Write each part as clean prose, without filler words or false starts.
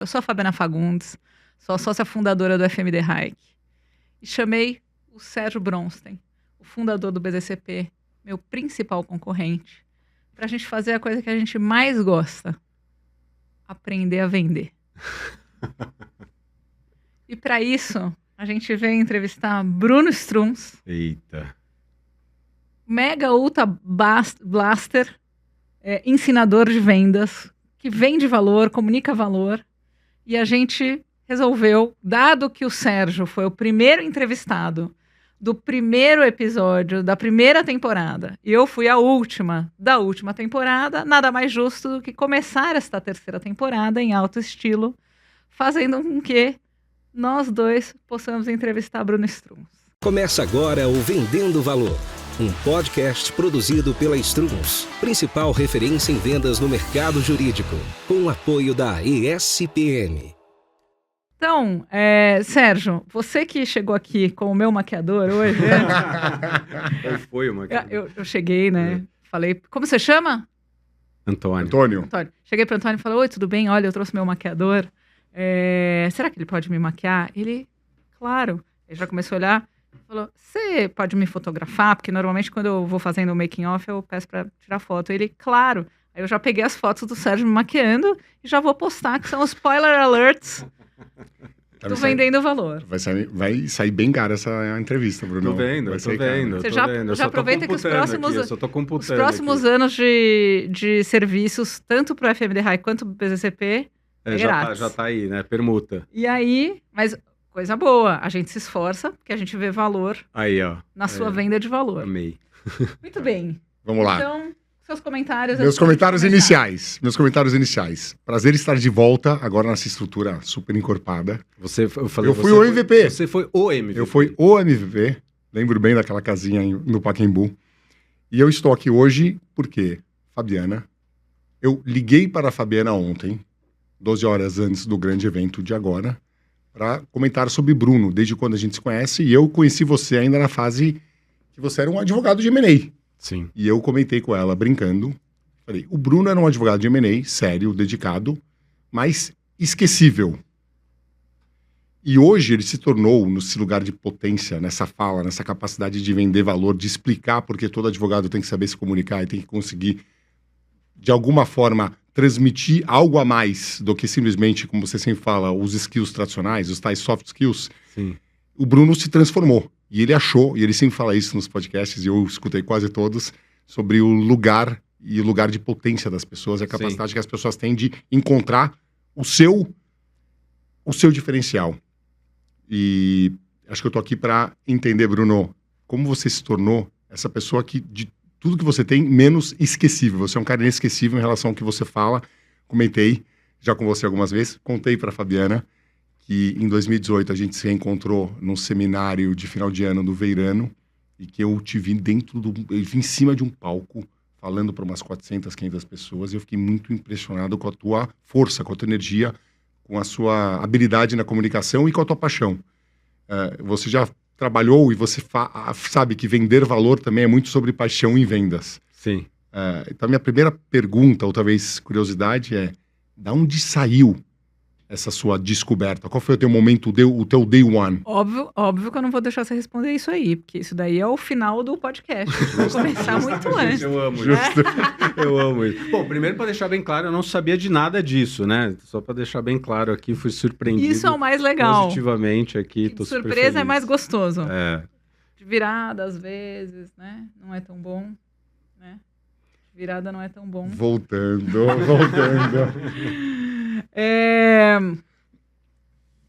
Eu sou a Fabiana Fagundes, sou a sócia fundadora do FMD Hike. E chamei o Sérgio Bronstein, o fundador do BZCP, meu principal concorrente, para a gente fazer a coisa que a gente mais gosta: aprender a vender. E para isso, a gente veio entrevistar Bruno Strunz. Eita. Mega Ultra Blaster, ensinador de vendas, que vende valor, comunica valor. E a gente resolveu, dado que o Sérgio foi o primeiro entrevistado do primeiro episódio da primeira temporada, e eu fui a última da última temporada, nada mais justo do que começar esta terceira temporada em alto estilo, fazendo com que nós dois possamos entrevistar Bruno Strunz. Começa agora o Vendendo Valor, um podcast produzido pela Strunz, principal referência em vendas no mercado jurídico, com o apoio da ESPM. Então, Sérgio, você que chegou aqui como meu maquiador hoje... Qual foi o maquiador? Eu cheguei, né? Falei, como você chama? Antônio. Cheguei para o Antônio e falei, oi, tudo bem? Olha, eu trouxe meu maquiador. Será que ele pode me maquiar? Ele, claro. Ele já começou a olhar. Falou, você pode me fotografar? Porque normalmente quando eu vou fazendo o making off, eu peço para tirar foto. Ele, claro. Aí eu já peguei as fotos do Sérgio me maquiando e já vou postar, que são os spoiler alerts do Vendendo Valor. Vai sair bem cara essa entrevista, Bruno. Tô vendo. Você já aproveita que os próximos aqui. Anos de serviços, tanto para o FMD Hike quanto para o BZCP, já tá aí, né? Permuta. E aí, mas coisa boa, a gente se esforça, porque a gente vê valor aí, ó, na sua venda de valor. Amei. Muito bem. Vamos lá. Então, seus comentários. Meus comentários iniciais. Prazer estar de volta, agora nessa estrutura super encorpada. Eu fui o MVP. Você foi o MVP. Eu fui o MVP. Lembro bem daquela casinha no Pacaembu. E eu estou aqui hoje porque, Fabiana, eu liguei para a Fabiana ontem, 12 horas antes do grande evento de agora, para comentar sobre Bruno, desde quando a gente se conhece, e eu conheci você ainda na fase que você era um advogado de M&A. Sim. E eu comentei com ela, brincando, falei, o Bruno era um advogado de M&A, sério, dedicado, mas esquecível. E hoje ele se tornou, nesse lugar de potência, nessa fala, nessa capacidade de vender valor, de explicar porque todo advogado tem que saber se comunicar e tem que conseguir, de alguma forma, transmitir algo a mais do que simplesmente, como você sempre fala, os skills tradicionais, os tais soft skills. Sim. O Bruno se transformou. E ele achou, e ele sempre fala isso nos podcasts, e eu escutei quase todos, sobre o lugar e o lugar de potência das pessoas, a capacidade que as pessoas têm de encontrar o seu diferencial. E acho que eu tô aqui para entender, Bruno, como você se tornou essa pessoa que, de tudo que você tem, menos esquecível. Você é um cara inesquecível em relação ao que você fala. Comentei já com você algumas vezes, contei para Fabiana que em 2018 a gente se reencontrou num seminário de final de ano do Veirano e que eu te vi eu vi em cima de um palco falando para umas 400, 500 pessoas e eu fiquei muito impressionado com a tua força, com a tua energia, com a sua habilidade na comunicação e com a tua paixão. Você já trabalhou e você sabe que vender valor também é muito sobre paixão em vendas. Sim. Então, minha primeira pergunta, ou talvez curiosidade, é: da onde saiu essa sua descoberta? Qual foi o teu momento, o teu day one? Óbvio que eu não vou deixar você responder isso aí, porque isso daí é o final do podcast. Vou começar muito antes. Eu amo isso. Eu amo isso. Bom, primeiro, para deixar bem claro, eu não sabia de nada disso, né? Só para deixar bem claro aqui, fui surpreendido. Isso é o mais legal. Positivamente aqui, tô super surpresa feliz. É mais gostoso. De virada, às vezes, né? Não é tão bom, né? De virada não é tão bom. Voltando.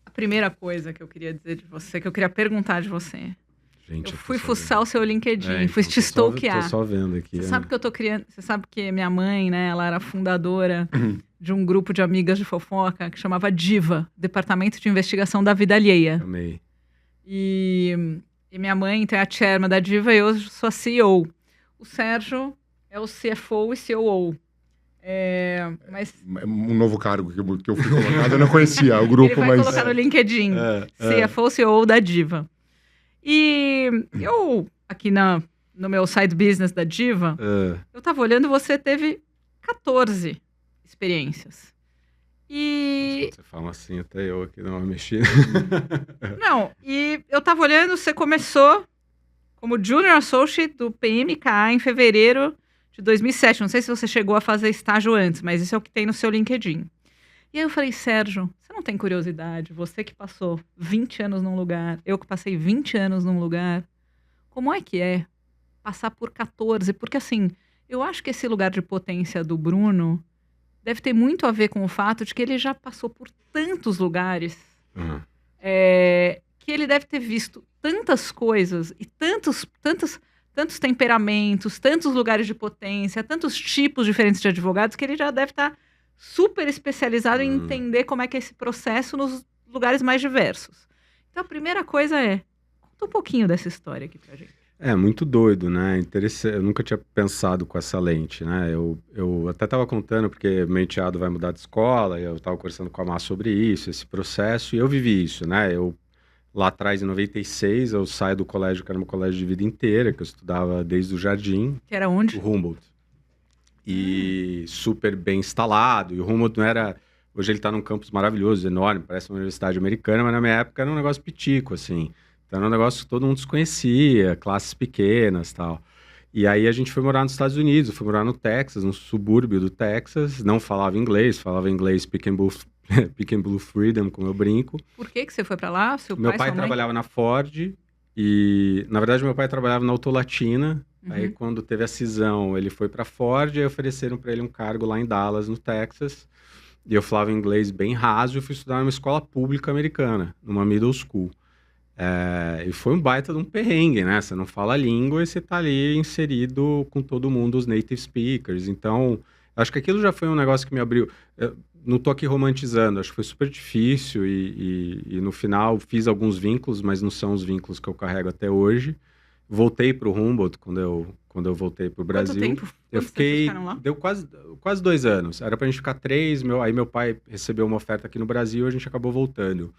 A primeira coisa que eu queria dizer de você, que eu queria perguntar de você. Gente, eu fui fuçar o seu LinkedIn, fui te tô stalkear. Só vendo aqui. Você sabe que eu tô criando. Você sabe que minha mãe, né, ela era fundadora de um grupo de amigas de fofoca que chamava DIVA, Departamento de Investigação da Vida Alheia. Amei. E minha mãe, então, é a chairman da DIVA e eu sou a CEO. O Sérgio é o CFO e COO. Mas um novo cargo que eu fui colocado, eu não conhecia o grupo, ele vai colocar no LinkedIn, CFO, COO da DIVA. E eu, aqui no meu side business da DIVA, eu tava olhando, você teve 14 experiências. E... Você fala assim, até eu aqui não mexi. Não, e eu tava olhando, você começou como Junior Associate do PMKA em fevereiro de 2007. Não sei se você chegou a fazer estágio antes, mas isso é o que tem no seu LinkedIn. E aí eu falei, Sérgio, você não tem curiosidade? Você que passou 20 anos num lugar, eu que passei 20 anos num lugar, como é que é passar por 14? Porque assim, eu acho que esse lugar de potência do Bruno deve ter muito a ver com o fato de que ele já passou por tantos lugares, que ele deve ter visto tantas coisas e tantos temperamentos, tantos lugares de potência, tantos tipos diferentes de advogados, que ele já deve estar super especializado em entender como é que é esse processo nos lugares mais diversos. Então, a primeira coisa é, conta um pouquinho dessa história aqui pra gente. É muito doido, né? Interessante. Eu nunca tinha pensado com essa lente, né? Eu até estava contando, porque meu enteado vai mudar de escola, e eu estava conversando com a Má sobre isso, esse processo, e eu vivi isso, né? Lá atrás, em 96, eu saio do colégio, que era meu colégio de vida inteira, que eu estudava desde o jardim. Que era onde? O Humboldt. E super bem instalado. E o Humboldt não era... Hoje ele está num campus maravilhoso, enorme, parece uma universidade americana, mas na minha época era um negócio pitico, assim. Então era um negócio que todo mundo desconhecia, classes pequenas e tal. E aí a gente foi morar nos Estados Unidos, eu fui morar no Texas, no subúrbio do Texas, não falava inglês Pick and Blue Freedom, como eu brinco. Por que você foi pra lá? Meu pai trabalhava na Ford e, na verdade, meu pai trabalhava na Autolatina. Aí, quando teve a cisão, ele foi pra Ford e ofereceram para ele um cargo lá em Dallas, no Texas. E eu falava inglês bem raso e fui estudar numa escola pública americana, numa middle school. E foi um baita de um perrengue, né? Você não fala a língua e você tá ali inserido com todo mundo, os native speakers. Então, acho que aquilo já foi um negócio que me abriu. Eu não tô aqui romantizando, acho que foi super difícil e no final fiz alguns vínculos, mas não são os vínculos que eu carrego até hoje. Voltei pro Humboldt quando eu voltei pro Brasil. Quanto tempo? Eu fiquei... Deu quase 2 anos. Era pra gente ficar 3, aí meu pai recebeu uma oferta aqui no Brasil e a gente acabou voltando.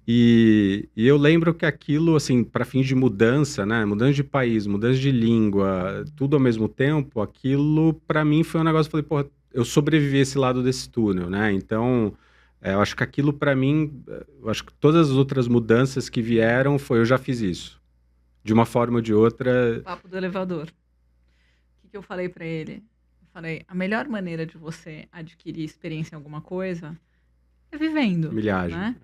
E eu lembro que aquilo, assim, para fins de mudança, né? Mudança de país, mudança de língua, tudo ao mesmo tempo, aquilo para mim foi um negócio que eu falei, pô, eu sobrevivi a esse lado desse túnel, né? Então, eu acho que aquilo para mim, eu acho que todas as outras mudanças que vieram eu já fiz isso. De uma forma ou de outra. O papo do elevador. O que eu falei para ele? Eu falei, a melhor maneira de você adquirir experiência em alguma coisa é vivendo. Milhagem. Né?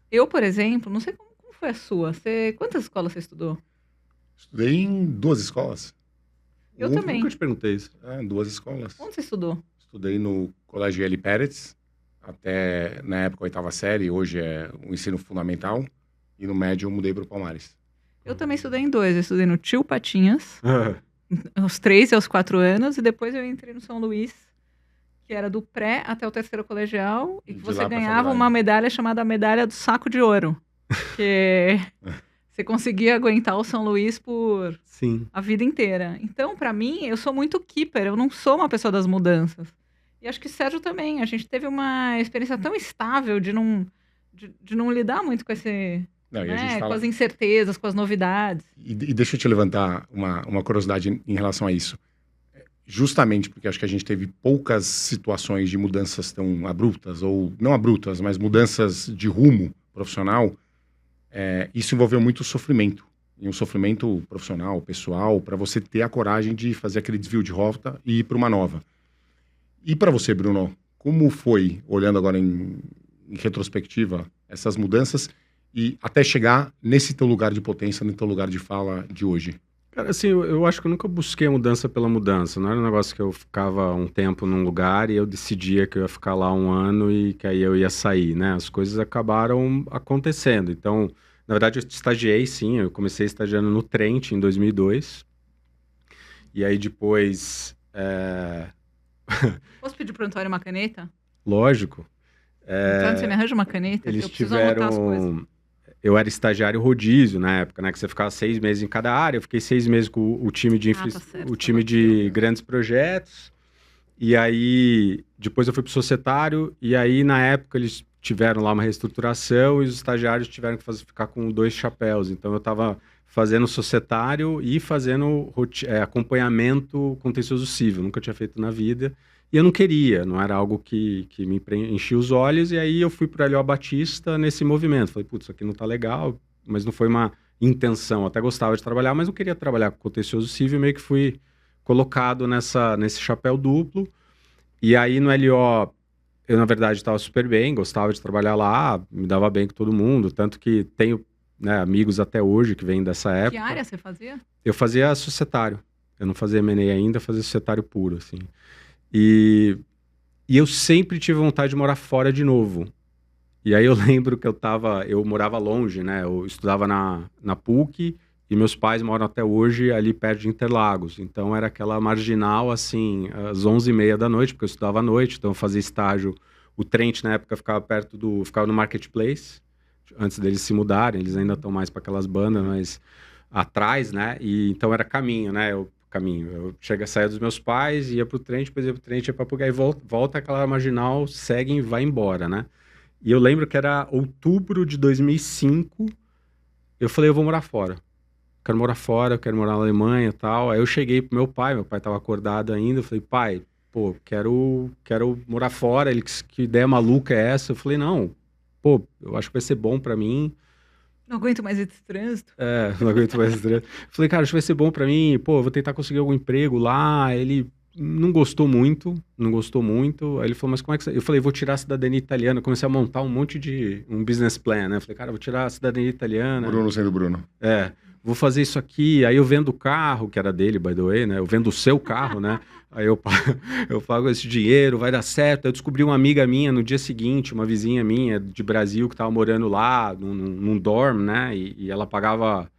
Eu, por exemplo, não sei como foi a sua. Quantas escolas você estudou? Estudei em 2 escolas. Eu também. Nunca te perguntei isso. 2 escolas. Onde você estudou? Estudei no Colégio L. Pérez, até na época 8ª série, hoje é o ensino fundamental. E no médio eu mudei para o Palmares. Eu também estudei em 2. Eu estudei no Tio Patinhas, aos 3 e aos 4 anos, e depois eu entrei no São Luís, que era do pré até o 3º colegial, e que você ganhava uma medalha chamada Medalha do Saco de Ouro. Que você conseguia aguentar o São Luís por a vida inteira. Então, para mim, eu sou muito keeper, eu não sou uma pessoa das mudanças. E acho que o Sérgio também. A gente teve uma experiência tão estável de não lidar muito com esse... Não, e a gente fala... Com as incertezas, com as novidades. E deixa eu te levantar uma curiosidade em relação a isso. Justamente porque acho que a gente teve poucas situações de mudanças tão abruptas, ou não abruptas, mas mudanças de rumo profissional, isso envolveu muito sofrimento. E um sofrimento profissional, pessoal, para você ter a coragem de fazer aquele desvio de rota e ir para uma nova. E para você, Bruno, como foi, olhando agora em retrospectiva, essas mudanças e até chegar nesse teu lugar de potência, nesse teu lugar de fala de hoje? Cara, assim, eu acho que eu nunca busquei a mudança pela mudança. Não era um negócio que eu ficava um tempo num lugar e eu decidia que eu ia ficar lá 1 ano e que aí eu ia sair, né? As coisas acabaram acontecendo. Então, na verdade, eu estagiei, sim. Eu comecei estagiando no Trent em 2002. E aí depois... Posso pedir pro Antônio uma caneta? Lógico. Então, você me arranja uma caneta? Eles eu preciso anotar as coisas. Eu era estagiário rodízio na época, né? Que você ficava 6 meses em cada área. Eu fiquei 6 meses com o time de o time de grandes projetos. E aí, depois eu fui pro societário. E aí, na época, eles tiveram lá uma reestruturação e os estagiários tiveram que ficar com 2 chapéus. Então, eu estava fazendo societário e fazendo acompanhamento contencioso civil. Nunca tinha feito na vida. E eu não queria, não era algo que me enchia os olhos. E aí eu fui para o Hélio Batista nesse movimento. Falei, putz, isso aqui não tá legal, mas não foi uma intenção. Eu até gostava de trabalhar, mas não queria trabalhar com contencioso civil. Meio que fui colocado nesse chapéu duplo. E aí no LO, eu na verdade estava super bem, gostava de trabalhar lá, me dava bem com todo mundo. Tanto que tenho, né, amigos até hoje que vêm dessa época. Que área você fazia? Eu fazia societário. Eu não fazia M&A ainda, fazia societário puro, assim. E eu sempre tive vontade de morar fora de novo. E aí eu lembro que eu morava longe, né? Eu estudava na PUC e meus pais moram até hoje ali perto de Interlagos. Então era aquela marginal, assim, às 11h30 da noite, porque eu estudava à noite, então eu fazia estágio. O Trent, na época, ficava no Marketplace, antes deles se mudarem. Eles ainda estão mais para aquelas bandas, mas atrás, né? E então era caminho, né? Eu saía dos meus pais, ia pro Trent, depois ia pro Trent, ia pra Puga, e volta aquela marginal, segue e vai embora, né? E eu lembro que era outubro de 2005, eu falei, eu vou morar fora. Quero morar fora, eu quero morar na Alemanha e tal. Aí eu cheguei pro meu pai tava acordado ainda, eu falei, pai, pô, quero morar fora. Ele, que ideia maluca é essa? Eu falei, não, pô, eu acho que vai ser bom pra mim. Não aguento mais esse trânsito. Não aguento mais esse trânsito. Falei, cara, acho que vai ser bom pra mim. Pô, eu vou tentar conseguir algum emprego lá. Ele não gostou muito. Aí ele falou, mas como é que você... Eu falei, vou tirar a cidadania italiana. Eu comecei a montar um business plan, né? Eu falei, cara, vou tirar a cidadania italiana. Bruno sendo Bruno. Vou fazer isso aqui. Aí eu vendo o carro, que era dele, by the way, né? Eu vendo o seu carro, né? Aí eu pago esse dinheiro, vai dar certo. Eu descobri uma amiga minha no dia seguinte, uma vizinha minha de Brasil que tava morando lá, num dorm, né? E ela pagava,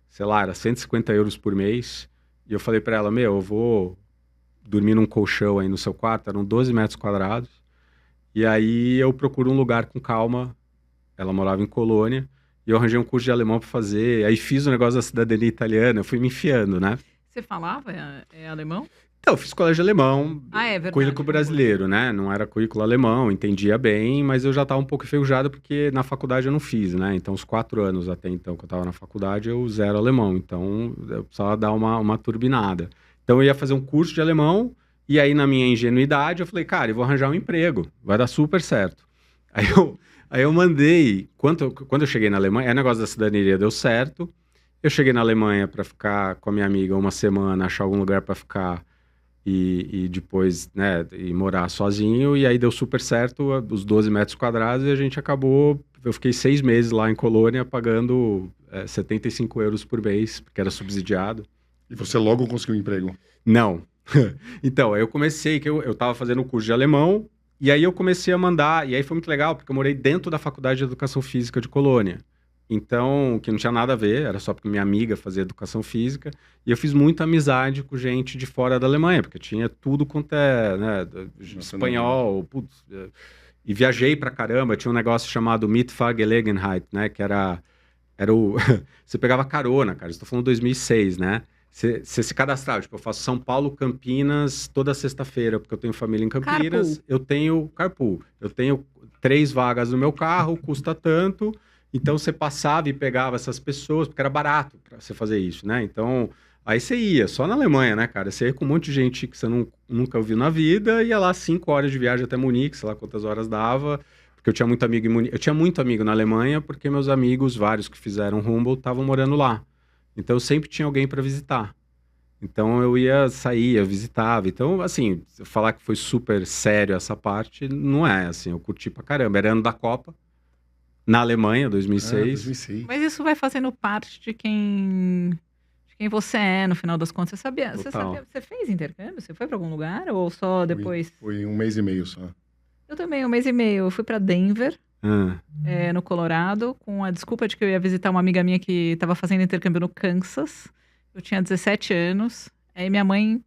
sei lá, era 150 euros por mês. E eu falei pra ela, eu vou dormir num colchão aí no seu quarto, eram 12 metros quadrados. E aí eu procuro um lugar com calma. Ela morava em Colônia. E eu arranjei um curso de alemão pra fazer. Aí fiz o negócio da cidadania italiana, eu fui me enfiando, né? Você falava alemão? Então, eu fiz colégio alemão, é verdade. currículo brasileiro, né? Não era currículo alemão, entendia bem, mas eu já estava um pouco enferrujado porque na faculdade eu não fiz, né? Então, os 4 anos até então que eu estava na faculdade, eu zero alemão. Então, eu precisava dar uma turbinada. Então, eu ia fazer um curso de alemão e aí, na minha ingenuidade, eu falei, cara, eu vou arranjar um emprego, vai dar super certo. Aí eu mandei, quando eu cheguei na Alemanha, o negócio da cidadania deu certo. Eu cheguei na Alemanha para ficar com a minha amiga uma semana, achar algum lugar para ficar e depois, né, e morar sozinho. E aí deu super certo, os 12 metros quadrados, e a gente acabou... Eu fiquei 6 meses lá em Colônia, pagando 75 euros por mês, porque era subsidiado. E você logo conseguiu um emprego? Não. Então, aí eu comecei, que eu tava fazendo um curso de alemão, e aí eu comecei a mandar, e aí foi muito legal, porque eu morei dentro da Faculdade de Educação Física de Colônia. Então, que não tinha nada a ver, era só porque minha amiga fazia Educação Física, e eu fiz muita amizade com gente de fora da Alemanha, porque tinha tudo quanto é, né, espanhol, putz, e viajei pra caramba, tinha um negócio chamado Mitfahrgelegenheit, né, que era o... Você pegava carona, cara, estou falando 2006, né? Você se cadastrava, tipo, eu faço São Paulo, Campinas, toda sexta-feira, porque eu tenho família em Campinas. Carpool. Eu tenho carpool. Eu tenho 3 vagas no meu carro, custa tanto. Então, você passava e pegava essas pessoas, porque era barato pra você fazer isso, né? Então, aí você ia, só na Alemanha, né, cara? Você ia com um monte de gente que você nunca ouviu na vida, ia lá 5 horas de viagem até Munique, sei lá quantas horas dava, porque eu tinha muito amigo em Munique. Eu tinha muito amigo na Alemanha, porque meus amigos, vários que fizeram Humboldt, estavam morando lá. Então, eu sempre tinha alguém para visitar. Então, eu ia sair, eu visitava. Então, assim, falar que foi super sério essa parte, não é, assim, eu curti pra caramba. Era ano da Copa, na Alemanha, 2006. 2006. Mas isso vai fazendo parte de quem você é, no final das contas. Você fez intercâmbio? Você foi para algum lugar? Ou só depois? Foi 1 mês e meio só. Eu também, 1 mês e meio. Eu fui para Denver, no Colorado, com a desculpa de que eu ia visitar uma amiga minha que estava fazendo intercâmbio no Kansas. Eu tinha 17 anos. Aí minha mãe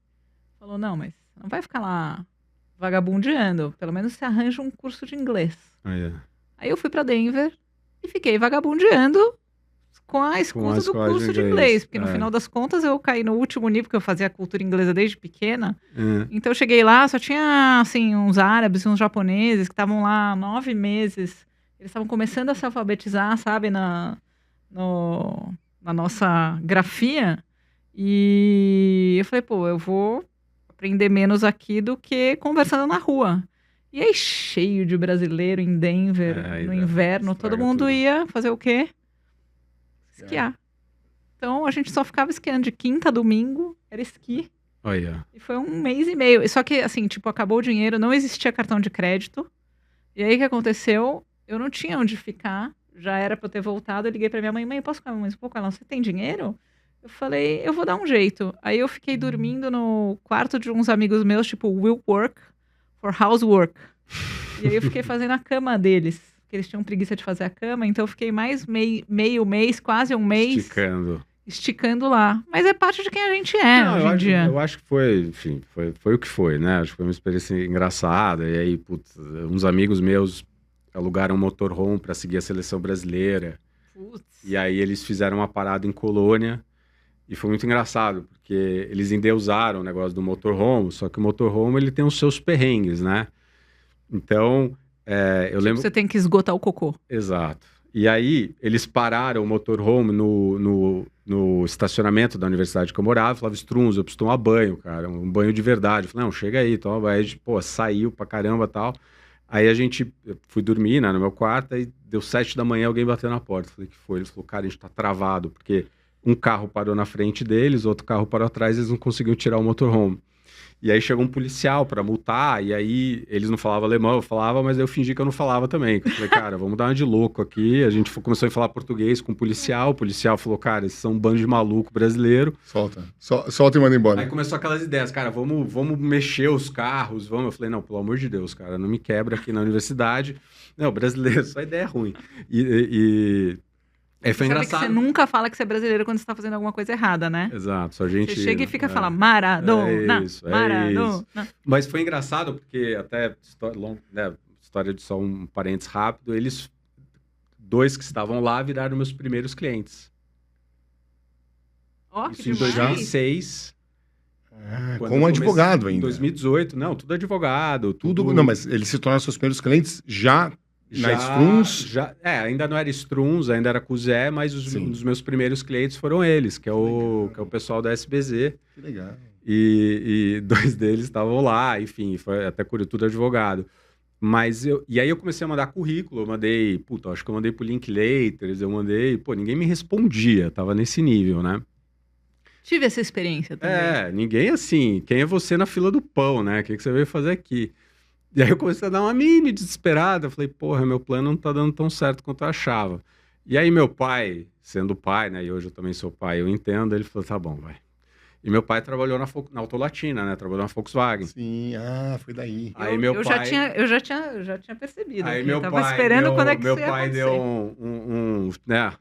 falou, não, mas não vai ficar lá vagabundeando. Pelo menos você arranja um curso de inglês. Aí eu fui para Denver e fiquei vagabundeando com a excusa do curso de inglês. Porque no final das contas eu caí no último nível, que eu fazia a cultura inglesa desde pequena. Então eu cheguei lá, só tinha assim, uns árabes, uns japoneses que estavam lá 9 meses. Eles estavam começando a se alfabetizar, sabe, na nossa grafia. E eu falei, pô, eu vou aprender menos aqui do que conversando na rua. E aí, cheio de brasileiro em Denver, no inverno, todo mundo tudo. ia fazer o quê? Esquiar. Então, a gente só ficava esquiando de quinta a domingo, era esqui. Olha. E foi 1 mês e meio. Só que, assim, tipo, acabou o dinheiro, não existia cartão de crédito. E aí, o que aconteceu? Eu não tinha onde ficar, já era pra eu ter voltado. Eu liguei pra minha mãe, mãe, posso ficar mais um pouco? Ela, você tem dinheiro? Eu falei, eu vou dar um jeito. Aí eu fiquei dormindo no quarto de uns amigos meus, tipo, will work for housework. E aí eu fiquei fazendo a cama deles, porque eles tinham preguiça de fazer a cama, então eu fiquei mais meio mês, quase um mês, esticando lá. Mas é parte de quem a gente é hoje em dia. Eu acho que foi, enfim, foi o que foi, né? Acho que foi uma experiência engraçada. E aí, putz, uns amigos meus alugaram um motorhome para seguir a seleção brasileira. Putz. E aí eles fizeram uma parada em Colônia. E foi muito engraçado, porque eles endeusaram o negócio do motorhome, só que o motorhome ele tem os seus perrengues, né? Então, eu lembro... Você tem que esgotar o cocô. Exato. E aí, eles pararam o motorhome no estacionamento da universidade que eu morava, falavam, Strunz, eu preciso tomar banho, cara, um banho de verdade. Eu falei, não, chega aí, toma banho. Aí a gente, saiu pra caramba e tal. Aí eu fui dormir, né, no meu quarto, aí deu 7 da manhã, alguém bateu na porta. Eu falei, o que foi? Eles falaram, cara, a gente tá travado, porque... Um carro parou na frente deles, outro carro parou atrás, eles não conseguiam tirar o motorhome. E aí chegou um policial para multar, e aí eles não falavam alemão, eu falava, mas eu fingi que eu não falava também. Eu falei, cara, vamos dar uma de louco aqui. A gente começou a falar português com o policial falou, cara, esses são um bando de maluco brasileiro. Solta e manda embora. Aí começou aquelas ideias, cara, vamos mexer os carros, vamos. Eu falei, não, pelo amor de Deus, cara, não me quebra aqui na universidade. Não, brasileiro, só ideia ruim. Aí foi engraçado. Que você nunca fala que você é brasileiro quando você tá fazendo alguma coisa errada, né? Exato, só a gente... Você chega e fica falando Maradona, Maradona. Mas foi engraçado porque até, história de só um parênteses rápido, eles, 2 que estavam lá viraram meus primeiros clientes. Isso em 2006. Como advogado ainda. Em 2018, não, tudo advogado. Tudo... Não, mas eles se tornaram seus primeiros clientes já... Na Strunz? Ainda não era Strunz, ainda era Cusé, mas um dos meus primeiros clientes foram eles, que é o pessoal da SBZ. Que legal. E 2 deles estavam lá, enfim, foi até curioso, tudo advogado. E aí eu comecei a mandar currículo, acho que eu mandei pro Linklaters, ninguém me respondia, tava nesse nível, né? Tive essa experiência também. Ninguém assim, quem é você na fila do pão, né? O que você veio fazer aqui? E aí eu comecei a dar uma mini desesperada. Eu falei, meu plano não tá dando tão certo quanto eu achava. E aí meu pai, sendo pai, né? E hoje eu também sou pai, eu entendo. Ele falou, tá bom, vai. E meu pai trabalhou na Autolatina, né? Trabalhou na Volkswagen. Sim, foi daí. Aí eu já tinha percebido. Aí eu tava esperando quando é que isso ia pai acontecer. deu né?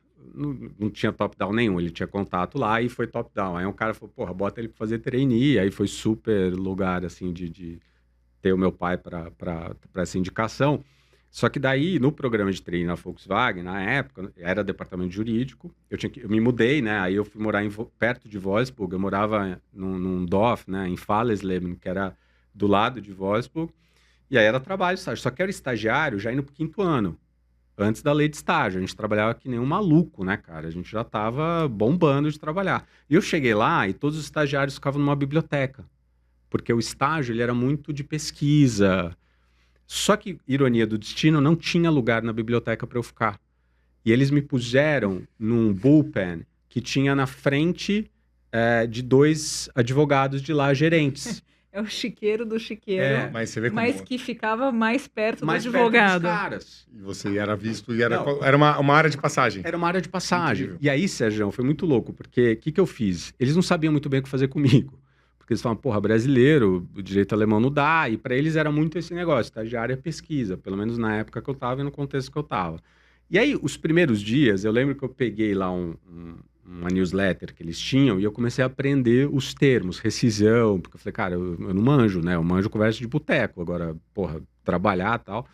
Não tinha top-down nenhum, ele tinha contato lá e foi top-down. Aí um cara falou, bota ele pra fazer trainee. Aí foi super lugar, assim, de ter o meu pai para essa indicação. Só que daí, no programa de trainee na Volkswagen, na época, era departamento jurídico, eu me mudei, né? Aí eu fui morar perto de Wolfsburg, eu morava num Dorf, né? Em Fallersleben, que era do lado de Wolfsburg, e aí era trabalho, estágio. Só que eu era estagiário já indo pro 5º ano, antes da lei de estágio. A gente trabalhava que nem um maluco, né, cara? A gente já tava bombando de trabalhar. E eu cheguei lá e todos os estagiários ficavam numa biblioteca, porque o estágio ele era muito de pesquisa. Só que, ironia do destino, não tinha lugar na biblioteca para eu ficar. E eles me puseram num bullpen que tinha na frente de 2 advogados de lá, gerentes. É o chiqueiro do chiqueiro, mas você vê como... mas que ficava mais perto do Perto advogado. dos caras. E você era visto, e era uma área de passagem. Era uma área de passagem. Incrível. E aí, Sérgio, foi muito louco, porque o que eu fiz? Eles não sabiam muito bem o que fazer comigo. Porque eles falavam, brasileiro, o direito alemão não dá. E para eles era muito esse negócio, estagiário é pesquisa, pelo menos na época que eu estava e no contexto que eu estava. E aí, os primeiros dias, eu lembro que eu peguei lá uma newsletter que eles tinham e eu comecei a aprender os termos, rescisão, porque eu falei, cara, eu não manjo, né? Eu manjo conversa de boteco, agora, trabalhar e tal.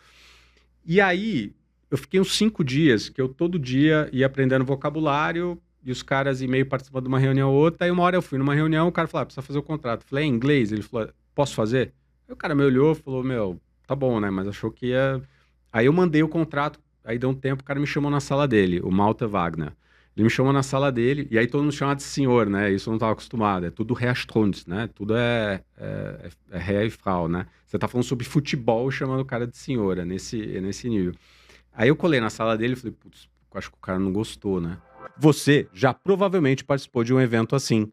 E aí, eu fiquei uns 5 dias que eu todo dia ia aprendendo vocabulário. E os caras iam meio participando de uma reunião ou outra. Aí uma hora eu fui numa reunião, o cara falou, precisa fazer o contrato. Eu falei, em inglês? Ele falou, posso fazer? Aí o cara me olhou e falou, tá bom, né? Mas achou que ia... Aí eu mandei o contrato, aí deu um tempo, o cara me chamou na sala dele, o Malte Wagner. Ele me chamou na sala dele, e aí todo mundo chama de senhor, né? Isso eu não estava acostumado. É tudo Herr Strunz, né? Tudo é Herr e Frau, né? Você tá falando sobre futebol chamando o cara de senhora, nesse nível. Aí eu colei na sala dele e falei, putz, acho que o cara não gostou, né? Você já provavelmente participou de um evento assim.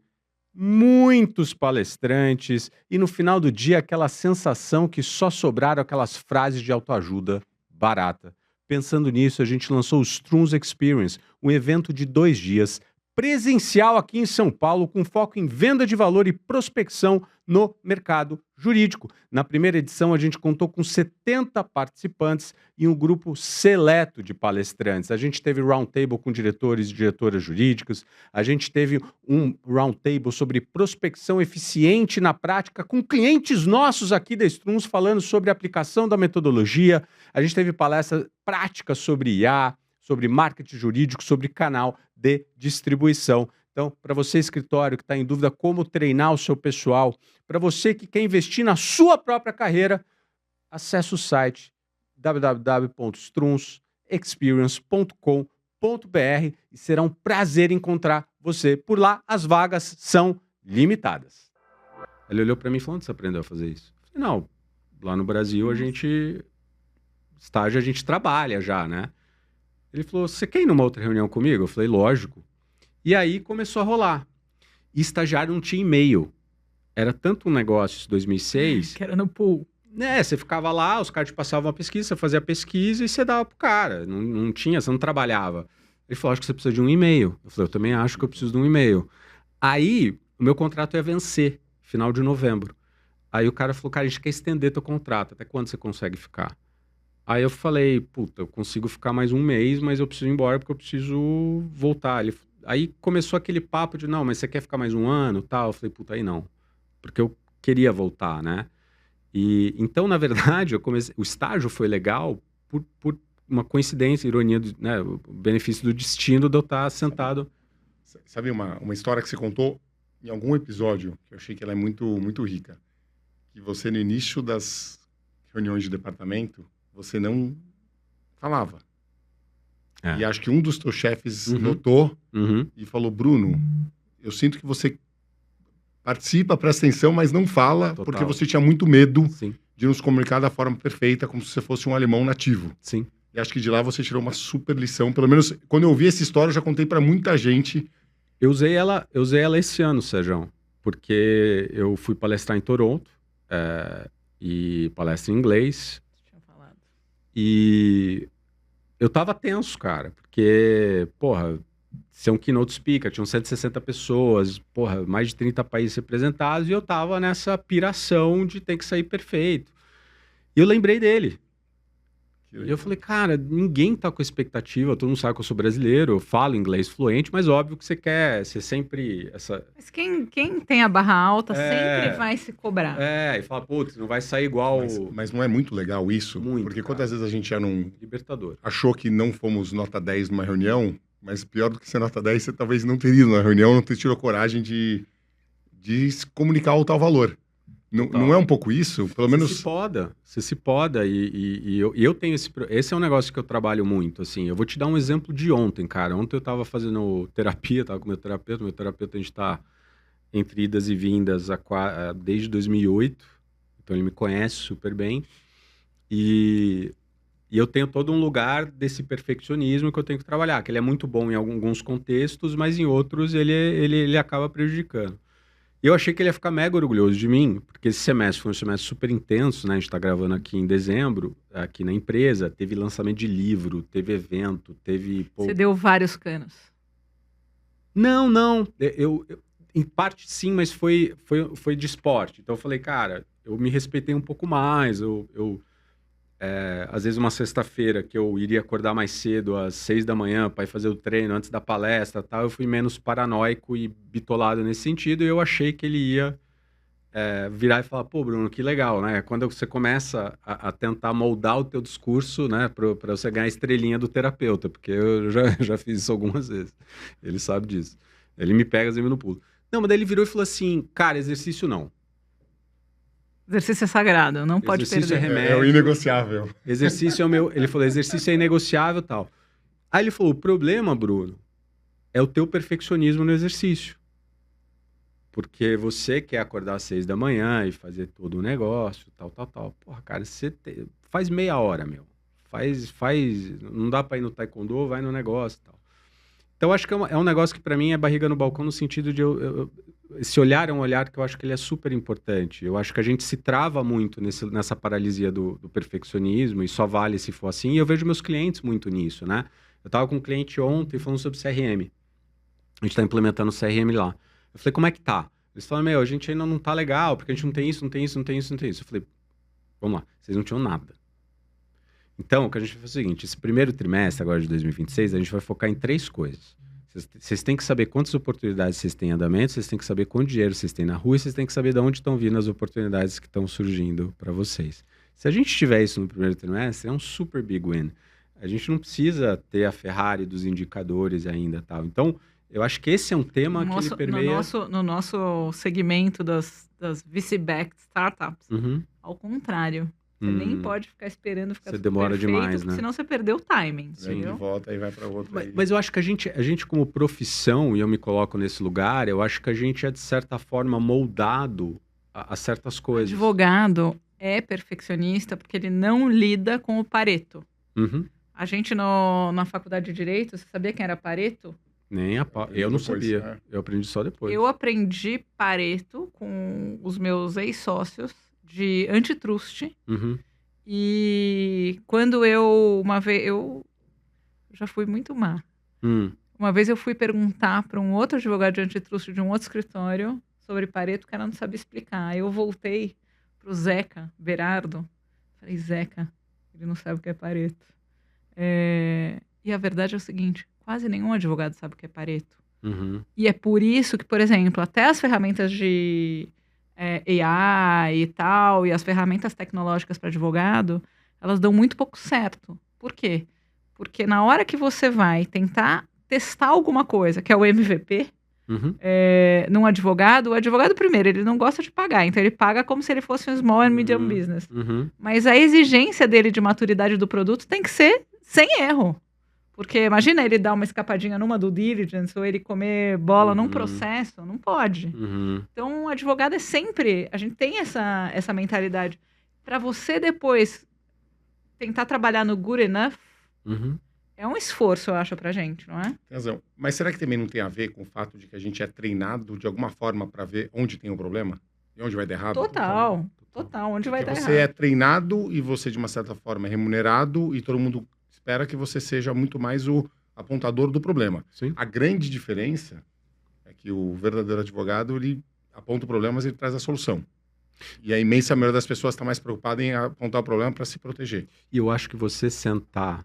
Muitos palestrantes, e no final do dia aquela sensação que só sobraram aquelas frases de autoajuda barata. Pensando nisso, a gente lançou o Strunz Experience, um evento de 2 dias, presencial aqui em São Paulo, com foco em venda de valor e prospecção no mercado jurídico. Na primeira edição, a gente contou com 70 participantes e um grupo seleto de palestrantes. A gente teve roundtable com diretores e diretoras jurídicas, a gente teve um roundtable sobre prospecção eficiente na prática com clientes nossos aqui da Strunz falando sobre a aplicação da metodologia, a gente teve palestra prática sobre IA, sobre marketing jurídico, sobre canal de distribuição. Então, para você, escritório, que está em dúvida como treinar o seu pessoal, para você que quer investir na sua própria carreira, acesse o site www.strunzexperience.com.br e será um prazer encontrar você. Por lá, as vagas são limitadas. Ele olhou para mim e falou, onde você aprendeu a fazer isso? Eu falei, não, lá no Brasil a gente trabalha já, né? Ele falou, você quer ir numa outra reunião comigo? Eu falei, lógico. E aí começou a rolar. E estagiário não tinha e-mail. Era tanto um negócio em 2006... Que era no pool. Né, você ficava lá, os caras te passavam a pesquisa, você fazia a pesquisa e você dava pro cara. Não tinha, você não trabalhava. Ele falou, acho que você precisa de um e-mail. Eu falei, eu também acho que eu preciso de um e-mail. Aí, o meu contrato ia vencer, final de novembro. Aí o cara falou, cara, a gente quer estender teu contrato. Até quando você consegue ficar? Aí eu falei, puta, eu consigo ficar mais 1 mês, mas eu preciso ir embora porque eu preciso voltar. Aí começou aquele papo de, não, mas você quer ficar mais 1 ano, tal? Eu falei, puta, aí não. Porque eu queria voltar, né? E então, na verdade, o estágio foi legal por uma coincidência, ironia, né? O benefício do destino de eu estar sentado. Sabe uma história que você contou em algum episódio, que eu achei que ela é muito, muito rica, que você, no início das reuniões de departamento, você não falava. É. E acho que um dos teus chefes notou e falou, Bruno, eu sinto que você participa, presta atenção, mas não fala, Total. porque você tinha muito medo Sim. de nos comunicar da forma perfeita, como se você fosse um alemão nativo. Sim. E acho que de lá você tirou uma super lição. Pelo menos, quando eu ouvi essa história, eu já contei para muita gente. Eu usei ela esse ano, Sérgio, porque eu fui palestrar em Toronto, e palestra em inglês. E eu tava tenso, cara, porque, porra, ser um keynote speaker, tinham 160 pessoas, porra, mais de 30 países representados, e eu tava nessa piração de ter que sair perfeito. E eu lembrei dele. E eu falei, cara, ninguém tá com expectativa, todo mundo sabe que eu sou brasileiro, eu falo inglês fluente, mas óbvio que você quer ser sempre essa... Mas quem tem a barra alta sempre vai se cobrar. E fala, putz, não vai sair igual... Mas não é muito legal isso? Muito, porque cara. Quantas vezes a gente já não... Libertador. Achou que não fomos nota 10 numa reunião, mas pior do que ser nota 10, você talvez não teria ido na reunião, não ter tido a coragem de se comunicar o tal valor. Não é um pouco isso? Pelo menos... Você se poda e eu tenho esse é um negócio que eu trabalho muito, assim. Eu vou te dar um exemplo de ontem, cara. Ontem eu tava fazendo terapia, tava com meu terapeuta a gente tá entre idas e vindas desde 2008, então ele me conhece super bem. E eu tenho todo um lugar desse perfeccionismo que eu tenho que trabalhar, que ele é muito bom em alguns contextos, mas em outros ele acaba prejudicando. E eu achei que ele ia ficar mega orgulhoso de mim, porque esse semestre foi um semestre super intenso, né? A gente tá gravando aqui em dezembro, aqui na empresa, teve lançamento de livro, teve evento, teve... Você deu vários canos. Não. Eu em parte sim, mas foi de esporte. Então eu falei, cara, eu me respeitei um pouco mais, às vezes uma sexta-feira que eu iria acordar mais cedo, às 6 da manhã, para ir fazer o treino antes da palestra e tal, eu fui menos paranoico e bitolado nesse sentido, e eu achei que ele ia virar e falar, pô, Bruno, que legal, né? Quando você começa a tentar moldar o teu discurso, né, para você ganhar a estrelinha do terapeuta, porque eu já fiz isso algumas vezes, ele sabe disso. Ele me pega, às vezes, no pulo. Não, mas daí ele virou e falou assim, cara, exercício não. Exercício é sagrado, não pode exercício perder. É remédio. É o inegociável. Exercício é o meu... Ele falou, exercício é inegociável e tal. Aí ele falou, o problema, Bruno, é o teu perfeccionismo no exercício. Porque você quer acordar às 6 da manhã e fazer todo o negócio, tal. Porra, cara, faz meia hora, meu. Não dá pra ir no taekwondo, vai no negócio e tal. Então, acho que é um negócio que pra mim é barriga no balcão, no sentido de esse olhar é um olhar que eu acho que ele é super importante. Eu acho que a gente se trava muito nessa paralisia do perfeccionismo, e só vale se for assim. E eu vejo meus clientes muito nisso, né? Eu tava com um cliente ontem falando sobre CRM. A gente tá implementando o CRM lá. Eu falei, como é que tá? Eles falaram, a gente ainda não tá legal, porque a gente não tem isso, não tem isso, não tem isso, não tem isso. Eu falei, vamos lá, vocês não tinham nada. Então, o que a gente vai fazer é o seguinte, esse primeiro trimestre agora de 2026, a gente vai focar em 3 coisas. Vocês têm que saber quantas oportunidades vocês têm em andamento, vocês têm que saber quanto dinheiro vocês têm na rua, e vocês têm que saber de onde estão vindo as oportunidades que estão surgindo para vocês. Se a gente tiver isso no primeiro trimestre, é um super big win. A gente não precisa ter a Ferrari dos indicadores ainda, tal. Então, eu acho que esse é um tema que ele permeia... No nosso segmento das VC-backed startups, ao contrário. Você nem pode ficar esperando ficar você super demora perfeito, demais, né? Senão você perdeu o timing. Vem de volta e vai para outro. Mas eu acho que a gente como profissão, e eu me coloco nesse lugar, eu acho que a gente é, de certa forma, moldado a certas coisas. O advogado é perfeccionista porque ele não lida com o Pareto. A gente na faculdade de Direito, você sabia quem era Pareto? Nem a pau. Eu não sabia. Né? Eu aprendi só depois. Eu aprendi Pareto com os meus ex-sócios de antitrust. E quando uma vez eu já fui muito má. Uma vez eu fui perguntar para um outro advogado de antitrust de um outro escritório sobre Pareto, que ela não sabia explicar. Aí eu voltei pro Zeca Berardo. Falei, Zeca, ele não sabe o que é Pareto. E a verdade é o seguinte, quase nenhum advogado sabe o que é Pareto. E é por isso que, por exemplo, até as ferramentas de AI e tal, e as ferramentas tecnológicas para advogado, elas dão muito pouco certo. Por quê? Porque na hora que você vai tentar testar alguma coisa, que é o MVP, num advogado, o advogado, primeiro, ele não gosta de pagar, então ele paga como se ele fosse um small and medium business. Mas a exigência dele de maturidade do produto tem que ser sem erro. Porque imagina ele dar uma escapadinha numa due diligence ou ele comer bola num processo, não pode. Então, o advogado é sempre... A gente tem essa mentalidade. Para você depois tentar trabalhar no good enough, é um esforço, eu acho, pra gente, não é? Tem razão. Mas será que também não tem a ver com o fato de que a gente é treinado de alguma forma para ver onde tem o problema? E onde vai dar errado? Total. Onde vai dar errado. Você é treinado e você, de uma certa forma, é remunerado e todo mundo espera que você seja muito mais o apontador do problema. Sim. A grande diferença é que o verdadeiro advogado, ele aponta o problema, mas ele traz a solução. E a imensa maioria das pessoas está mais preocupada em apontar o problema para se proteger. E eu acho que você sentar...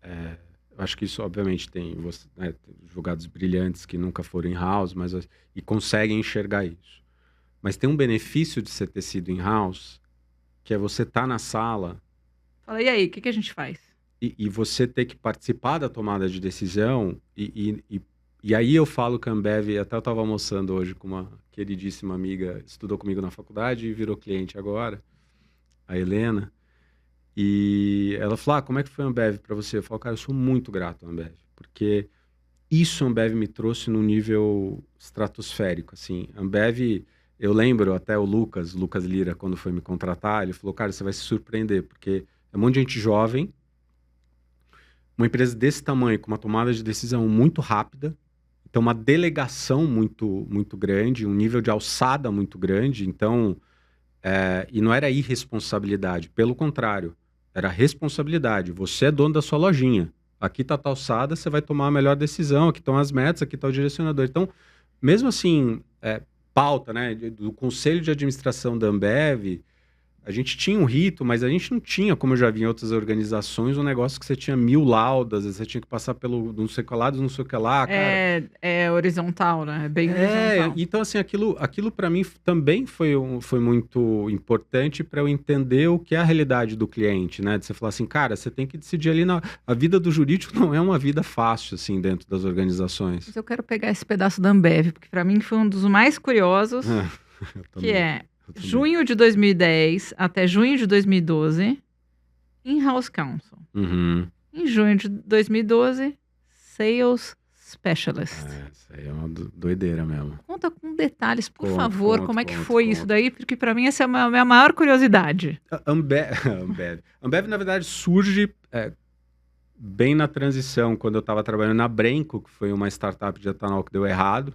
eu acho que isso, obviamente, tem advogados brilhantes que nunca foram in-house, e conseguem enxergar isso. Mas tem um benefício de você ter sido in-house, que é você estar na sala... Fala, e aí, o que a gente faz? E você ter que participar da tomada de decisão, e aí eu falo que a Ambev, até eu estava almoçando hoje com uma queridíssima amiga, estudou comigo na faculdade e virou cliente agora, a Helena, e ela falou, como é que foi a Ambev para você? Eu falo, cara, eu sou muito grato à Ambev, porque isso a Ambev me trouxe num nível estratosférico, assim, a Ambev, eu lembro até o Lucas Lira, quando foi me contratar, ele falou, cara, você vai se surpreender, porque é um monte de gente jovem, uma empresa desse tamanho, com uma tomada de decisão muito rápida, então uma delegação muito, muito grande, um nível de alçada muito grande, então, e não era irresponsabilidade, pelo contrário, era responsabilidade, você é dono da sua lojinha, aqui está a alçada, você vai tomar a melhor decisão, aqui estão as metas, aqui está o direcionador. Então, mesmo assim, pauta, né, do conselho de administração da Ambev, a gente tinha um rito, mas a gente não tinha, como eu já vi em outras organizações, um negócio que você tinha 1000 laudas, você tinha que passar pelo não sei o que lá, não sei o que lá, cara. É horizontal, né? É bem horizontal. Então, assim, aquilo para mim também foi muito importante para eu entender o que é a realidade do cliente, né? De você falar assim, cara, você tem que decidir ali, a vida do jurídico não é uma vida fácil, assim, dentro das organizações. Mas eu quero pegar esse pedaço da Ambev, porque para mim foi um dos mais curiosos, que é... Junho de 2010 até junho de 2012, in-house counsel. Em junho de 2012, sales Specialist. Isso aí é uma doideira mesmo. Conta com detalhes, por Conto, favor, conto, como é que conto, foi conto. isso daí, porque para mim essa é a minha maior curiosidade. Ambev, na verdade, surge bem na transição, quando eu estava trabalhando na Brenco, que foi uma startup de etanol que deu errado.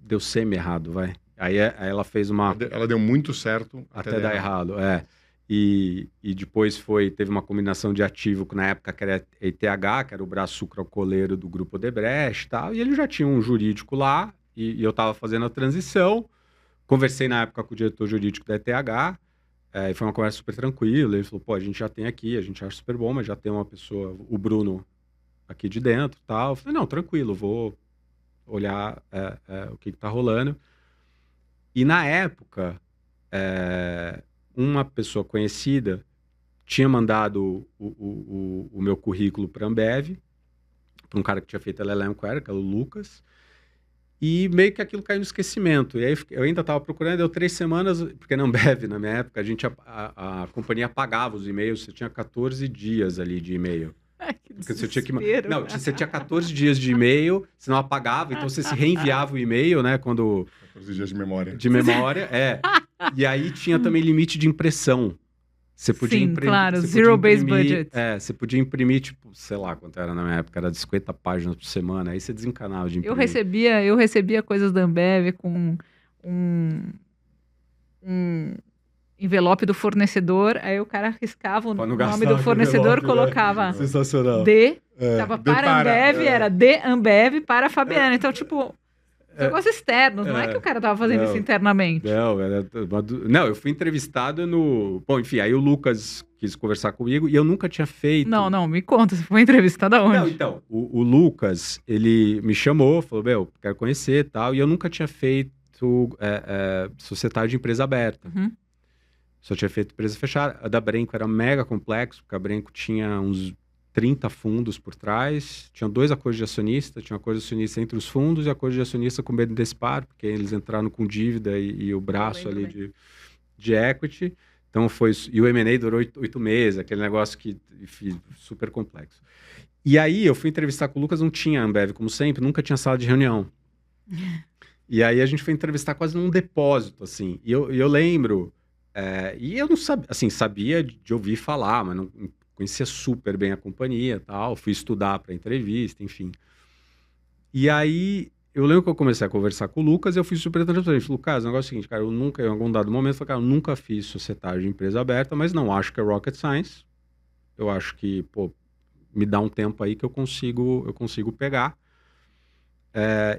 Deu semi-errado, vai. Aí ela fez uma... Ela deu muito certo Até dar errado, E depois teve uma combinação de ativo que na época que era ETH, que era o braço sucroalcooleiro do grupo Odebrecht e tal, e ele já tinha um jurídico lá, e eu estava fazendo a transição, conversei na época com o diretor jurídico da ETH, e foi uma conversa super tranquila, ele falou, pô, a gente já tem aqui, a gente acha super bom, mas já tem uma pessoa, o Bruno, aqui de dentro e tal. Eu falei, não, tranquilo, vou olhar o que tá rolando. E na época, uma pessoa conhecida tinha mandado o meu currículo para a Ambev, para um cara que tinha feito LLM com ela, que era o Lucas, e meio que aquilo caiu no esquecimento. E aí eu ainda estava procurando, deu 3 semanas, porque na Ambev, na minha época, a companhia apagava os e-mails, você tinha 14 dias ali de e-mail. Ai, que Porque você tinha que... desespero. Não, você tinha 14 dias de e-mail, você não apagava, então você se reenviava o e-mail, né, quando... 14 dias de memória. De memória, E aí tinha também limite de impressão. Você podia Sim, imprimir... claro, você zero-based podia imprimir- budget. Você podia imprimir, tipo, sei lá quanto era na minha época, era de 50 páginas por semana, aí você desencanava de imprimir. Eu recebia coisas da Ambev com um envelope do fornecedor, aí o cara riscava o Pra não nome gastar do com fornecedor, envelope, né? colocava Sensacional. tava para Ambev, era de Ambev para Fabiana. Então, tipo, negócios externos, não é que o cara tava fazendo isso internamente. Não, eu fui entrevistado no... Bom, enfim, aí o Lucas quis conversar comigo e eu nunca tinha feito... Não, me conta, você foi entrevistado aonde? Não, então, o Lucas, ele me chamou, falou, quero conhecer e tal, e eu nunca tinha feito societário de empresa aberta. Uhum. Só tinha feito empresa fechada. A da Brenco era mega complexo, porque a Brenco tinha uns 30 fundos por trás, tinha 2 acordos de acionista, tinha um acordo de acionista entre os fundos e acordo de acionista com o BNDESPAR, porque eles entraram com dívida e o braço ali de equity. Então e o M&A durou 8 meses, aquele negócio que, enfim, super complexo. E aí eu fui entrevistar com o Lucas, não tinha Ambev, como sempre, nunca tinha sala de reunião. E aí a gente foi entrevistar quase num depósito, assim. E eu lembro, e eu não sabia, assim, sabia de ouvir falar, mas não conhecia super bem a companhia e tal, fui estudar para entrevista, enfim. E aí eu lembro que eu comecei a conversar com o Lucas e eu fui super transparente. Ele falou, Lucas, o negócio é o seguinte, cara, eu nunca, em algum dado momento, eu falei, cara, eu nunca fiz societário de empresa aberta, mas não acho que é rocket science. Eu acho que, pô, me dá um tempo aí que eu consigo pegar.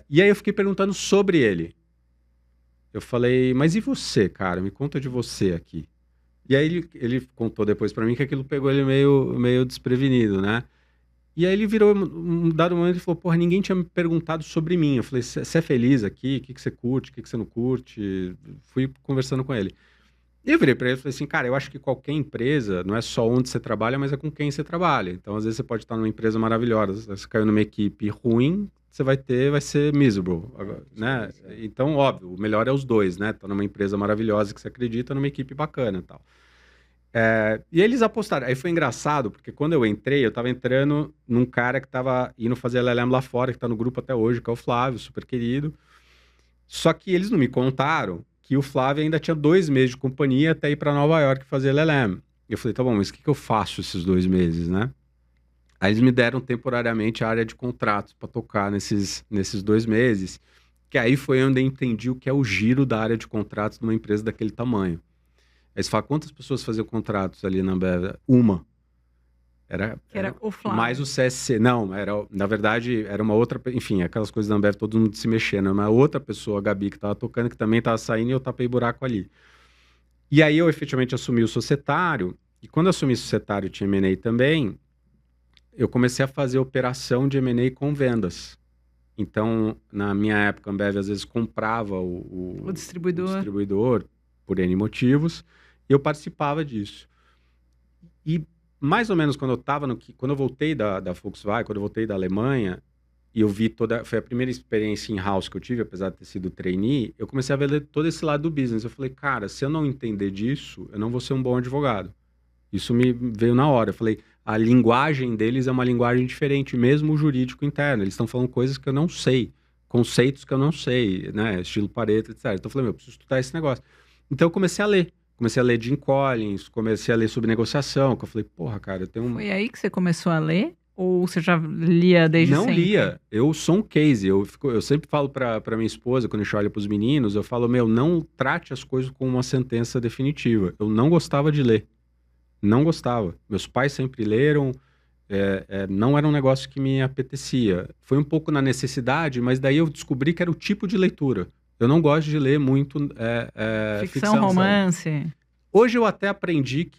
E aí eu fiquei perguntando sobre ele. Eu falei, mas e você, cara? Me conta de você aqui. E aí ele contou depois pra mim que aquilo pegou ele meio desprevenido, né? E aí ele virou, um dado momento, e falou, porra, ninguém tinha me perguntado sobre mim. Eu falei, você é feliz aqui? O que você curte? O que você não curte? Fui conversando com ele. E eu virei pra ele e falei assim, cara, eu acho que qualquer empresa, não é só onde você trabalha, mas é com quem você trabalha. Então, às vezes, você pode estar numa empresa maravilhosa, você caiu numa equipe ruim, você vai ser miserable, né? Então, óbvio, o melhor é os dois, né? Tá numa empresa maravilhosa que você acredita, numa equipe bacana e tal. E eles apostaram. Aí foi engraçado, porque quando eu entrei, eu tava entrando num cara que tava indo fazer LLM lá fora, que tá no grupo até hoje, que é o Flávio, super querido. Só que eles não me contaram que o Flávio ainda tinha 2 meses de companhia até ir para Nova York fazer LLM. Eu falei, tá bom, mas o que eu faço esses 2 meses, né? Aí eles me deram temporariamente a área de contratos para tocar nesses 2 meses, que aí foi onde eu entendi o que é o giro da área de contratos de uma empresa daquele tamanho. Aí você fala, quantas pessoas faziam contratos ali na Ambev? Uma. Era o Flávio. Mais o CSC. Não, na verdade, era uma outra... Enfim, aquelas coisas da Ambev, todo mundo se mexendo. Uma outra pessoa, a Gabi, que estava tocando, que também estava saindo, e eu tapei buraco ali. E aí eu efetivamente assumi o societário, e quando eu assumi o societário, tinha M&A também, eu comecei a fazer operação de M&A com vendas. Então, na minha época, a Ambev às vezes comprava o distribuidor por N motivos, e eu participava disso. E mais ou menos quando eu voltei da Volkswagen, quando eu voltei da Alemanha, e eu vi foi a primeira experiência in-house que eu tive, apesar de ter sido trainee, eu comecei a ver todo esse lado do business. Eu falei, cara, se eu não entender disso, eu não vou ser um bom advogado. Isso me veio na hora. Eu falei, a linguagem deles é uma linguagem diferente, mesmo o jurídico interno. Eles estão falando coisas que eu não sei, conceitos que eu não sei, né? Estilo Pareto, etc. Então eu falei, eu preciso estudar esse negócio. Então eu comecei a ler. Comecei a ler Jim Collins, comecei a ler sobre negociação, que eu falei, porra, cara, eu tenho um... Foi aí que você começou a ler? Ou você já lia desde Não sempre? lia, eu sou um case, eu sempre falo pra minha esposa, quando a gente olha pros meninos, eu falo, não trate as coisas como uma sentença definitiva. Eu não gostava de ler, não gostava. Meus pais sempre leram, não era um negócio que me apetecia. Foi um pouco na necessidade, mas daí eu descobri que era o tipo de leitura. Eu não gosto de ler muito Ficção, romance. Hoje eu até aprendi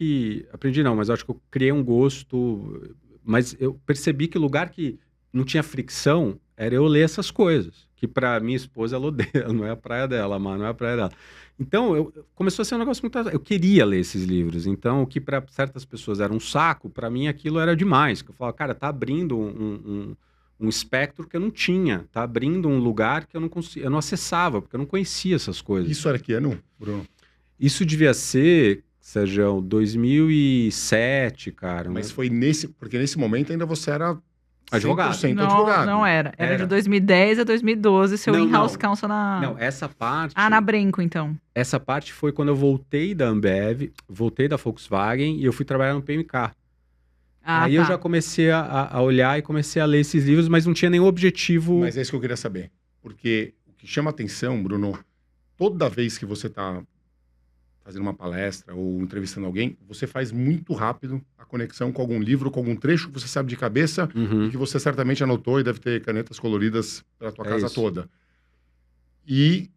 não, mas eu acho que eu criei um gosto... Mas eu percebi que o lugar que não tinha fricção era eu ler essas coisas. Que pra minha esposa, ela odeia, não é a praia dela, mas não é a praia dela. Então, começou a ser um negócio muito... Eu queria ler esses livros. Então, o que para certas pessoas era um saco, pra mim aquilo era demais. Eu falava, cara, tá abrindo um espectro que eu não tinha. Tá abrindo um lugar que eu não acessava, porque eu não conhecia essas coisas. Isso era que ano, Bruno? Isso devia ser... Sérgio, 2007, cara. Mas foi porque nesse momento ainda você era advogado. 100% advogado. Não era. Era de 2010 a 2012, seu in-house counsel Não, essa parte... na Brenco, então. Essa parte foi quando eu voltei da Ambev, voltei da Volkswagen e eu fui trabalhar no PMK. Aí eu já comecei a olhar e comecei a ler esses livros, mas não tinha nenhum objetivo... Mas é isso que eu queria saber. Porque o que chama atenção, Bruno, toda vez que você está fazendo uma palestra ou entrevistando alguém, você faz muito rápido a conexão com algum livro, com algum trecho que você sabe de cabeça e que você certamente anotou e deve ter canetas coloridas pela tua casa toda. E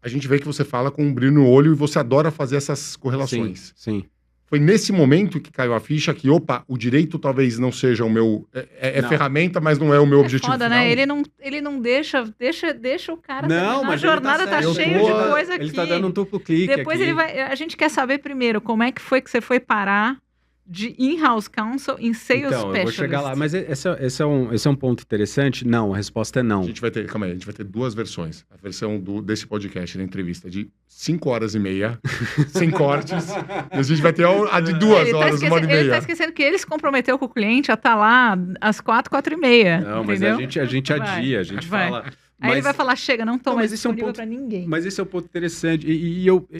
a gente vê que você fala com um brilho no olho e você adora fazer essas correlações. Sim. Foi nesse momento que caiu a ficha que, o direito talvez não seja o meu... ferramenta, mas não é o meu objetivo foda, final. Né? Ele não deixa o cara... Não, mas a jornada tá cheia de coisa aqui. Ele tá dando um duplo clique Depois aqui. a gente quer saber primeiro como é que foi que você foi parar de in-house counsel em sales specialist. Então, eu vou chegar lá. Mas esse é um ponto interessante. Não, a resposta é não. A gente vai ter duas versões. A versão desse podcast, da entrevista, de 5 horas e meia, sem cortes. E a gente vai ter a de 2 horas, 1 hora e meia. Ele tá esquecendo que ele se comprometeu com o cliente a estar lá às 4, 4 e meia. Não, entendeu? mas a gente adia, a gente fala... Aí ele vai falar, chega, não tô mais disponível pra ninguém. Mas esse é um ponto interessante.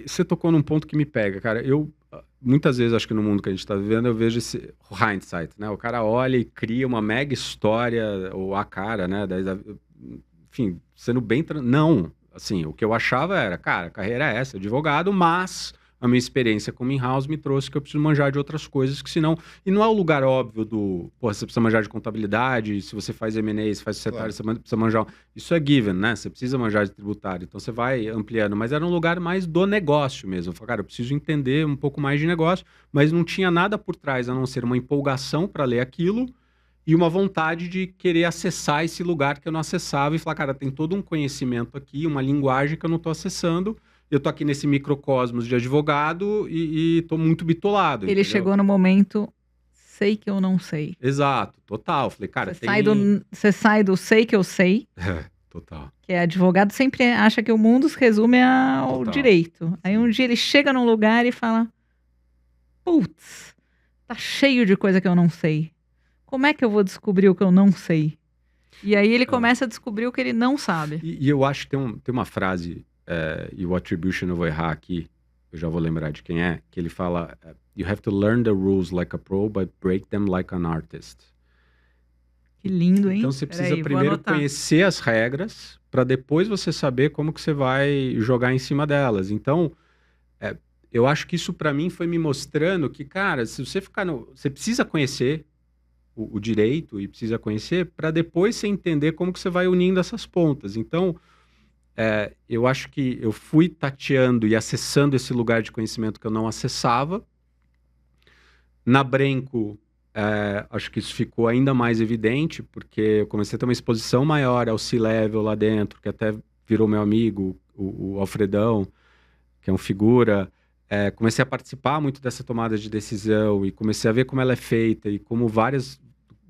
Você tocou num ponto que me pega, cara. Muitas vezes, acho que no mundo que a gente está vivendo, eu vejo esse hindsight, né? O cara olha e cria uma mega história, ou a cara, né? Enfim, sendo bem... Não, assim, o que eu achava era, cara, a carreira é essa, advogado, mas a minha experiência como in-house me trouxe que eu preciso manjar de outras coisas, que senão... E não é o lugar óbvio você precisa manjar de contabilidade, se você faz M&A, se faz societário, você precisa manjar... Isso é given, né? Você precisa manjar de tributário, então você vai ampliando. Mas era um lugar mais do negócio mesmo. Eu falei, cara, eu preciso entender um pouco mais de negócio, mas não tinha nada por trás, a não ser uma empolgação para ler aquilo e uma vontade de querer acessar esse lugar que eu não acessava e falar, cara, tem todo um conhecimento aqui, uma linguagem que eu não estou acessando. Eu tô aqui nesse microcosmos de advogado e tô muito bitolado. Ele entendeu? chegou no momento, sei que eu não sei. Exato, total. Falei, cara, Você sai do sei que eu sei. Total. Que é advogado sempre acha que o mundo se resume ao direito. Aí um dia ele chega num lugar e fala, putz, tá cheio de coisa que eu não sei. Como é que eu vou descobrir o que eu não sei? E aí ele começa a descobrir o que ele não sabe. E eu acho que tem uma frase... e o attribution eu vou errar aqui, eu já vou lembrar de quem é, que ele fala, you have to learn the rules like a pro, but break them like an artist. Que lindo, hein? Então você precisa primeiro conhecer as regras, para depois você saber como que você vai jogar em cima delas. Então, eu acho que isso para mim foi me mostrando que, cara, se você ficar você precisa conhecer o direito e precisa conhecer, para depois você entender como que você vai unindo essas pontas. Então, eu acho que eu fui tateando e acessando esse lugar de conhecimento que eu não acessava. Na Brenco, acho que isso ficou ainda mais evidente, porque eu comecei a ter uma exposição maior ao C-Level lá dentro, que até virou meu amigo, o Alfredão, que é um figura. Comecei a participar muito dessa tomada de decisão e comecei a ver como ela é feita e como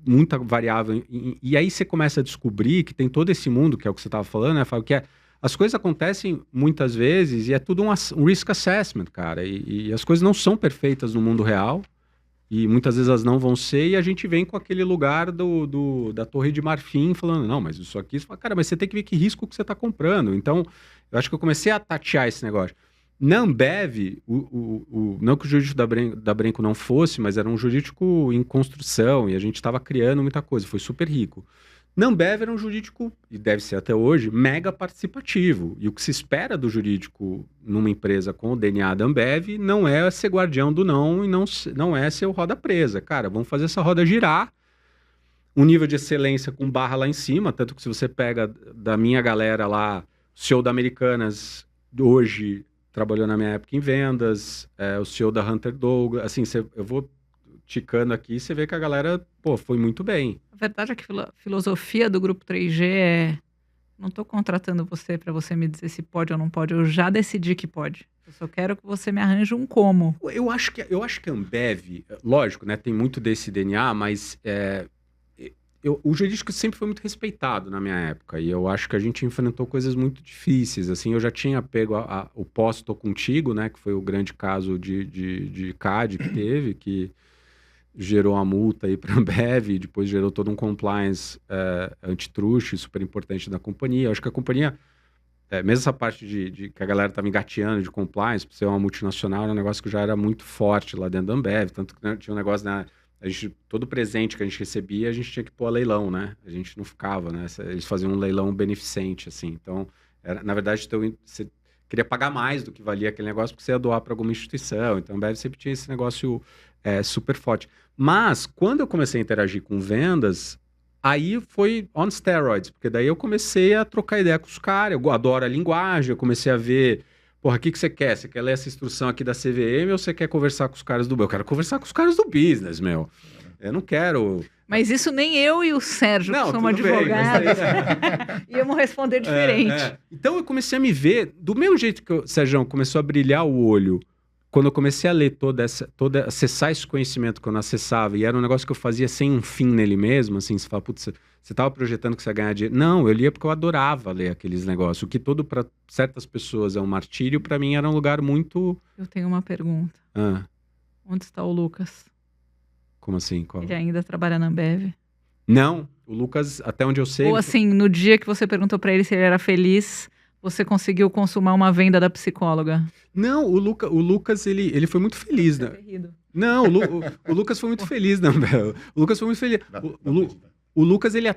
muita variável. E aí você começa a descobrir que tem todo esse mundo, que é o que você estava falando, né, Fábio, que as coisas acontecem muitas vezes e é tudo um risk assessment, cara. E as coisas não são perfeitas no mundo real. e muitas vezes elas não vão ser, e a gente vem com aquele lugar da Torre de Marfim, falando, não, mas isso aqui, você fala, cara, mas você tem que ver que risco que você está comprando. Então, eu acho que eu comecei a tatear esse negócio. Na Ambev, não que o jurídico da Brenco não fosse, mas era um jurídico em construção, e a gente estava criando muita coisa, foi super rico. Na Ambev era um jurídico, e deve ser até hoje, mega participativo. E o que se espera do jurídico numa empresa com o DNA da Ambev não é ser guardião do não e não é ser o roda presa. Cara, vamos fazer essa roda girar. Um nível de excelência com barra lá em cima, tanto que se você pega da minha galera lá, o CEO da Americanas, hoje trabalhou na minha época em vendas, o CEO da Hunter Douglas, assim, eu vou ticando aqui, você vê que a galera, foi muito bem. A verdade é que a filosofia do Grupo 3G é: não estou contratando você para você me dizer se pode ou não pode, eu já decidi que pode. Eu só quero que você me arranje um como. Eu acho que a Ambev, lógico, né, tem muito desse DNA, mas o jurídico sempre foi muito respeitado na minha época, e eu acho que a gente enfrentou coisas muito difíceis, assim, eu já tinha pego o Pós-Tô Contigo, né, que foi o grande caso de CAD que teve, que gerou a multa aí para a Ambev, depois gerou todo um compliance antitruste super importante da companhia. Eu acho que a companhia, mesmo essa parte de que a galera estava engateando de compliance, por ser uma multinacional, era um negócio que já era muito forte lá dentro da Ambev, tanto que, né, tinha um negócio, né, todo presente que a gente recebia, a gente tinha que pôr a leilão, né? A gente não ficava, né? Eles faziam um leilão beneficente, assim. Então, na verdade, você queria pagar mais do que valia aquele negócio porque você ia doar para alguma instituição. Então, a Ambev sempre tinha esse negócio super forte. Mas, quando eu comecei a interagir com vendas, aí foi on steroids, porque daí eu comecei a trocar ideia com os caras, eu adoro a linguagem, eu comecei a ver, porra, o que você quer? Você quer ler essa instrução aqui da CVM ou você quer conversar com os caras do... Eu quero conversar com os caras do business, meu. Eu não quero... Mas isso nem eu e o Sérgio, que somos advogados, íamos responder diferente. Então eu comecei a me ver, do mesmo jeito que o Sérgio começou a brilhar o olho, quando eu comecei a ler acessar esse conhecimento que eu não acessava, e era um negócio que eu fazia sem um fim nele mesmo, assim, você fala, putz, você estava projetando que você ia ganhar dinheiro. Não, eu lia porque eu adorava ler aqueles negócios. O que para certas pessoas é um martírio, para mim era um lugar muito... Eu tenho uma pergunta. Onde está o Lucas? Como assim? Qual? Ele ainda trabalha na Ambev? Não, o Lucas, até onde eu sei... Ou assim, no dia que você perguntou para ele se ele era feliz, você conseguiu consumar uma venda da psicóloga? Não, o Lucas, ele foi muito feliz, né? Não, o Lucas foi muito feliz, não, Bel. O Lucas foi muito feliz. O Lucas, ele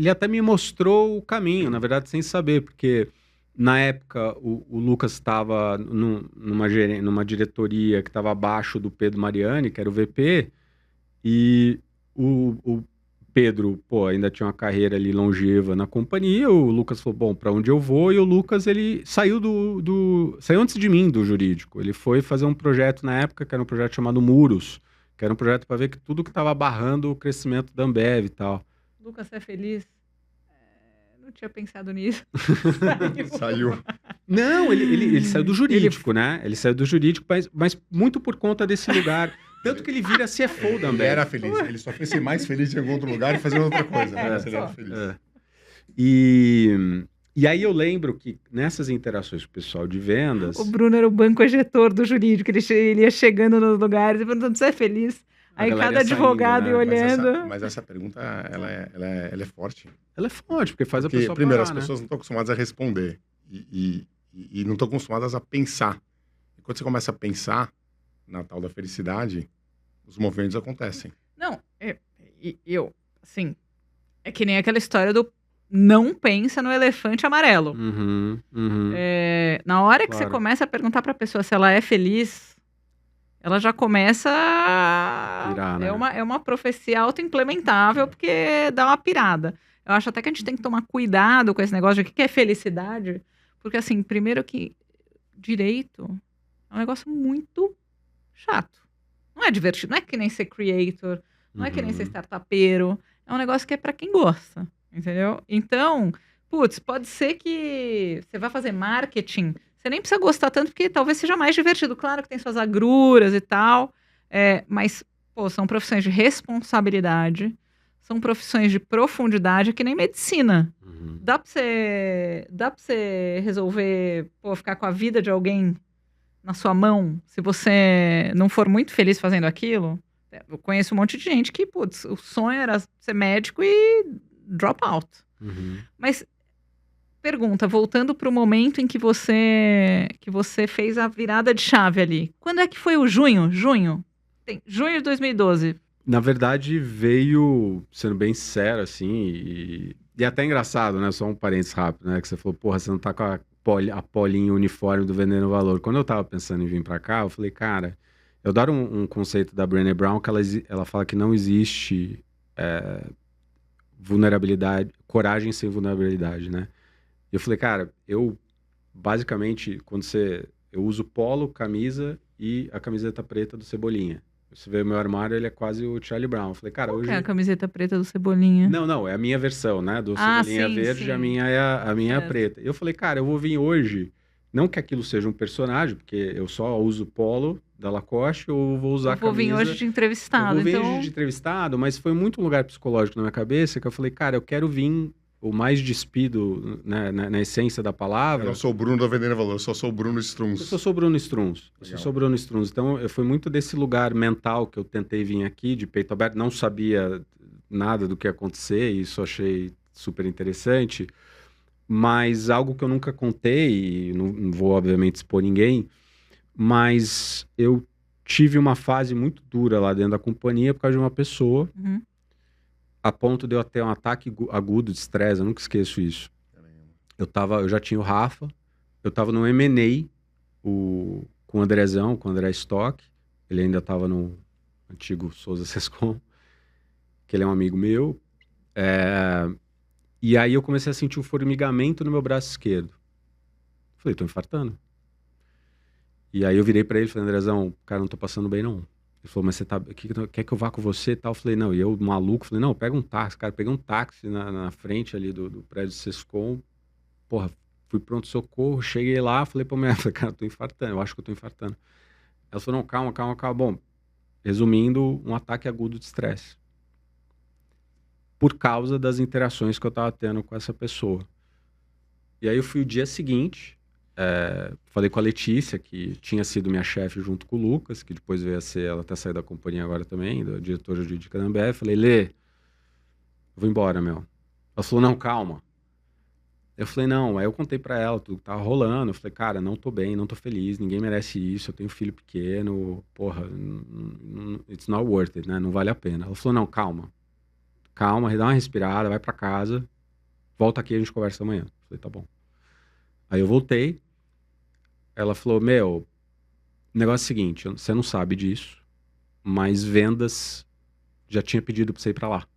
até me mostrou o caminho, na verdade, sem saber, porque na época o Lucas estava numa diretoria que estava abaixo do Pedro Mariani, que era o VP, e o Pedro, ainda tinha uma carreira ali longeva na companhia. O Lucas falou, bom, para onde eu vou? E o Lucas, ele saiu saiu antes de mim do jurídico. Ele foi fazer um projeto na época, que era um projeto chamado Muros, que era um projeto para ver que tudo que estava barrando o crescimento da Ambev e tal. Lucas, você é feliz? Não tinha pensado nisso. Saiu. Não, ele saiu do jurídico, né? Ele saiu do jurídico, mas muito por conta desse lugar. Tanto que ele vira CFO da Ambev. Ele era feliz. Ele só foi ser mais feliz em algum outro lugar e fazer outra coisa. Ele era feliz. E aí eu lembro que nessas interações com o pessoal de vendas... O Bruno era o banco ejetor do jurídico. Ele ia chegando nos lugares e perguntando, você é feliz? Aí cada advogado ia olhando... Mas essa pergunta, ela é forte. Ela é forte, porque faz a pessoa primeiro, parar, as pessoas não estão acostumadas a responder. E não estão acostumadas a pensar. E quando você começa a pensar na tal da felicidade, os movimentos acontecem. Não, assim, é que nem aquela história do não pensa no elefante amarelo. Na hora que você começa a perguntar para a pessoa se ela é feliz, ela já começa a... Pirar, né? É uma profecia auto-implementável, porque dá uma pirada. Eu acho até que a gente tem que tomar cuidado com esse negócio de o que é felicidade, porque assim, primeiro que direito é um negócio muito chato. Não é divertido, não é que nem ser creator, não é que nem ser startupeiro, é um negócio que é para quem gosta, entendeu? Então, pode ser que você vai fazer marketing, você nem precisa gostar tanto, porque talvez seja mais divertido. Claro que tem suas agruras e tal, mas, são profissões de responsabilidade, são profissões de profundidade, que nem medicina. Dá pra você resolver, ficar com a vida de alguém na sua mão, se você não for muito feliz fazendo aquilo? Eu conheço um monte de gente que, putz, o sonho era ser médico e drop out. Mas, pergunta, voltando para o momento em que você fez a virada de chave ali. Quando é que foi o junho? Junho de 2012. Na verdade, veio, sendo bem sincero, assim, e até engraçado, né? Só um parênteses rápido, né? Que você falou, porra, você não tá com a polinha uniforme do Vendendo Valor. Quando eu tava pensando em vir pra cá, eu falei, cara, eu adoro um conceito da Brené Brown, que ela fala que não existe vulnerabilidade, coragem sem vulnerabilidade, né? E eu falei, cara, eu, basicamente, eu uso polo, camisa e a camiseta preta do Cebolinha. Você vê o meu armário, ele é quase o Charlie Brown. Eu falei, cara, Qual hoje... que é a camiseta preta do Cebolinha? Não, é a minha versão, né? Do Cebolinha sim, verde, sim. a minha é a preta. Eu falei, cara, eu vou vir hoje, não que aquilo seja um personagem, porque eu só uso polo da Lacoste, ou vou usar a camisa... Eu vou vir hoje de entrevistado, Eu vou vir hoje de entrevistado, mas foi muito um lugar psicológico na minha cabeça, que eu falei, cara, eu quero vir o mais despido, né, na essência da palavra. Eu não sou o Bruno da Vendendo Valor, eu só sou o Bruno Strunz. Eu sou o Bruno Strunz. Então, foi muito desse lugar mental que eu tentei vir aqui, de peito aberto. Não sabia nada do que ia acontecer, e isso achei super interessante. Mas algo que eu nunca contei, e não vou, obviamente, expor ninguém, mas eu tive uma fase muito dura lá dentro da companhia por causa de uma pessoa, a ponto de eu ter um ataque agudo de estresse. Eu nunca esqueço isso. Eu já tinha o Rafa, eu tava no M&A com o Andrezão, com o André Stock, ele ainda tava no antigo Souza Sescom, que ele é um amigo meu, e aí eu comecei a sentir um formigamento no meu braço esquerdo. Falei, tô infartando. E aí eu virei pra ele e falei, Andrezão, cara, não tô passando bem não. Ele falou, mas você quer que eu vá com você e tal? Eu falei, não. E eu, maluco, falei, não, pega um táxi. Cara, peguei um táxi na frente ali do prédio Sescom. Porra, fui pronto-socorro, cheguei lá, falei pra mulher, falei, cara, eu tô infartando, eu acho que eu tô infartando. Ela falou, não, calma. Bom, resumindo, um ataque agudo de estresse. Por causa das interações que eu tava tendo com essa pessoa. E aí eu fui o dia seguinte... falei com a Letícia, que tinha sido minha chefe junto com o Lucas, que depois veio a ser, ela até saiu da companhia agora também, da diretora jurídica da Ambev. Falei, Lê, eu vou embora, meu. Ela falou, não, calma. Eu falei, não. Aí eu contei pra ela tudo que tava rolando. Eu falei, cara, não tô bem, não tô feliz, ninguém merece isso, eu tenho um filho pequeno, porra, it's not worth it, né? Não vale a pena. Ela falou, não, calma, dá uma respirada, vai pra casa, volta aqui e a gente conversa amanhã. Eu falei, tá bom. Aí eu voltei. Ela falou, meu, o negócio é o seguinte, você não sabe disso, mas vendas já tinha pedido pra você ir pra lá.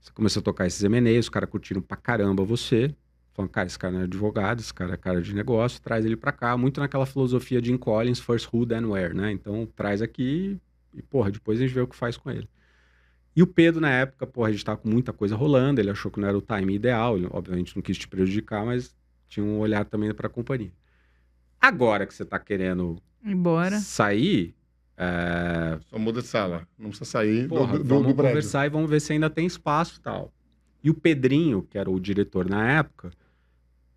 Você começou a tocar esses M&As, os caras curtiram pra caramba você, falando, cara, esse cara não é advogado, esse cara é cara de negócio, traz ele pra cá, muito naquela filosofia de Jim Collins, first who, then where, né? Então, traz aqui e, porra, depois a gente vê o que faz com ele. E o Pedro, na época, porra, a gente tava com muita coisa rolando, ele achou que não era o time ideal, ele, obviamente, não quis te prejudicar, mas tinha um olhar também para a companhia. Agora que você tá querendo sair... Só muda de sala, não precisa sair porra, vamos conversar e vamos ver se ainda tem espaço e tal. E o Pedrinho, que era o diretor na época,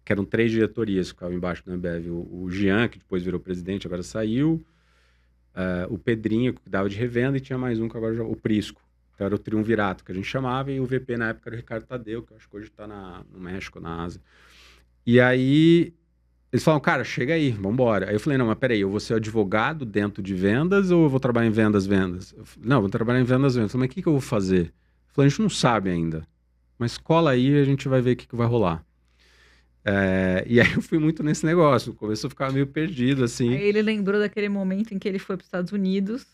que eram 3 diretorias que ficavam embaixo da Ambev, o Jean, que depois virou presidente, agora saiu, o Pedrinho, que dava de revenda, e tinha mais um que agora já, o Prisco. Então era o triunvirato que a gente chamava, e o VP na época era o Ricardo Tadeu, que eu acho que hoje tá no México, na Ásia. E aí, eles falaram, cara, chega aí, vambora. Aí eu falei, não, mas peraí, eu vou ser advogado dentro de vendas ou eu vou trabalhar em vendas? Eu falei, não, eu vou trabalhar em vendas. Eu falei, mas o que eu vou fazer? Eu falei, a gente não sabe ainda, mas cola aí e a gente vai ver o que vai rolar. E aí eu fui muito nesse negócio, começou a ficar meio perdido, assim. Aí ele lembrou daquele momento em que ele foi para os Estados Unidos,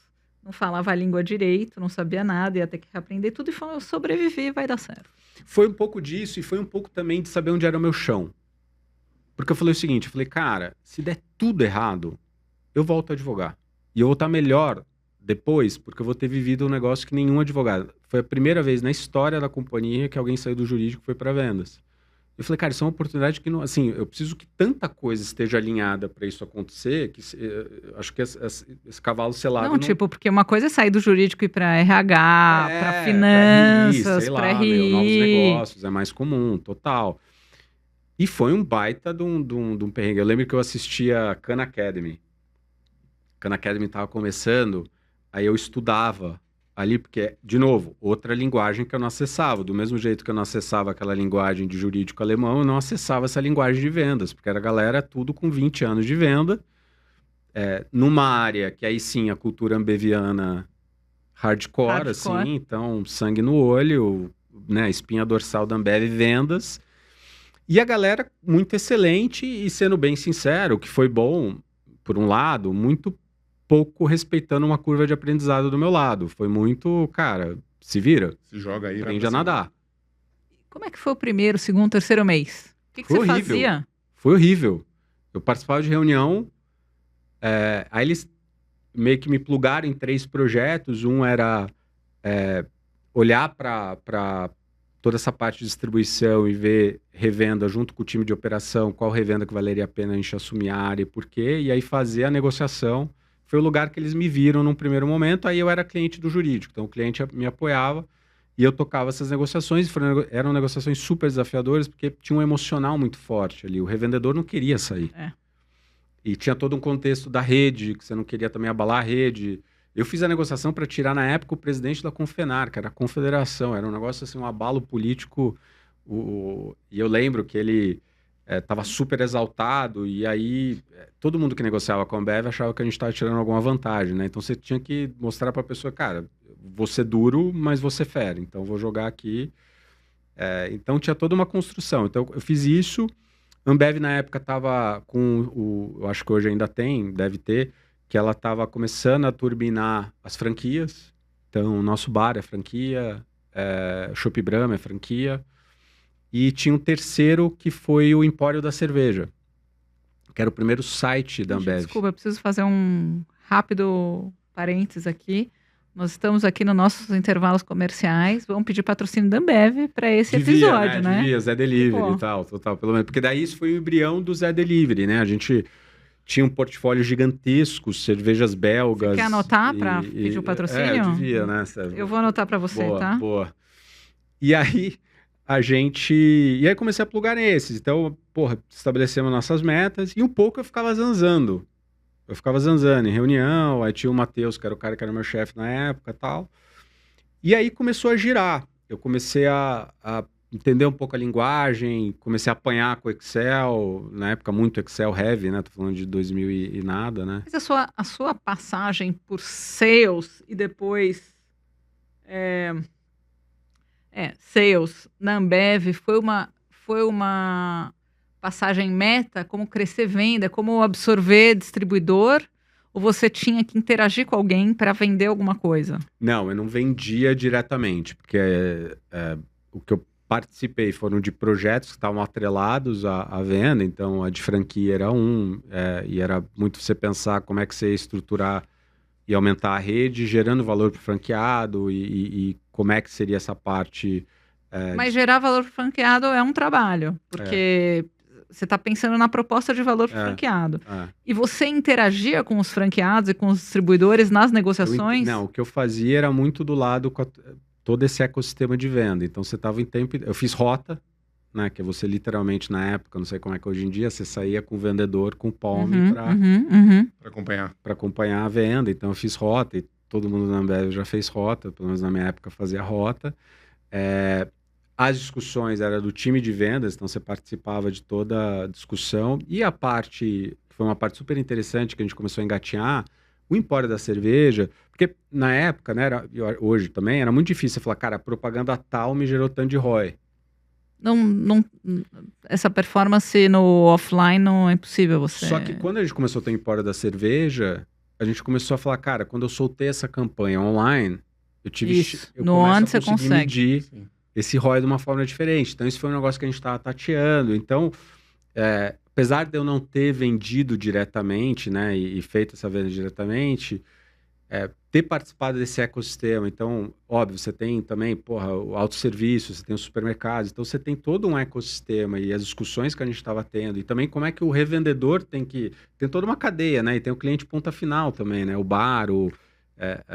não falava a língua direito, não sabia nada, ia ter que aprender tudo, e falou, eu sobrevivi, vai dar certo. Foi um pouco disso e foi um pouco também de saber onde era o meu chão. Porque eu falei o seguinte, eu falei, cara, se der tudo errado, eu volto a advogar. E eu vou estar melhor depois, porque eu vou ter vivido um negócio que nenhum advogado. Foi a primeira vez na história da companhia que alguém saiu do jurídico e foi para vendas. Eu falei, cara, isso é uma oportunidade que não, assim, eu preciso que tanta coisa esteja alinhada para isso acontecer, que acho que esse cavalo selado... Não, tipo, porque uma coisa é sair do jurídico e ir para RH, para finanças, para RI. Novos negócios, é mais comum, total. E foi um baita de um perrengue. Eu lembro que eu assistia Khan Academy. Khan Academy tava começando, Aí eu estudava ali, porque, de novo, outra linguagem que eu não acessava. Do mesmo jeito que eu não acessava aquela linguagem de jurídico alemão, eu não acessava essa linguagem de vendas, porque era a galera tudo com 20 anos de venda, numa área que aí sim a cultura ambeviana hardcore, assim, então sangue no olho, né, espinha dorsal da Ambev, vendas. E a galera muito excelente e, sendo bem sincero, o que foi bom, por um lado, muito pouco respeitando uma curva de aprendizado do meu lado. Foi muito, cara, se vira. Se joga aí. Aprende a nadar. Como é que foi o primeiro, segundo, terceiro mês? O que você fazia? Foi horrível. Eu participava de reunião, aí eles meio que me plugaram em 3 projetos. Um era olhar para toda essa parte de distribuição e ver revenda junto com o time de operação, qual revenda que valeria a pena a gente assumir a área e por quê, e aí fazer a negociação. Foi o lugar que eles me viram num primeiro momento, aí eu era cliente do jurídico, então o cliente me apoiava e eu tocava essas negociações, eram negociações super desafiadoras, porque tinha um emocional muito forte ali, o revendedor não queria sair. E tinha todo um contexto da rede, que você não queria também abalar a rede. Eu fiz a negociação para tirar, na época, o presidente da Confenar, que era a confederação, era um negócio assim, um abalo político, e eu lembro que ele estava super exaltado, e aí todo mundo que negociava com a Ambev achava que a gente estava tirando alguma vantagem, né? Então você tinha que mostrar para a pessoa, cara, vou ser duro, mas vou ser fair, então vou jogar aqui. Então tinha toda uma construção. Então eu fiz isso. A Ambev na época estava com eu acho que hoje ainda tem, deve ter, que ela estava começando a turbinar as franquias. Então o nosso bar é franquia, Chopp Brahma é franquia. E tinha um terceiro que foi o Empório da Cerveja, que era o primeiro site da Ambev. Desculpa, eu preciso fazer um rápido parênteses aqui. Nós estamos aqui nos nossos intervalos comerciais. Vamos pedir patrocínio da Ambev para esse episódio, né? Devia, Zé Delivery e tal, pelo menos. Porque daí isso foi o embrião do Zé Delivery, né? A gente tinha um portfólio gigantesco, cervejas belgas. Você quer anotar para pedir o patrocínio? Eu devia, né? Eu vou anotar para você, boa, tá? Boa. E aí E aí comecei a plugar nesses. Então, estabelecemos nossas metas. E um pouco eu ficava zanzando. Em reunião. Aí tinha o Matheus, que era o cara que era meu chefe na época e tal. E aí começou a girar. Eu comecei a entender um pouco a linguagem. Comecei a apanhar com Excel. Na época, muito Excel heavy, né? Tô falando de 2000 e nada, né? Mas a sua passagem por sales e depois... sales na Ambev foi uma passagem meta, como crescer venda, como absorver distribuidor, ou você tinha que interagir com alguém para vender alguma coisa? Não, eu não vendia diretamente, porque o que eu participei foram de projetos que estavam atrelados à venda, então a de franquia era e era muito você pensar como é que você ia estruturar e aumentar a rede, gerando valor para o franqueado e como é que seria essa parte... Mas gerar valor para o franqueado é um trabalho, porque você está pensando na proposta de valor para o franqueado. E você interagia com os franqueados e com os distribuidores nas negociações? Não, o que eu fazia era muito do lado com todo esse ecossistema de venda. Então você estava em tempo... Eu fiz rota, né, que você literalmente na época, não sei como é que hoje em dia, você saía com o vendedor, com o palme para acompanhar a venda. Então eu fiz rota e todo mundo na Ambev já fez rota, pelo menos na minha época fazia rota. As discussões eram do time de vendas, então você participava de toda a discussão. E a parte, foi uma parte super interessante que a gente começou a engatinhar, o Empório da Cerveja, porque na época, né, hoje também, era muito difícil você falar, cara, a propaganda tal me gerou tanto de ROI. Não, essa performance no offline não é impossível você... Só que quando a gente começou a ter o Empório da Cerveja, a gente começou a falar, cara, quando eu soltei essa campanha online, eu começo a conseguir medir esse ROI de uma forma diferente. Então, isso foi um negócio que a gente estava tateando. Então, apesar de eu não ter vendido diretamente, né, e feito essa venda diretamente, ter participado desse ecossistema. Então, óbvio, você tem também, o autosserviço, você tem os supermercados. Então, você tem todo um ecossistema e as discussões que a gente estava tendo. E também como é que o revendedor tem toda uma cadeia, né? E tem o cliente ponta final também, né? O bar,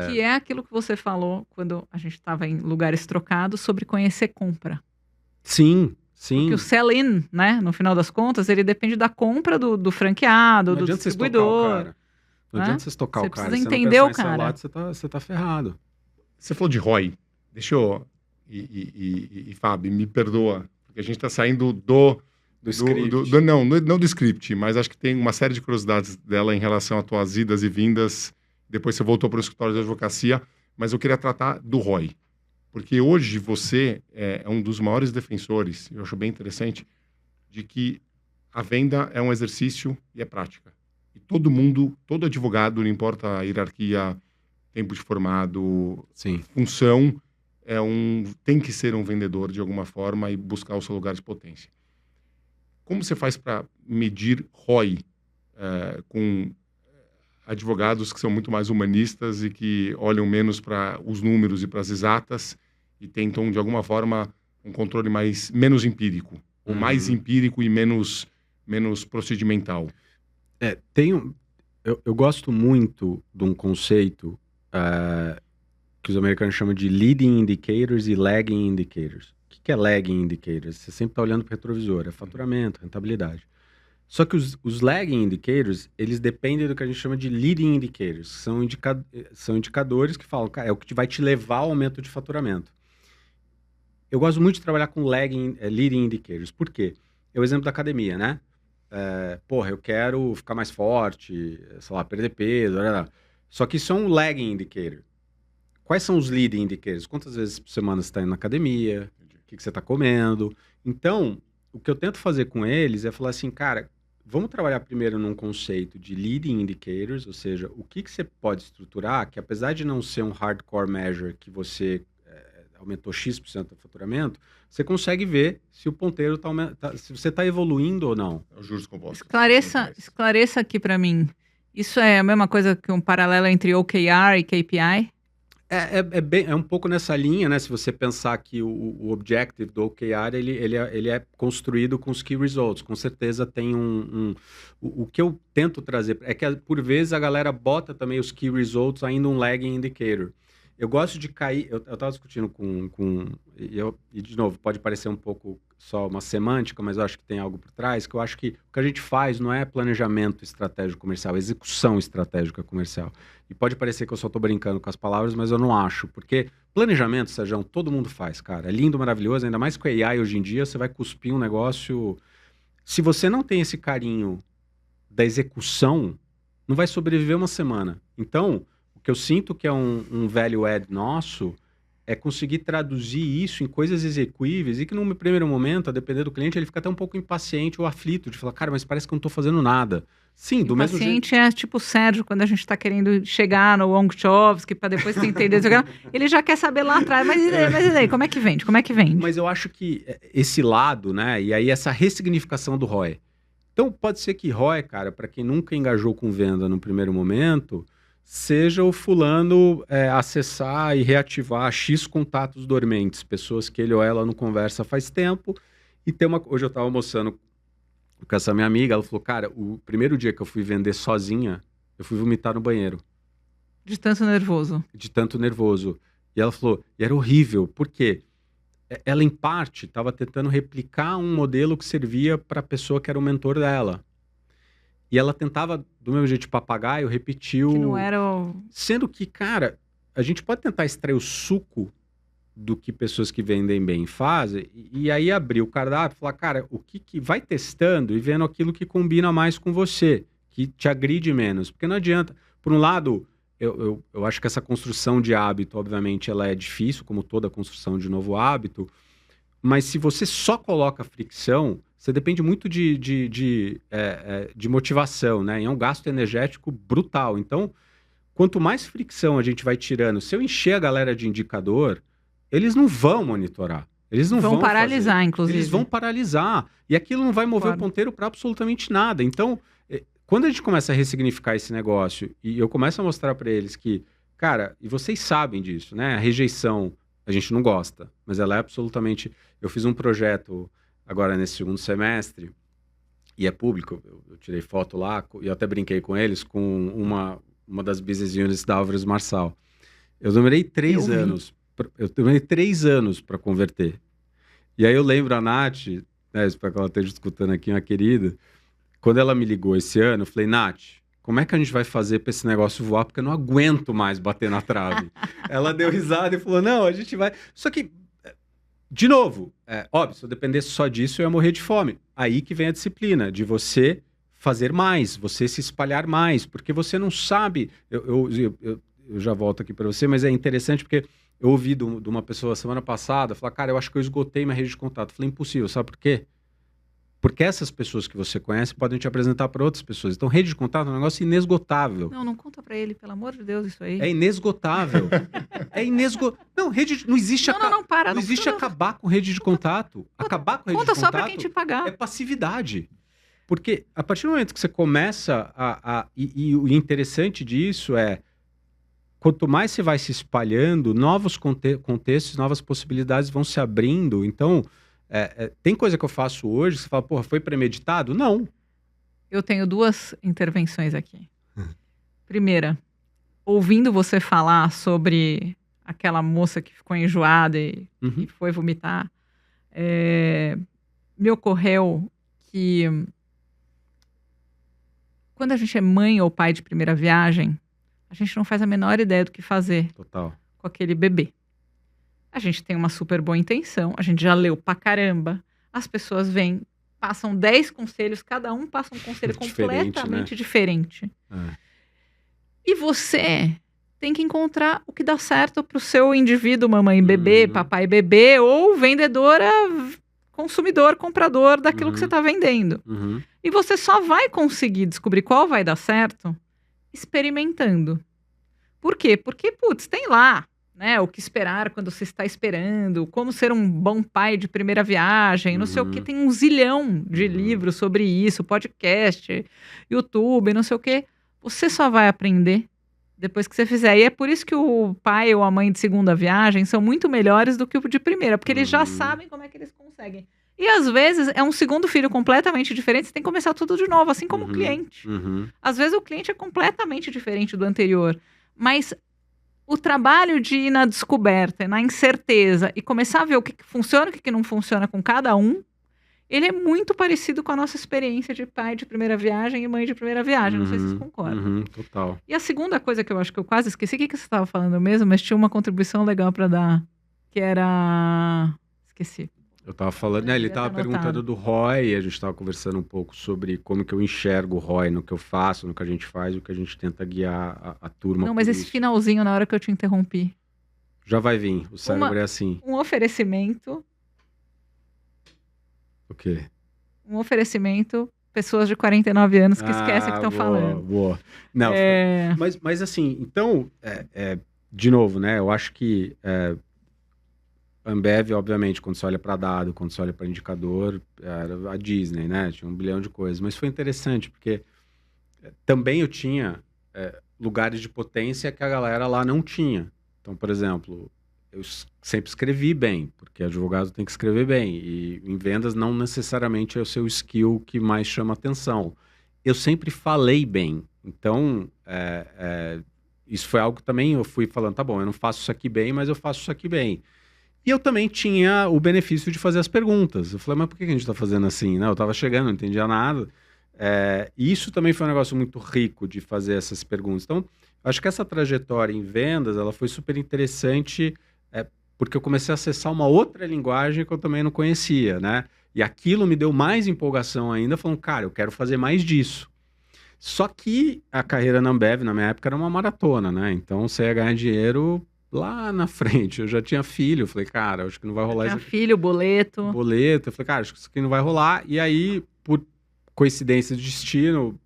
Que é aquilo que você falou quando a gente estava em lugares trocados sobre conhecer compra. Sim. Porque o sell-in, né, no final das contas, ele depende da compra do franqueado, do distribuidor. Não adianta você tocar o cara. Você precisa entender o cara. Lado, você tá ferrado. Você falou de ROI. Deixa eu... E Fábio, me perdoa. Porque a gente está saindo do script. Não do script, mas acho que tem uma série de curiosidades dela em relação às tuas idas e vindas. Depois você voltou para o escritório de advocacia. Mas eu queria tratar do ROI. Porque hoje você é um dos maiores defensores, eu acho bem interessante, de que a venda é um exercício e é prática. E todo advogado, não importa a hierarquia, tempo de formado, Sim. função, tem que ser um vendedor de alguma forma e buscar o seu lugar de potência. Como você faz para medir ROI com advogados que são muito mais humanistas e que olham menos para os números e para as exatas e tentam, de alguma forma, um controle menos empírico, ou mais empírico e menos procedimental? Eu gosto muito de um conceito que os americanos chamam de leading indicators e lagging indicators. O que é lagging indicators? Você sempre está olhando para o retrovisor, é faturamento, rentabilidade. Só que os lagging indicators, eles dependem do que a gente chama de leading indicators. São indicadores que falam, cara, é o que vai te levar ao aumento de faturamento. Eu gosto muito de trabalhar com leading indicators. Por quê? É o exemplo da academia, né? Eu quero ficar mais forte, sei lá, perder peso, só que isso é um lagging indicator. Quais são os leading indicators? Quantas vezes por semana você está indo na academia? O que você está comendo? Então, o que eu tento fazer com eles é falar assim, cara, vamos trabalhar primeiro num conceito de leading indicators, ou seja, o que você pode estruturar, que apesar de não ser um hardcore measure que você aumentou X% do faturamento, você consegue ver se o ponteiro se você está evoluindo ou não. É os juros compostos. Esclareça aqui para mim. Isso é a mesma coisa que um paralelo entre OKR e KPI? É um pouco nessa linha, né? Se você pensar que o objective do OKR, ele é construído com os key results. Com certeza tem o que eu tento trazer é que, por vezes, a galera bota também os key results ainda um lagging indicator. Eu gosto de cair... Eu estava discutindo e, de novo, pode parecer um pouco só uma semântica, mas eu acho que tem algo por trás, que eu acho que o que a gente faz não é planejamento estratégico comercial, é execução estratégica comercial. E pode parecer que eu só estou brincando com as palavras, mas eu não acho, porque planejamento, Sérgio, todo mundo faz, cara. É lindo, maravilhoso, ainda mais com a AI hoje em dia, você vai cuspir um negócio... Se você não tem esse carinho da execução, não vai sobreviver uma semana. Então... O que eu sinto que é um value add nosso é conseguir traduzir isso em coisas execuíveis e que no primeiro momento, a depender do cliente, ele fica até um pouco impaciente ou aflito de falar, cara, mas parece que eu não estou fazendo nada. Sim, do mesmo jeito. O paciente é tipo o Sérgio, quando a gente está querendo chegar no Wongchowski para depois entender, ele já quer saber lá atrás, mas e daí, como é que vende? Mas eu acho que esse lado, né, e aí essa ressignificação do ROI. Então pode ser que ROI, cara, para quem nunca engajou com venda no primeiro momento... seja o fulano acessar e reativar X contatos dormentes, pessoas que ele ou ela não conversa faz tempo. E hoje eu estava almoçando com essa minha amiga, ela falou, cara, o primeiro dia que eu fui vender sozinha, eu fui vomitar no banheiro. De tanto nervoso. De tanto nervoso. E ela falou, e era horrível, por quê? Ela, em parte, estava tentando replicar um modelo que servia para a pessoa que era o mentor dela. E ela tentava, do mesmo jeito de papagaio, repetir que não era Sendo que, cara, a gente pode tentar extrair o suco do que pessoas que vendem bem fazem, e aí abrir o cardápio e falar, cara, o que vai testando e vendo aquilo que combina mais com você, que te agride menos. Porque não adianta. Por um lado, eu acho que essa construção de hábito, obviamente, ela é difícil, como toda construção de novo hábito, mas se você só coloca fricção... Você depende muito de motivação, né? E é um gasto energético brutal. Então, quanto mais fricção a gente vai tirando, se eu encher a galera de indicador, eles não vão monitorar. Eles não vão paralisar, fazer. Inclusive. Eles vão paralisar. E aquilo não vai mover o ponteiro para absolutamente nada. Então, quando a gente começa a ressignificar esse negócio, e eu começo a mostrar para eles que, cara, e vocês sabem disso, né? A rejeição, a gente não gosta, mas ela é absolutamente... Eu fiz um projeto... Agora, nesse segundo semestre, e é público, eu tirei foto lá, e eu até brinquei com eles, com uma das business units da Álvares Marçal. Eu demorei 3 anos para converter. E aí eu lembro a Nath, né, espero que ela esteja escutando aqui, uma querida, quando ela me ligou esse ano, eu falei, Nath, como é que a gente vai fazer para esse negócio voar? Porque eu não aguento mais bater na trave. Ela deu risada e falou, não, a gente vai... Só que, de novo, óbvio, se eu dependesse só disso, eu ia morrer de fome. Aí que vem a disciplina, de você fazer mais, você se espalhar mais, porque você não sabe... Eu já volto aqui para você, mas é interessante porque eu ouvi de uma pessoa semana passada falar, cara, eu acho que eu esgotei minha rede de contato. Eu falei, impossível, sabe por quê? Porque essas pessoas que você conhece podem te apresentar para outras pessoas. Então, rede de contato é um negócio inesgotável. Não conta para ele, pelo amor de Deus, isso aí. É inesgotável. Não, não existe... Não existe acabar com rede de contato. Acabar com rede de contato... Conta só para quem te pagar. É passividade. Porque a partir do momento que você começa e o interessante disso é... Quanto mais você vai se espalhando, novos contextos, novas possibilidades vão se abrindo. Então... tem coisa que eu faço hoje, você fala, porra, foi premeditado? Não. Eu tenho 2 intervenções aqui. Primeira, ouvindo você falar sobre aquela moça que ficou enjoada e foi vomitar, me ocorreu que quando a gente é mãe ou pai de primeira viagem, a gente não faz a menor ideia do que fazer com aquele bebê. A gente tem uma super boa intenção, a gente já leu pra caramba, as pessoas vêm, passam 10 conselhos, cada um passa um conselho completamente diferente. E você tem que encontrar o que dá certo pro seu indivíduo, mamãe e bebê, papai e bebê, ou vendedora, consumidor, comprador daquilo que você tá vendendo. E você só vai conseguir descobrir qual vai dar certo experimentando. Por quê? Porque, putz, tem lá, né, o que esperar quando você está esperando, como ser um bom pai de primeira viagem, não sei o que, tem um zilhão de livros sobre isso, podcast, YouTube, não sei o que. Você só vai aprender depois que você fizer. E é por isso que o pai ou a mãe de segunda viagem são muito melhores do que o de primeira, porque eles já sabem como é que eles conseguem. E às vezes é um segundo filho completamente diferente, você tem que começar tudo de novo, assim como o cliente. Às vezes o cliente é completamente diferente do anterior, mas o trabalho de ir na descoberta, na incerteza e começar a ver o que funciona e o que não funciona com cada um, ele é muito parecido com a nossa experiência de pai de primeira viagem e mãe de primeira viagem. Não sei se vocês concordam. Total. E a segunda coisa que eu acho que eu quase esqueci, o que você estava falando mesmo, mas tinha uma contribuição legal para dar, que era... Esqueci. Eu estava falando, ele estava perguntando do ROI, a gente estava conversando um pouco sobre como que eu enxergo o ROI no que eu faço, no que a gente faz, o que a gente tenta guiar a turma. Não, mas esse finalzinho, na hora que eu te interrompi. Já vai vir, o cérebro é assim. Um oferecimento. O quê? Um oferecimento, pessoas de 49 anos que esquecem que estão falando. Boa. Não, mas assim, então, de novo, né, eu acho que... Ambev, obviamente, quando você olha para dado, quando você olha para indicador, era a Disney, né? Tinha 1 bilhão de coisas. Mas foi interessante, porque também eu tinha lugares de potência que a galera lá não tinha. Então, por exemplo, eu sempre escrevi bem, porque advogado tem que escrever bem. E em vendas não necessariamente é o seu skill que mais chama atenção. Eu sempre falei bem. Então, isso foi algo que também eu fui falando, tá bom, eu não faço isso aqui bem, mas eu faço isso aqui bem. E eu também tinha o benefício de fazer as perguntas. Eu falei, mas por que a gente está fazendo assim? Não, eu estava chegando, não entendia nada. E isso também foi um negócio muito rico de fazer essas perguntas. Então, acho que essa trajetória em vendas, ela foi super interessante, porque eu comecei a acessar uma outra linguagem que eu também não conhecia, né? E aquilo me deu mais empolgação ainda, falando, cara, eu quero fazer mais disso. Só que a carreira na Ambev, na minha época, era uma maratona, né? Então, você ia ganhar dinheiro... lá na frente, eu já tinha filho, eu falei, cara, acho que não vai rolar isso aqui. Filho, boleto. Eu falei, cara, acho que isso aqui não vai rolar. E aí, por coincidência de destino,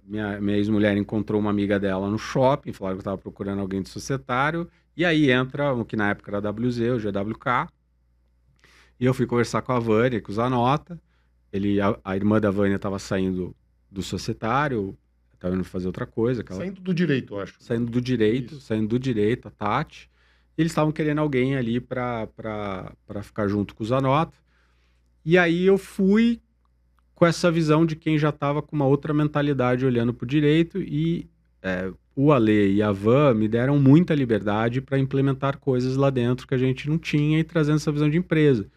minha ex-mulher encontrou uma amiga dela no shopping, falaram que eu estava procurando alguém de societário, e aí entra o que na época era WZ, o GWK, e eu fui conversar com a Vânia, que usa a nota, a irmã da Vânia estava saindo do societário, estava indo fazer outra coisa. Saindo do direito, eu acho. Saindo do direito, a Tati. E eles estavam querendo alguém ali para ficar junto com o Zanota. E aí eu fui com essa visão de quem já estava com uma outra mentalidade olhando para o direito. E o Ale e a Van me deram muita liberdade para implementar coisas lá dentro que a gente não tinha e trazendo essa visão de empresa.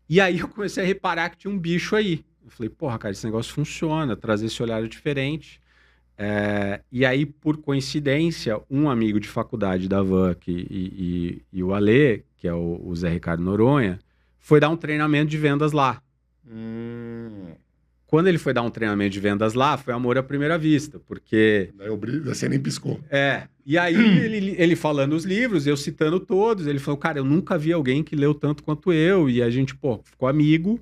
E aí eu comecei a reparar que tinha um bicho aí. Eu falei, porra, cara, esse negócio funciona, trazer esse olhar diferente. E aí, por coincidência, um amigo de faculdade da VAC e o Alê, que é o Zé Ricardo Noronha, foi dar um treinamento de vendas lá. Quando ele foi dar um treinamento de vendas lá, foi amor à primeira vista, porque... Daí você nem piscou. E aí ele falando os livros, eu citando todos, ele falou, cara, eu nunca vi alguém que leu tanto quanto eu, e a gente, ficou amigo,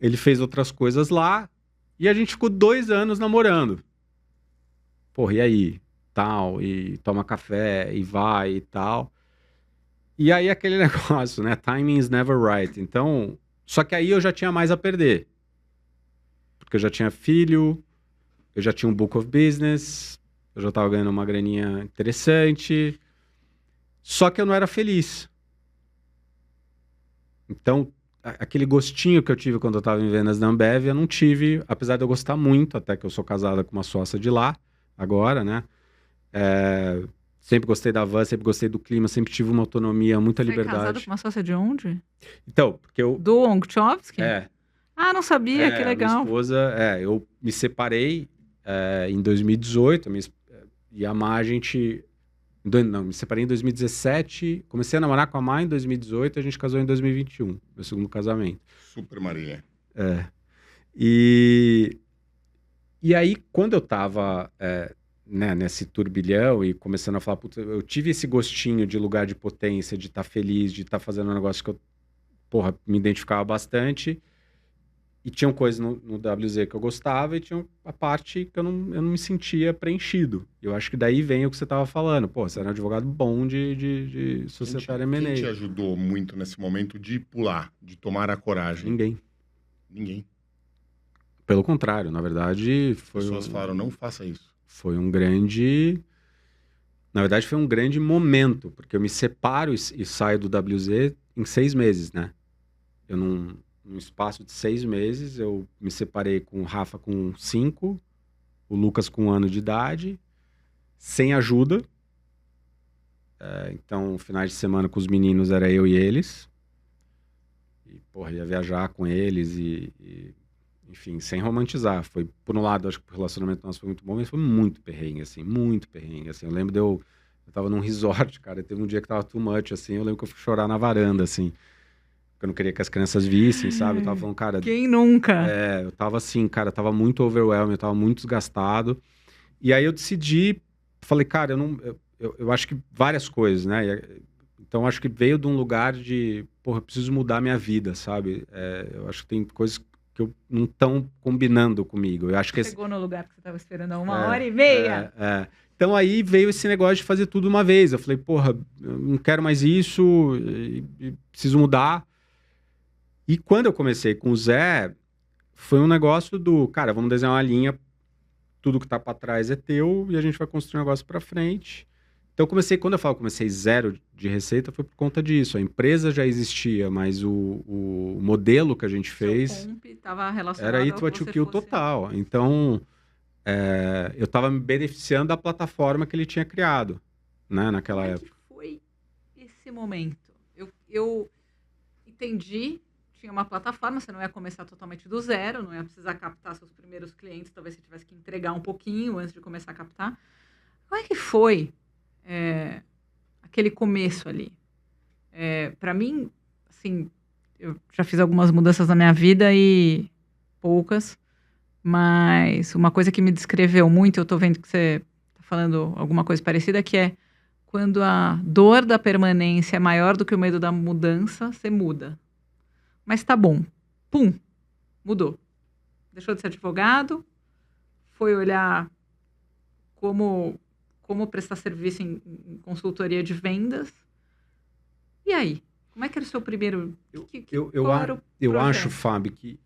ele fez outras coisas lá, e a gente ficou 2 anos namorando. E aí? Tal, e toma café, e vai, e tal. E aí aquele negócio, né? Timing is never right. Então, só que aí eu já tinha mais a perder. Porque eu já tinha filho, eu já tinha um book of business, eu já tava ganhando uma graninha interessante. Só que eu não era feliz. Então, aquele gostinho que eu tive quando eu tava em vendas da Ambev, eu não tive, apesar de eu gostar muito, até que eu sou casada com uma sócia de lá, agora, né? Sempre gostei da van, sempre gostei do clima, sempre tive uma autonomia, muita liberdade. Você é casado com uma sócia de onde? Então, porque eu... Do Ongchowski? Ah, não sabia, que legal. Minha esposa, eu me separei em 2018, e a Má, a gente... Não, me separei em 2017, comecei a namorar com a Má em 2018, a gente casou em 2021, meu segundo casamento. Super Marília. E aí, quando eu tava nesse turbilhão e começando a falar, putz, eu tive esse gostinho de lugar de potência, de estar feliz, de estar fazendo um negócio que eu, me identificava bastante. E tinham coisas no WZ que eu gostava e tinha a parte que eu não me sentia preenchido. Eu acho que daí vem o que você estava falando. Você era um advogado bom de societário M&A. Quem te ajudou muito nesse momento de pular, de tomar a coragem? Ninguém. Pelo contrário, na verdade... As pessoas falaram, não faça isso. Foi um grande... Na verdade, foi um grande momento, porque eu me separo e saio do WZ em 6 meses, né? Eu não... Num espaço de 6 meses, eu me separei com o Rafa com 5, o Lucas com 1 ano de idade, sem ajuda. Então, finais de semana com os meninos era eu e eles. E, ia viajar com eles enfim, sem romantizar. Foi, por um lado, acho que o relacionamento nosso foi muito bom, mas foi muito perrengue, assim, muito perrengue, assim. Eu lembro eu tava num resort, cara, teve um dia que tava too much, assim, eu lembro que eu fui chorar na varanda, assim. Eu não queria que as crianças vissem, sabe? Eu tava falando, cara... Quem nunca? Eu tava assim, cara, tava muito overwhelmed, eu tava muito desgastado. E aí eu decidi, falei, cara, eu acho que várias coisas, né? Então acho que veio de um lugar de, eu preciso mudar minha vida, sabe? Eu acho que tem coisas que não estão combinando comigo. Eu acho que chegou no lugar que você tava esperando há 1h30. Então aí veio esse negócio de fazer tudo uma vez. Eu falei, eu não quero mais isso, e preciso mudar. E quando eu comecei com o Zé, foi um negócio do, cara, vamos desenhar uma linha, tudo que tá para trás é teu e a gente vai construir um negócio para frente. Então quando eu falo comecei 0 de receita, foi por conta disso. A empresa já existia, mas o modelo que a gente fez era Eat What You Kill total. Então, eu estava me beneficiando da plataforma que ele tinha criado, né, naquela época. Que foi esse momento? Eu entendi... Tinha uma plataforma, você não ia começar totalmente do zero, não ia precisar captar seus primeiros clientes, talvez você tivesse que entregar um pouquinho antes de começar a captar. Como é que foi aquele começo ali? Para mim, assim, eu já fiz algumas mudanças na minha vida e poucas, mas uma coisa que me descreveu muito, eu tô vendo que você tá falando alguma coisa parecida, que é quando a dor da permanência é maior do que o medo da mudança, você muda. Mas tá bom. Pum. Mudou. Deixou de ser advogado. Foi olhar como prestar serviço em consultoria de vendas. E aí? Como é que era o seu primeiro... Eu acho, Fábio, que...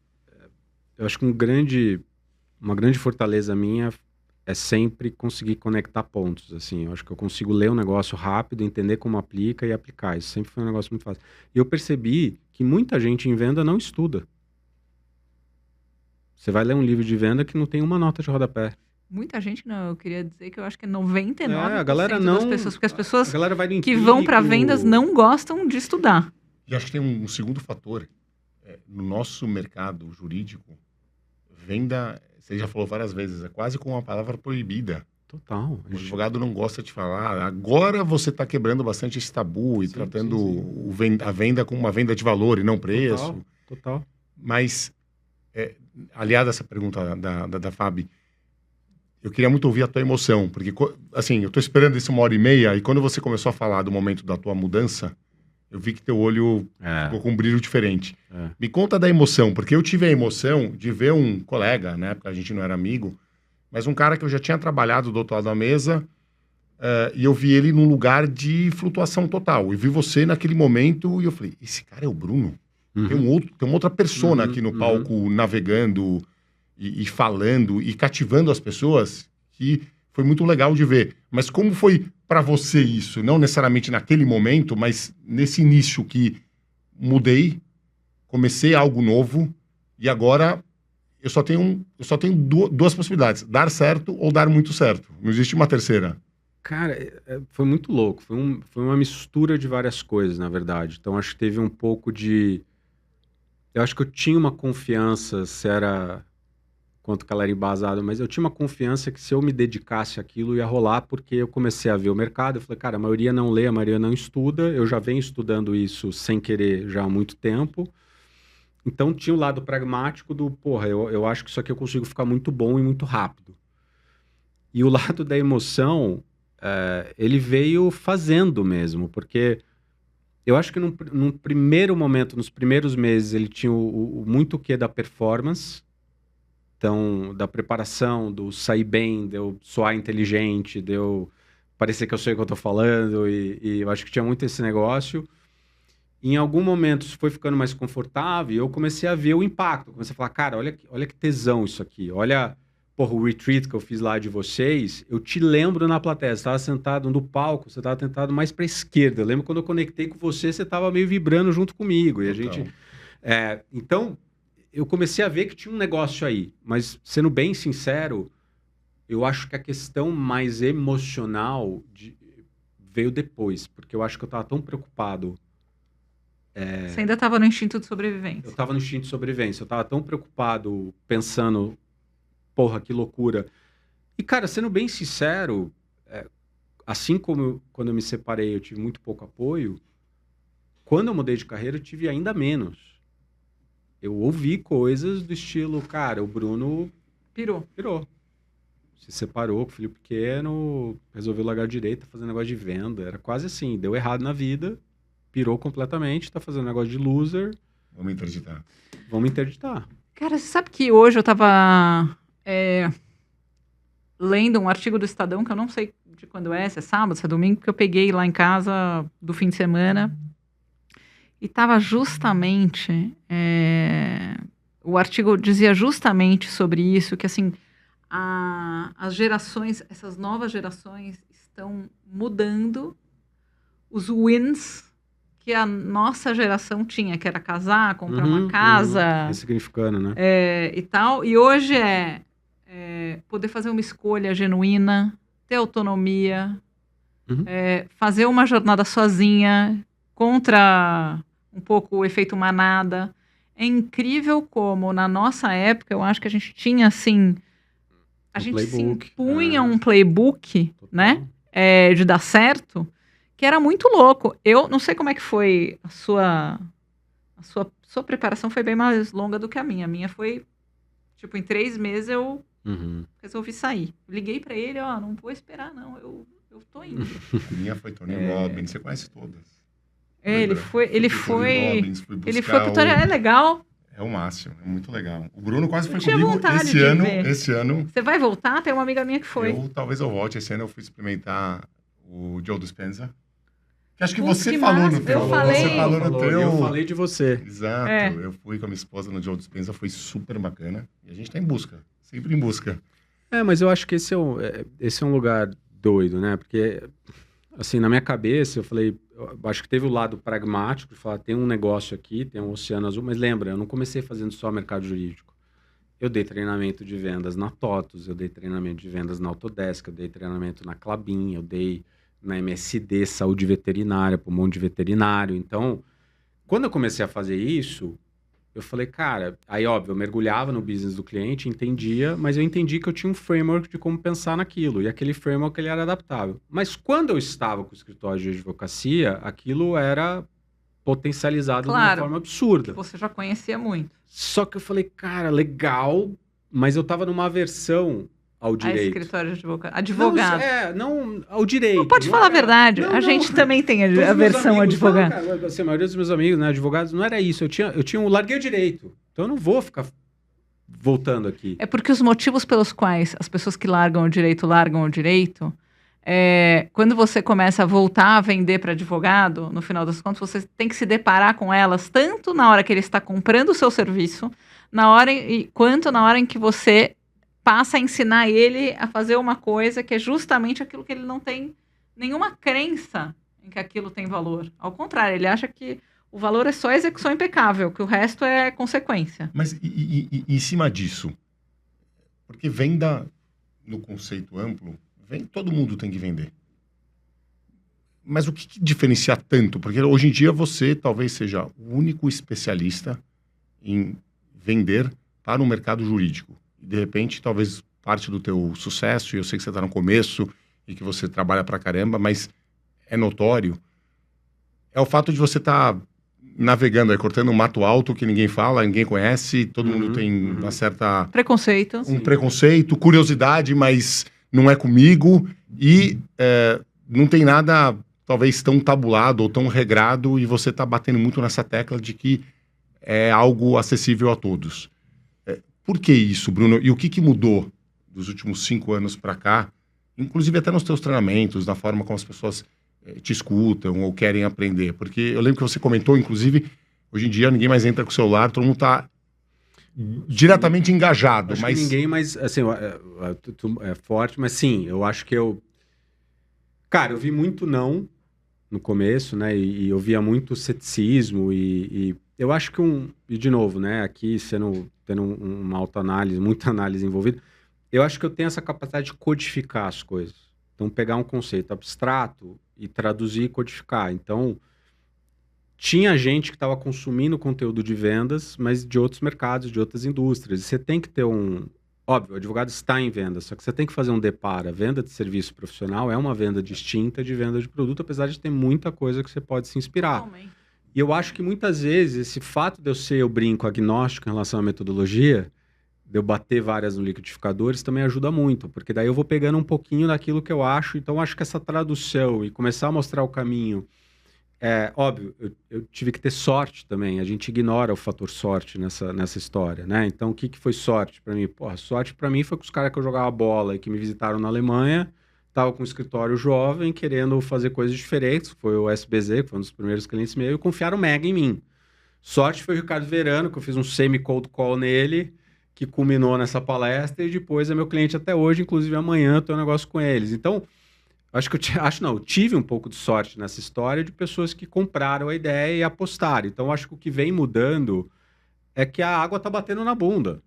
Eu acho que uma grande fortaleza minha é sempre conseguir conectar pontos, assim. Eu acho que eu consigo ler um negócio rápido, entender como aplica e aplicar. Isso sempre foi um negócio muito fácil. E eu percebi que muita gente em venda não estuda. Você vai ler um livro de venda que não tem uma nota de rodapé. Muita gente não, eu queria dizer que eu acho que é 99% a galera não, das pessoas, porque as pessoas que vão para vendas não gostam de estudar. E acho que tem um segundo fator. No nosso mercado jurídico, venda, você já falou várias vezes, é quase como uma palavra proibida. Total. O advogado não gosta de falar. Agora você está quebrando bastante esse tabu e tratando a venda como uma venda de valor e não preço. Total. Mas, aliado a essa pergunta da Fabi, eu queria muito ouvir a tua emoção, porque, assim, eu estou esperando esse 1h30 e quando você começou a falar do momento da tua mudança, eu vi que teu olho ficou com um brilho diferente. Me conta da emoção, porque eu tive a emoção de ver um colega, né, porque a gente não era amigo, mas um cara que eu já tinha trabalhado do outro lado da mesa, e eu vi ele num lugar de flutuação total. E vi você naquele momento e eu falei, esse cara é o Bruno? Tem uma outra persona aqui no palco navegando e falando e cativando as pessoas, que foi muito legal de ver. Mas como foi para você isso? Não necessariamente naquele momento, mas nesse início que mudei, comecei algo novo e agora eu só tenho duas possibilidades: dar certo ou dar muito certo. Não existe uma terceira. Cara, foi muito louco. Foi uma mistura de várias coisas, na verdade. Então, acho que teve um pouco de... Eu acho que eu tinha uma confiança, quanto que ela era embasada, mas eu tinha uma confiança que se eu me dedicasse àquilo ia rolar, porque eu comecei a ver o mercado. Eu falei, cara, a maioria não lê, a maioria não estuda. Eu já venho estudando isso sem querer já há muito tempo. Então, tinha o lado pragmático do, eu acho que isso aqui eu consigo ficar muito bom e muito rápido. E o lado da emoção, ele veio fazendo mesmo, porque eu acho que num primeiro momento, nos primeiros meses, ele tinha muito o quê da performance, então, da preparação, do sair bem, de eu soar inteligente, de eu parecer que eu sei o que eu tô falando, e eu acho que tinha muito esse negócio. Em algum momento isso foi ficando mais confortável e eu comecei a ver o impacto. Comecei a falar, cara, olha que tesão isso aqui. Olha, o retreat que eu fiz lá de vocês, eu te lembro na plateia. Você estava sentado no palco, você estava sentado mais para a esquerda. Eu lembro quando eu conectei com você, você estava meio vibrando junto comigo. E a gente... então, eu comecei a ver que tinha um negócio aí. Mas, sendo bem sincero, eu acho que a questão mais emocional veio depois. Porque eu acho que eu estava tão preocupado... Você ainda estava no instinto de sobrevivência. Eu estava no instinto de sobrevivência. Eu estava tão preocupado, pensando, que loucura. E, cara, sendo bem sincero, assim como quando eu me separei, eu tive muito pouco apoio, quando eu mudei de carreira, eu tive ainda menos. Eu ouvi coisas do estilo, cara, o Bruno... Pirou. Se separou com o filho pequeno, resolveu largar direito, tá fazendo negócio de venda. Era quase assim, deu errado na vida... Pirou completamente, tá fazendo negócio de loser. Vamos interditar. Cara, você sabe que hoje eu tava lendo um artigo do Estadão, que eu não sei de quando se é sábado, se é domingo, que eu peguei lá em casa do fim de semana. E tava justamente... o artigo dizia justamente sobre isso, que assim, as gerações, essas novas gerações estão mudando os wins que a nossa geração tinha, que era casar, comprar uma casa. Ressignificando, né? E tal. E hoje poder fazer uma escolha genuína, ter autonomia, fazer uma jornada sozinha, contra um pouco o efeito manada. É incrível como, na nossa época, eu acho que a gente tinha, assim... A gente se impunha um playbook, né? De dar certo... que era muito louco. Eu não sei como é que foi a sua preparação, foi bem mais longa do que a minha. A minha foi, tipo, em 3 meses eu resolvi sair. Liguei pra ele, não vou esperar não, eu tô indo. A minha foi Tony Robbins, você conhece todas. Ele foi pro Tony, é legal. É o máximo, é muito legal. O Bruno quase foi comigo esse ano. Você vai voltar? Tem uma amiga minha que foi. Talvez eu volte. Esse ano eu fui experimentar o Joe Dispenza. Que acho que você falou no teu. Eu falei de você. Exato. Eu fui com a minha esposa no Joe Dispenza, foi super bacana. E a gente tá em busca, sempre em busca. Mas eu acho que esse é um lugar doido, né? Porque, assim, na minha cabeça, eu falei, acho que teve o lado pragmático, de falar, tem um negócio aqui, tem um oceano azul, mas lembra, eu não comecei fazendo só mercado jurídico. Eu dei treinamento de vendas na TOTUS, eu dei treinamento de vendas na Autodesk, eu dei treinamento na Klabin, eu dei na MSD, saúde veterinária, para um monte de veterinário. Então, quando eu comecei a fazer isso, eu falei, cara, aí óbvio, eu mergulhava no business do cliente, entendia, mas eu entendi que eu tinha um framework de como pensar naquilo, e aquele framework ele era adaptável. Mas quando eu estava com o escritório de advocacia, aquilo era potencializado de uma forma absurda. Você já conhecia muito. Só que eu falei, cara, legal, mas eu tava numa aversão ao direito. Escritório de advogado. Não ao direito. Não pode falar a verdade. A gente também tem a versão advogado. Cara, assim, a maioria dos meus amigos, né, advogados, não era isso. Eu larguei o direito. Então eu não vou ficar voltando aqui. É porque os motivos pelos quais as pessoas que largam o direito, quando você começa a voltar a vender para advogado, no final das contas, você tem que se deparar com elas, tanto na hora que ele está comprando o seu serviço, quanto na hora em que você passa a ensinar ele a fazer uma coisa que é justamente aquilo que ele não tem nenhuma crença em que aquilo tem valor. Ao contrário, ele acha que o valor é só a execução impecável, que o resto é consequência. Mas e em cima disso? Porque venda, no conceito amplo, todo mundo tem que vender. Mas o que diferencia tanto? Porque hoje em dia você talvez seja o único especialista em vender para o mercado jurídico. E de repente, talvez parte do teu sucesso, e eu sei que você está no começo e que você trabalha pra caramba, mas é notório, é o fato de você estar navegando aí, cortando um mato alto que ninguém fala, ninguém conhece, todo mundo tem uma certa... Preconceito. Preconceito, curiosidade, mas não é comigo, e não tem nada, talvez, tão tabulado ou tão regrado, e você está batendo muito nessa tecla de que é algo acessível a todos. Por que isso, Bruno? E o que mudou dos últimos 5 anos para cá, inclusive até nos teus treinamentos, na forma como as pessoas te escutam ou querem aprender? Porque eu lembro que você comentou, inclusive, hoje em dia ninguém mais entra com o celular, todo mundo está diretamente engajado. Acho mas que ninguém, mas assim, é forte, mas sim, eu acho que Cara, eu vi muito não no começo, né? E eu via muito ceticismo e eu acho que E de novo, né? Aqui tendo uma autoanálise, muita análise envolvida, eu acho que eu tenho essa capacidade de codificar as coisas. Então, pegar um conceito abstrato e traduzir e codificar. Então, tinha gente que estava consumindo conteúdo de vendas, mas de outros mercados, de outras indústrias. E você tem que ter Óbvio, o advogado está em venda, só que você tem que fazer um deparo. A venda de serviço profissional é uma venda distinta de venda de produto, apesar de ter muita coisa que você pode se inspirar. Totalmente. E eu acho que muitas vezes esse fato de eu brinco, agnóstico em relação à metodologia, de eu bater várias no liquidificadores, também ajuda muito, porque daí eu vou pegando um pouquinho daquilo que eu acho. Então, acho que essa tradução e começar a mostrar o caminho... Óbvio, eu tive que ter sorte também. A gente ignora o fator sorte nessa história, né? Então, o que foi sorte para mim? Porra, sorte para mim foi com os caras que eu jogava bola e que me visitaram na Alemanha, tava com um escritório jovem, querendo fazer coisas diferentes. Foi o SBZ, que foi um dos primeiros clientes meus, e confiaram mega em mim. Sorte foi o Ricardo Verano, que eu fiz um semi-cold call nele, que culminou nessa palestra, e depois é meu cliente até hoje, inclusive amanhã eu tenho um negócio com eles. Então, eu tive um pouco de sorte nessa história de pessoas que compraram a ideia e apostaram. Então, acho que o que vem mudando é que a água está batendo na bunda.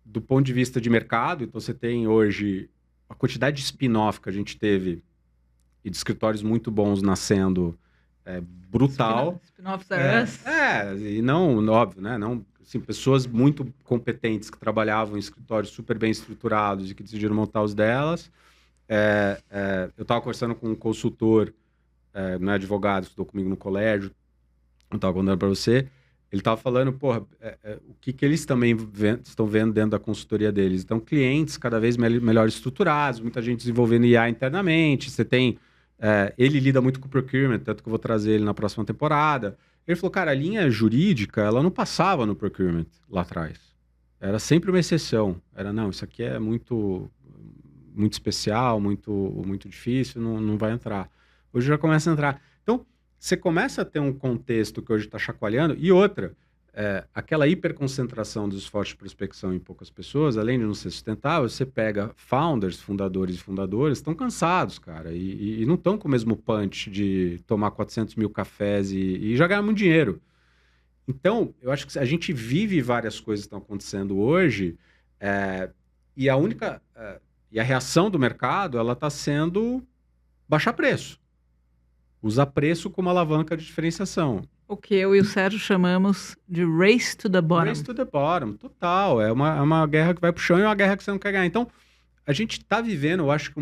Do ponto de vista de mercado, então você tem hoje a quantidade de spin-off que a gente teve e de escritórios muito bons nascendo brutal. Spin-offs e não, óbvio, né? Não, assim, pessoas muito competentes que trabalhavam em escritórios super bem estruturados e que decidiram montar os delas. Eu estava conversando com um consultor, não é advogado, estudou comigo no colégio, eu estava contando para você, ele estava falando, o que eles também estão vendo dentro da consultoria deles. Então, clientes cada vez melhor estruturados, muita gente desenvolvendo IA internamente, você tem... ele lida muito com procurement, tanto que eu vou trazer ele na próxima temporada. Ele falou, cara, a linha jurídica, ela não passava no procurement lá atrás. Era sempre uma exceção. Não, isso aqui é muito especial, muito difícil, não vai entrar. Hoje já começa a entrar. Então, você começa a ter um contexto que hoje está chacoalhando, e outra, aquela hiperconcentração dos esforços de prospecção em poucas pessoas, além de não ser sustentável, você pega fundadores e fundadoras, estão cansados, cara, e não estão com o mesmo punch de tomar 400 mil cafés e já ganhar muito dinheiro. Então, eu acho que a gente vive várias coisas que estão acontecendo hoje, e a reação do mercado, ela está sendo baixar preço. Usar preço como alavanca de diferenciação. O que eu e o Sérgio chamamos de race to the bottom. Race to the bottom, total. É uma guerra que vai pro chão e é uma guerra que você não quer ganhar. Então, a gente está vivendo, eu acho que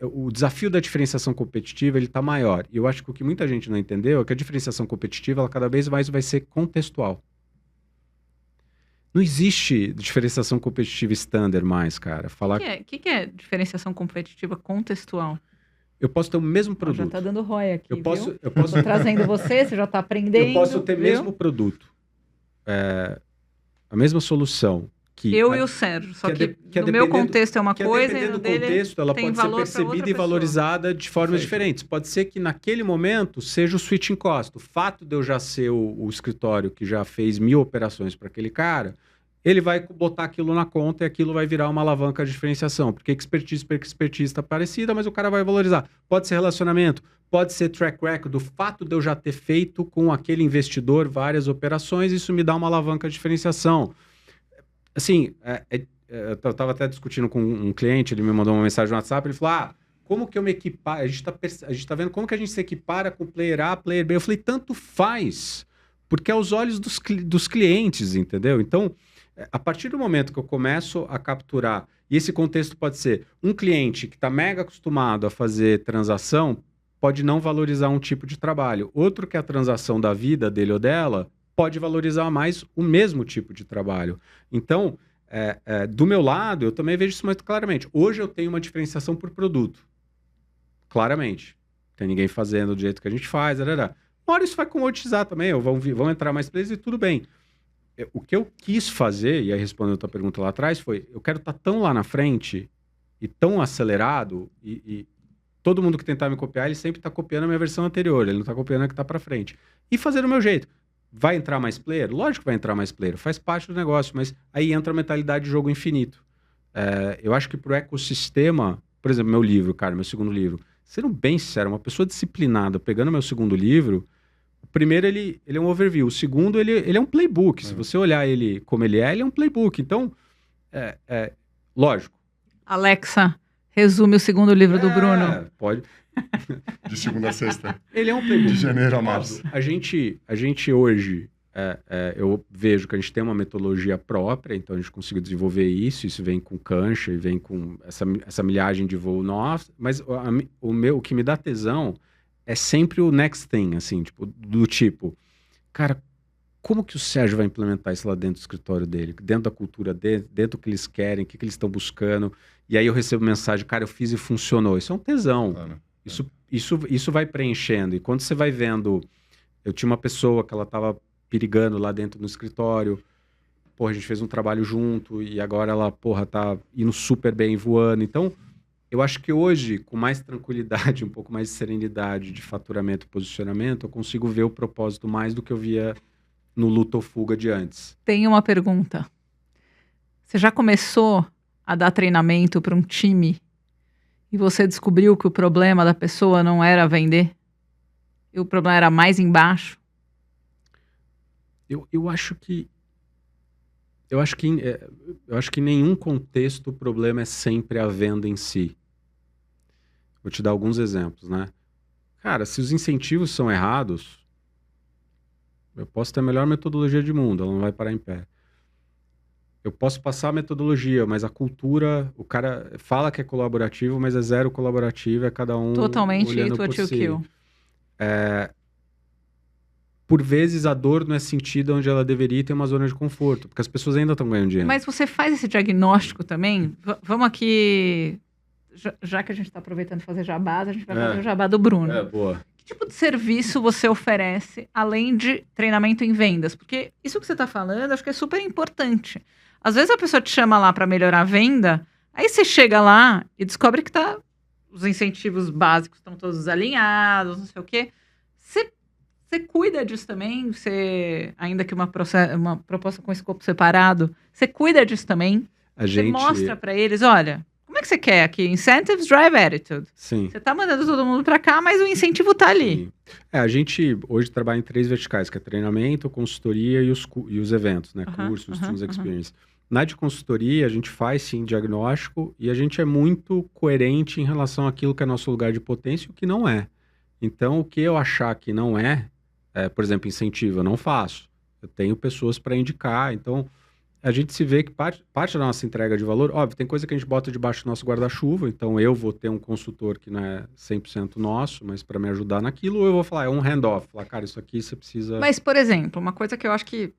o desafio da diferenciação competitiva ele está maior. E eu acho que o que muita gente não entendeu é que a diferenciação competitiva ela cada vez mais vai ser contextual. Não existe diferenciação competitiva standard mais, cara. O que é diferenciação competitiva contextual? Eu posso ter o mesmo produto. Já está dando ROI aqui, eu posso Tô trazendo você já está aprendendo. Eu posso ter o viu? mesmo produto. A mesma solução. E o Sérgio, só que no meu contexto é uma coisa e no dele contexto, ela pode ser percebida e valorizada de formas diferentes. Pode ser que naquele momento seja o switching cost. O fato de eu já ser o escritório que já fez 1000 operações para aquele cara, ele vai botar aquilo na conta e aquilo vai virar uma alavanca de diferenciação. Porque expertise está parecida, mas o cara vai valorizar. Pode ser relacionamento, pode ser track record. O fato de eu já ter feito com aquele investidor várias operações, isso me dá uma alavanca de diferenciação. Assim, eu estava até discutindo com um cliente, ele me mandou uma mensagem no WhatsApp, ele falou, como que eu me equiparo? A gente tá vendo como que a gente se equipara com player A, player B. Eu falei, tanto faz, porque é aos olhos dos clientes, entendeu? Então, a partir do momento que eu começo a capturar, e esse contexto pode ser um cliente que está mega acostumado a fazer transação, pode não valorizar um tipo de trabalho. Outro que é a transação da vida dele ou dela, pode valorizar mais o mesmo tipo de trabalho. Então, do meu lado, eu também vejo isso muito claramente. Hoje eu tenho uma diferenciação por produto. Claramente. Não tem ninguém fazendo do jeito que a gente faz. Uma hora isso vai comoditizar também. Vão entrar mais players e tudo bem. O que eu quis fazer, e aí respondendo a tua pergunta lá atrás, foi, eu quero estar tão lá na frente e tão acelerado e todo mundo que tentar me copiar, ele sempre está copiando a minha versão anterior. Ele não está copiando a que está para frente. E fazer do meu jeito. Vai entrar mais player? Lógico que vai entrar mais player, faz parte do negócio, mas aí entra a mentalidade de jogo infinito. Eu acho que pro ecossistema, por exemplo, meu livro, cara, meu segundo livro, sendo bem sincero, uma pessoa disciplinada, pegando meu segundo livro, o primeiro ele é um overview, o segundo ele é um playbook, se você olhar ele como ele é um playbook, então, lógico. Alexa, resume o segundo livro do Bruno. Pode... De segunda a sexta. Ele é um playbook. De janeiro a março. A gente hoje, eu vejo que a gente tem uma metodologia própria, então a gente conseguiu desenvolver isso vem com cancha e vem com essa milhagem de voo nossa, mas o que me dá tesão é sempre o next thing, assim, do tipo, cara, como que o Sérgio vai implementar isso lá dentro do escritório dele, dentro da cultura dele, dentro do que eles querem, o que eles estão buscando, e aí eu recebo mensagem, cara, eu fiz e funcionou, isso é um tesão. Claro. Isso vai preenchendo. E quando você vai vendo... Eu tinha uma pessoa que ela estava perigando lá dentro do escritório. A gente fez um trabalho junto e agora ela, tá indo super bem, voando. Então, eu acho que hoje, com mais tranquilidade, um pouco mais de serenidade de faturamento e posicionamento, eu consigo ver o propósito mais do que eu via no luta ou fuga de antes. Tem uma pergunta. Você já começou a dar treinamento para um time e você descobriu que o problema da pessoa não era vender? E o problema era mais embaixo? Eu acho que em nenhum contexto o problema é sempre a venda em si. Vou te dar alguns exemplos, né? Cara, se os incentivos são errados, eu posso ter a melhor metodologia do mundo, ela não vai parar em pé. Eu posso passar a metodologia, mas a cultura, o cara fala que é colaborativo, mas é zero colaborativo, é cada um totalmente olhando por si. Kill. Por vezes a dor não é sentida onde ela deveria ter uma zona de conforto, porque as pessoas ainda estão ganhando dinheiro. Mas você faz esse diagnóstico também? Vamos aqui, já que a gente está aproveitando de fazer jabá, a gente vai fazer o jabá do Bruno. Boa. Que tipo de serviço você oferece, além de treinamento em vendas? Porque isso que você está falando, acho que é super importante. Às vezes a pessoa te chama lá para melhorar a venda, aí você chega lá e descobre que os incentivos básicos estão todos alinhados, não sei o quê. Você cuida disso também? Ainda que uma proposta com escopo separado, você cuida disso também? Você mostra para eles, olha, como é que você quer aqui? Incentives drive attitude. Sim. Você está mandando todo mundo para cá, mas o incentivo está ali. Sim. A gente hoje trabalha em 3 verticais, que é treinamento, consultoria e os eventos, né? Cursos, Teams Experience. Na de consultoria, a gente faz, sim, diagnóstico e a gente é muito coerente em relação àquilo que é nosso lugar de potência e o que não é. Então, o que eu achar que não é, Por exemplo, incentivo, eu não faço. Eu tenho pessoas para indicar, então a gente se vê que parte da nossa entrega de valor, óbvio, tem coisa que a gente bota debaixo do nosso guarda-chuva, então eu vou ter um consultor que não é 100% nosso, mas para me ajudar naquilo, ou eu vou falar, é um handoff, falar, cara, isso aqui você precisa... Mas, por exemplo, uma coisa que eu acho que,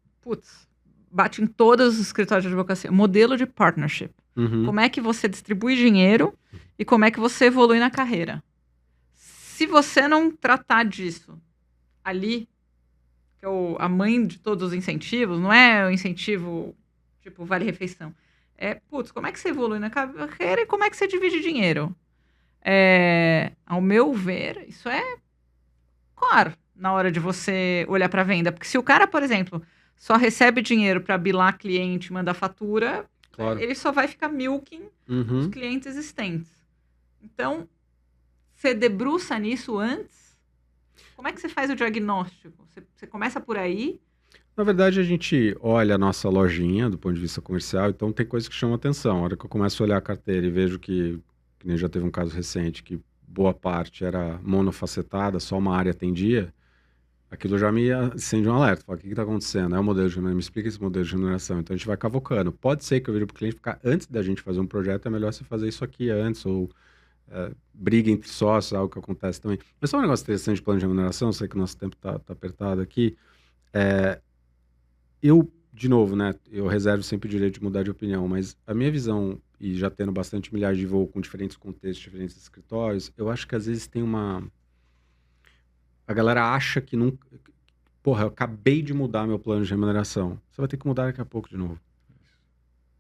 bate em todos os escritórios de advocacia, modelo de partnership. Uhum. Como é que você distribui dinheiro e como é que você evolui na carreira. Se você não tratar disso ali, que é a mãe de todos os incentivos, não é o incentivo tipo vale-refeição. Como é que você evolui na carreira e como é que você divide dinheiro? Ao meu ver, isso é core na hora de você olhar para a venda. Porque se o cara, por exemplo, só recebe dinheiro para bilar cliente, mandar fatura, claro, ele só vai ficar milking os clientes existentes. Então, você debruça nisso antes? Como é que você faz o diagnóstico? Você começa por aí? Na verdade, a gente olha a nossa lojinha do ponto de vista comercial, então tem coisas que chamam atenção. A hora que eu começo a olhar a carteira e vejo que nem já teve um caso recente, que boa parte era monofacetada, só uma área atendia, aquilo já me acende um alerta. Fala, o que está acontecendo? É o modelo de remuneração, me explica esse modelo de remuneração. Então a gente vai cavocando. Pode ser que eu vire para o cliente ficar antes da gente fazer um projeto, é melhor você fazer isso aqui antes, ou briga entre sócios, algo que acontece também. Mas só um negócio interessante de plano de remuneração, eu sei que o nosso tempo está apertado aqui. De novo, né, eu reservo sempre o direito de mudar de opinião, mas a minha visão, e já tendo bastante milhares de voos com diferentes contextos, diferentes escritórios, eu acho que às vezes tem a galera acha que nunca... Porra, eu acabei de mudar meu plano de remuneração. Você vai ter que mudar daqui a pouco de novo.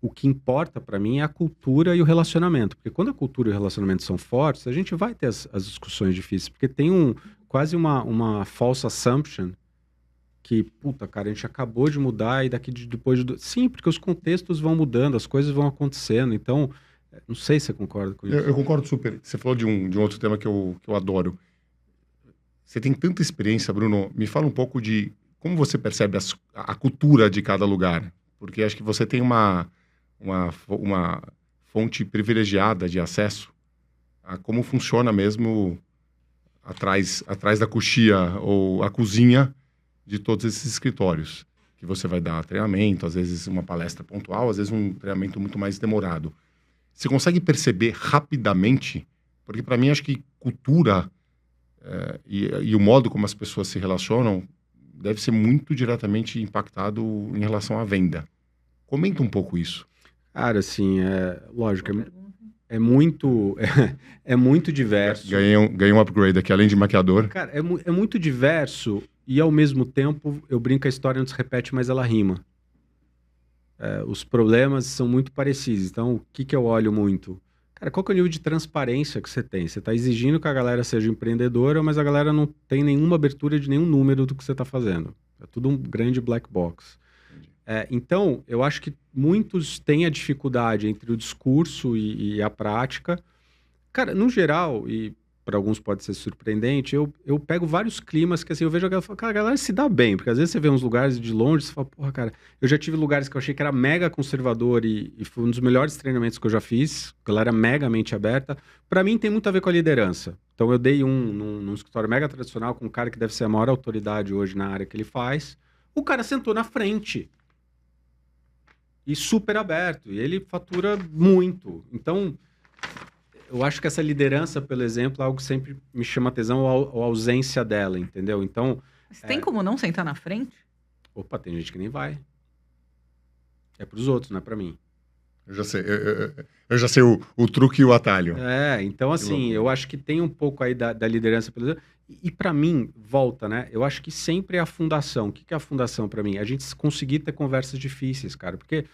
O que importa para mim é a cultura e o relacionamento. Porque quando a cultura e o relacionamento são fortes, a gente vai ter as discussões difíceis. Porque tem quase uma false assumption que, cara, a gente acabou de mudar e depois de... Sim, porque os contextos vão mudando, as coisas vão acontecendo. Então, não sei se você concorda com isso. Eu concordo super. Você falou de um outro tema que eu adoro. Você tem tanta experiência, Bruno. Me fala um pouco de como você percebe a cultura de cada lugar. Porque acho que você tem uma fonte privilegiada de acesso a como funciona mesmo atrás da coxia ou a cozinha de todos esses escritórios. Que você vai dar treinamento, às vezes uma palestra pontual, às vezes um treinamento muito mais demorado. Você consegue perceber rapidamente? Porque para mim acho que cultura e o modo como as pessoas se relacionam deve ser muito diretamente impactado em relação à venda. Comenta um pouco isso. Cara, assim, lógico, é muito diverso. Ganhei um upgrade aqui, além de maquiador. Cara, é muito diverso e, ao mesmo tempo, eu brinco, a história não se repete, mas ela rima. Os problemas são muito parecidos. Então, o que eu olho muito? Cara, qual que é o nível de transparência que você tem? Você está exigindo que a galera seja empreendedora, mas a galera não tem nenhuma abertura de nenhum número do que você está fazendo. É tudo um grande black box. Então, eu acho que muitos têm a dificuldade entre o discurso e a prática. Cara, no geral, e para alguns pode ser surpreendente, eu pego vários climas que assim, eu vejo a galera e falo, cara, a galera se dá bem, porque às vezes você vê uns lugares de longe e você fala, porra, cara, eu já tive lugares que eu achei que era mega conservador e foi um dos melhores treinamentos que eu já fiz, galera megamente aberta. Para mim tem muito a ver com a liderança. Então eu dei num escritório mega tradicional com um cara que deve ser a maior autoridade hoje na área que ele faz. O cara sentou na frente. E super aberto. E ele fatura muito. Então, eu acho que essa liderança, pelo exemplo, é algo que sempre me chama atenção, a ausência dela, entendeu? Então... Mas tem como não sentar na frente? Opa, tem gente que nem vai. É pros outros, não é pra mim. Eu já sei. Eu já sei o truque e o atalho. Então assim, eu acho que tem um pouco aí da liderança pelo exemplo. E para mim, volta, né? Eu acho que sempre é a fundação. O que é a fundação para mim? A gente conseguir ter conversas difíceis, cara. Porque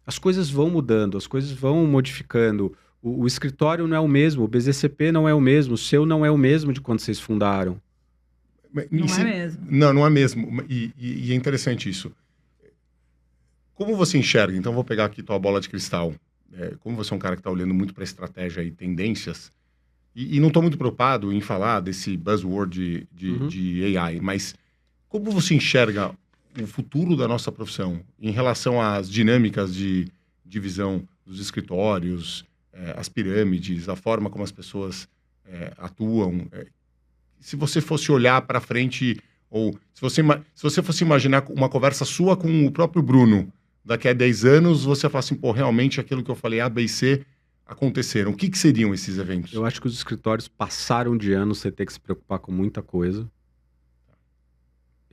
as coisas vão mudando, as coisas vão modificando. O escritório não é o mesmo, o BZCP não é o mesmo, o seu não é o mesmo de quando vocês fundaram. Não é mesmo. Não é mesmo. E é interessante isso. Como você enxerga? Então, vou pegar aqui tua bola de cristal. Como você é um cara que está olhando muito para estratégia e tendências, e não estou muito preocupado em falar desse buzzword de AI, mas como você enxerga o futuro da nossa profissão em relação às dinâmicas de divisão dos escritórios, as pirâmides, a forma como as pessoas atuam? Se você fosse olhar para frente, Ou se você fosse imaginar uma conversa sua com o próprio Bruno, daqui a 10 anos, você fala assim, pô, realmente aquilo que eu falei A, B e C aconteceram. O que seriam esses eventos? Eu acho que os escritórios passaram de ano sem ter que se preocupar com muita coisa.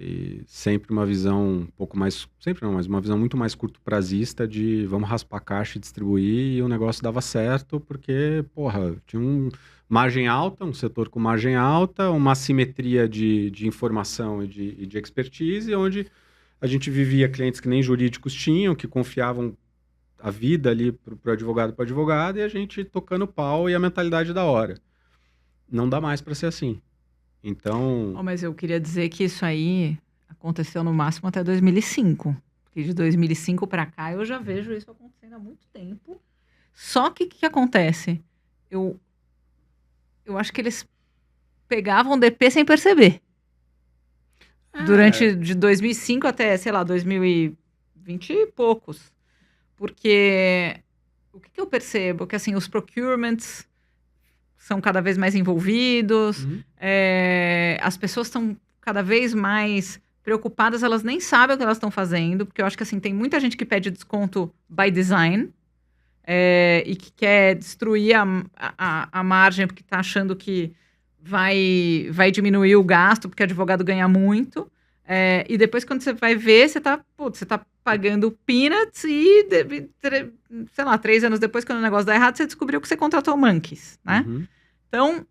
E sempre uma visão um pouco mais... Sempre não, mas uma visão muito mais curto-prazista de vamos raspar a caixa e distribuir, e o negócio dava certo porque, porra, tinha margem alta, um setor com margem alta, uma assimetria de informação e de expertise, onde a gente vivia clientes que nem jurídicos tinham, que confiavam a vida ali para o advogado, e a gente tocando pau e a mentalidade da hora. Não dá mais para ser assim. Então... Mas eu queria dizer que isso aí aconteceu no máximo até 2005. Porque de 2005 para cá eu já vejo isso acontecendo há muito tempo. Só que o que acontece? Eu acho que eles pegavam DP sem perceber. Durante de 2005 até, sei lá, 2020 e poucos. Porque o que eu percebo? Que assim, os procurements são cada vez mais envolvidos, as pessoas estão cada vez mais preocupadas, elas nem sabem o que elas estão fazendo, porque eu acho que assim, tem muita gente que pede desconto by design, e que quer destruir a margem porque está achando que vai diminuir o gasto, porque o advogado ganha muito. E depois, quando você vai ver, você está pagando peanuts e, sei lá, 3 anos depois, quando o negócio dá errado, você descobriu que você contratou monkeys, né? Uhum. Então,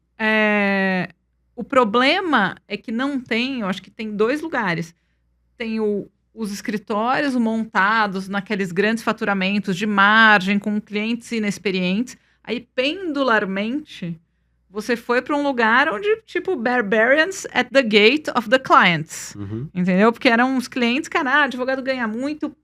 o problema é que não tem, eu acho que tem 2 lugares. Tem os escritórios montados naqueles grandes faturamentos de margem, com clientes inexperientes. Aí, pendularmente, você foi para um lugar onde, tipo, barbarians at the gate of the clients. Uhum. Entendeu? Porque eram os clientes, cara, advogado ganha muito,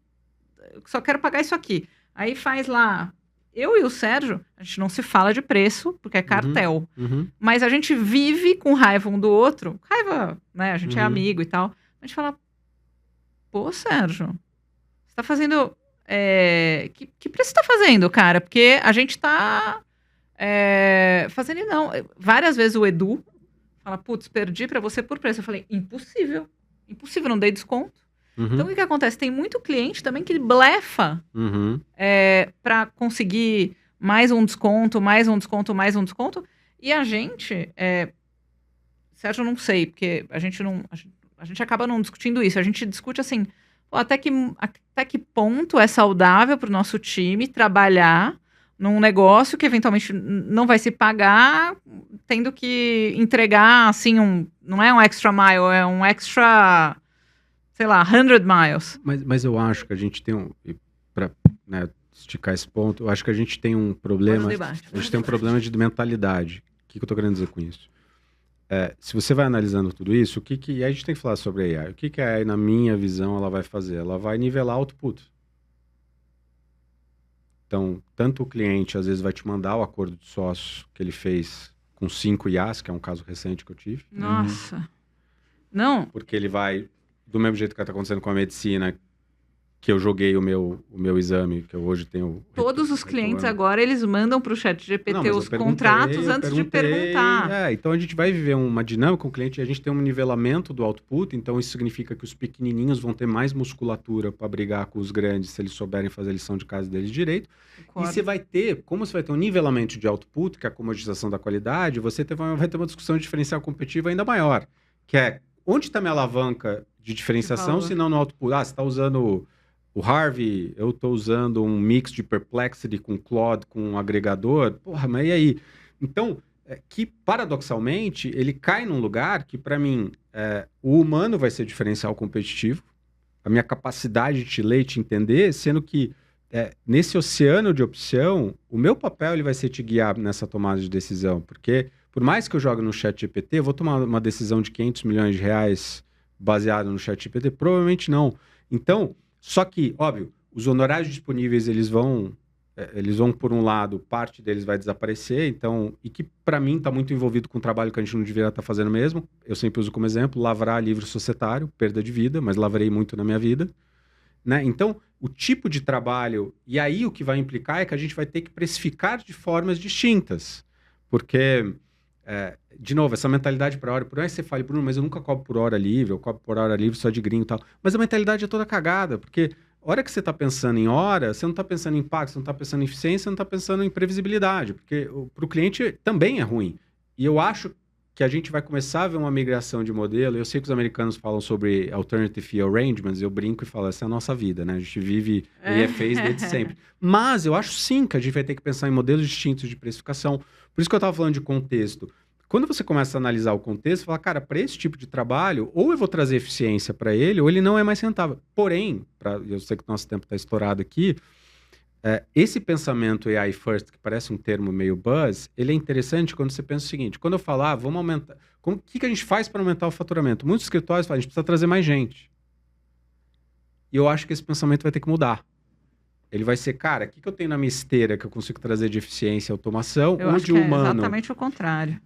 só quero pagar isso aqui. Aí faz lá... Eu e o Sérgio, a gente não se fala de preço, porque é cartel. Uhum. Mas a gente vive com raiva um do outro. Raiva, né? A gente é amigo e tal. A gente fala, pô, Sérgio, você tá fazendo... Que preço você tá fazendo, cara? Porque a gente tá fazendo... Não, várias vezes o Edu fala, putz, perdi pra você por preço. Eu falei, impossível. Impossível, não dei desconto. Então, o que acontece? Tem muito cliente também que blefa para conseguir mais um desconto, mais um desconto, mais um desconto. E a gente... Sérgio, eu não sei, porque a gente acaba não discutindo isso. A gente discute assim, pô, até que ponto é saudável para o nosso time trabalhar num negócio que eventualmente não vai se pagar, tendo que entregar, assim, não é um extra mile, é um extra... sei lá, 100 miles. Mas eu acho que a gente tem para esticar esse ponto, eu acho que a gente tem um problema. A gente tem um problema de mentalidade. O que eu tô querendo dizer com isso? Se você vai analisando tudo isso, e a gente tem que falar sobre a AI. O que a AI, na minha visão, ela vai fazer? Ela vai nivelar output. Então, tanto o cliente, às vezes, vai te mandar o acordo de sócio que ele fez com 5 IAs, que é um caso recente que eu tive. Nossa. Não. Porque ele vai... Do mesmo jeito que está acontecendo com a medicina, que eu joguei o meu exame, que eu hoje tenho... Todos os clientes agora, eles mandam para o ChatGPT os contratos antes de perguntar. Então a gente vai viver uma dinâmica com o cliente, a gente tem um nivelamento do output, então isso significa que os pequenininhos vão ter mais musculatura para brigar com os grandes, se eles souberem fazer a lição de casa deles direito. Concordo. E você vai ter, como você vai ter um nivelamento de output, que é a comoditização da qualidade, você vai ter uma discussão de diferencial competitivo ainda maior, que é onde está minha alavanca de diferenciação, se não no output. Você está usando o Harvey, eu estou usando um mix de Perplexity com Claude, com um agregador. Porra, mas e aí? Então, que paradoxalmente, ele cai num lugar que, para mim, o humano vai ser diferencial competitivo, a minha capacidade de te ler e te entender, sendo que nesse oceano de opção, o meu papel ele vai ser te guiar nessa tomada de decisão, porque por mais que eu jogue no ChatGPT, eu vou tomar uma decisão de 500 milhões de reais baseado no ChatGPT? Provavelmente não. Então, só que, óbvio, os honorários disponíveis, eles vão, por um lado, parte deles vai desaparecer, então, e que para mim está muito envolvido com um trabalho que a gente não deveria estar fazendo mesmo. Eu sempre uso como exemplo, lavrar livro societário, perda de vida, mas lavrei muito na minha vida, né? Então, o tipo de trabalho, e aí o que vai implicar é que a gente vai ter que precificar de formas distintas, porque... De novo, essa mentalidade para hora. Por mais que você fale, Bruno, mas eu nunca cobro por hora livre, eu cobro por hora livre só de gringo e tal. Mas a mentalidade é toda cagada, porque a hora que você está pensando em hora, você não está pensando em impacto, você não está pensando em eficiência, você não está pensando em previsibilidade, porque para o cliente também é ruim. E eu acho que a gente vai começar a ver uma migração de modelo. Eu sei que os americanos falam sobre Alternative Fee Arrangements, eu brinco e falo, essa é a nossa vida, né? A gente vive EFAs desde sempre. Mas eu acho sim que a gente vai ter que pensar em modelos distintos de precificação. Por isso que eu estava falando de contexto. Quando você começa a analisar o contexto, você fala, cara, para esse tipo de trabalho, ou eu vou trazer eficiência para ele, ou ele não é mais rentável. Porém, eu sei que o nosso tempo está estourado aqui, esse pensamento AI first, que parece um termo meio buzz, ele é interessante quando você pensa o seguinte, quando eu falar, vamos aumentar, o que a gente faz para aumentar o faturamento? Muitos escritórios falam, a gente precisa trazer mais gente. E eu acho que esse pensamento vai ter que mudar. Ele vai ser, cara, o que eu tenho na minha esteira que eu consigo trazer de eficiência e automação, eu ou acho de que humano? É exatamente o contrário.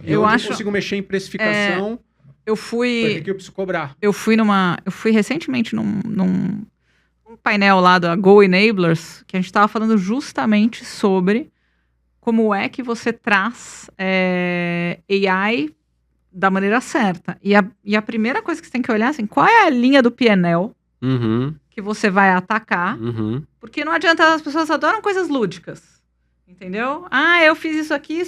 Eu consigo mexer em precificação. Eu fui que eu preciso cobrar. Eu fui recentemente num painel lá da Go Enablers, que a gente estava falando justamente sobre como é que você traz AI da maneira certa. E a primeira coisa que você tem que olhar assim, qual é a linha do PNL que você vai atacar? Porque não adianta, as pessoas adoram coisas lúdicas. Entendeu? Eu fiz isso aqui.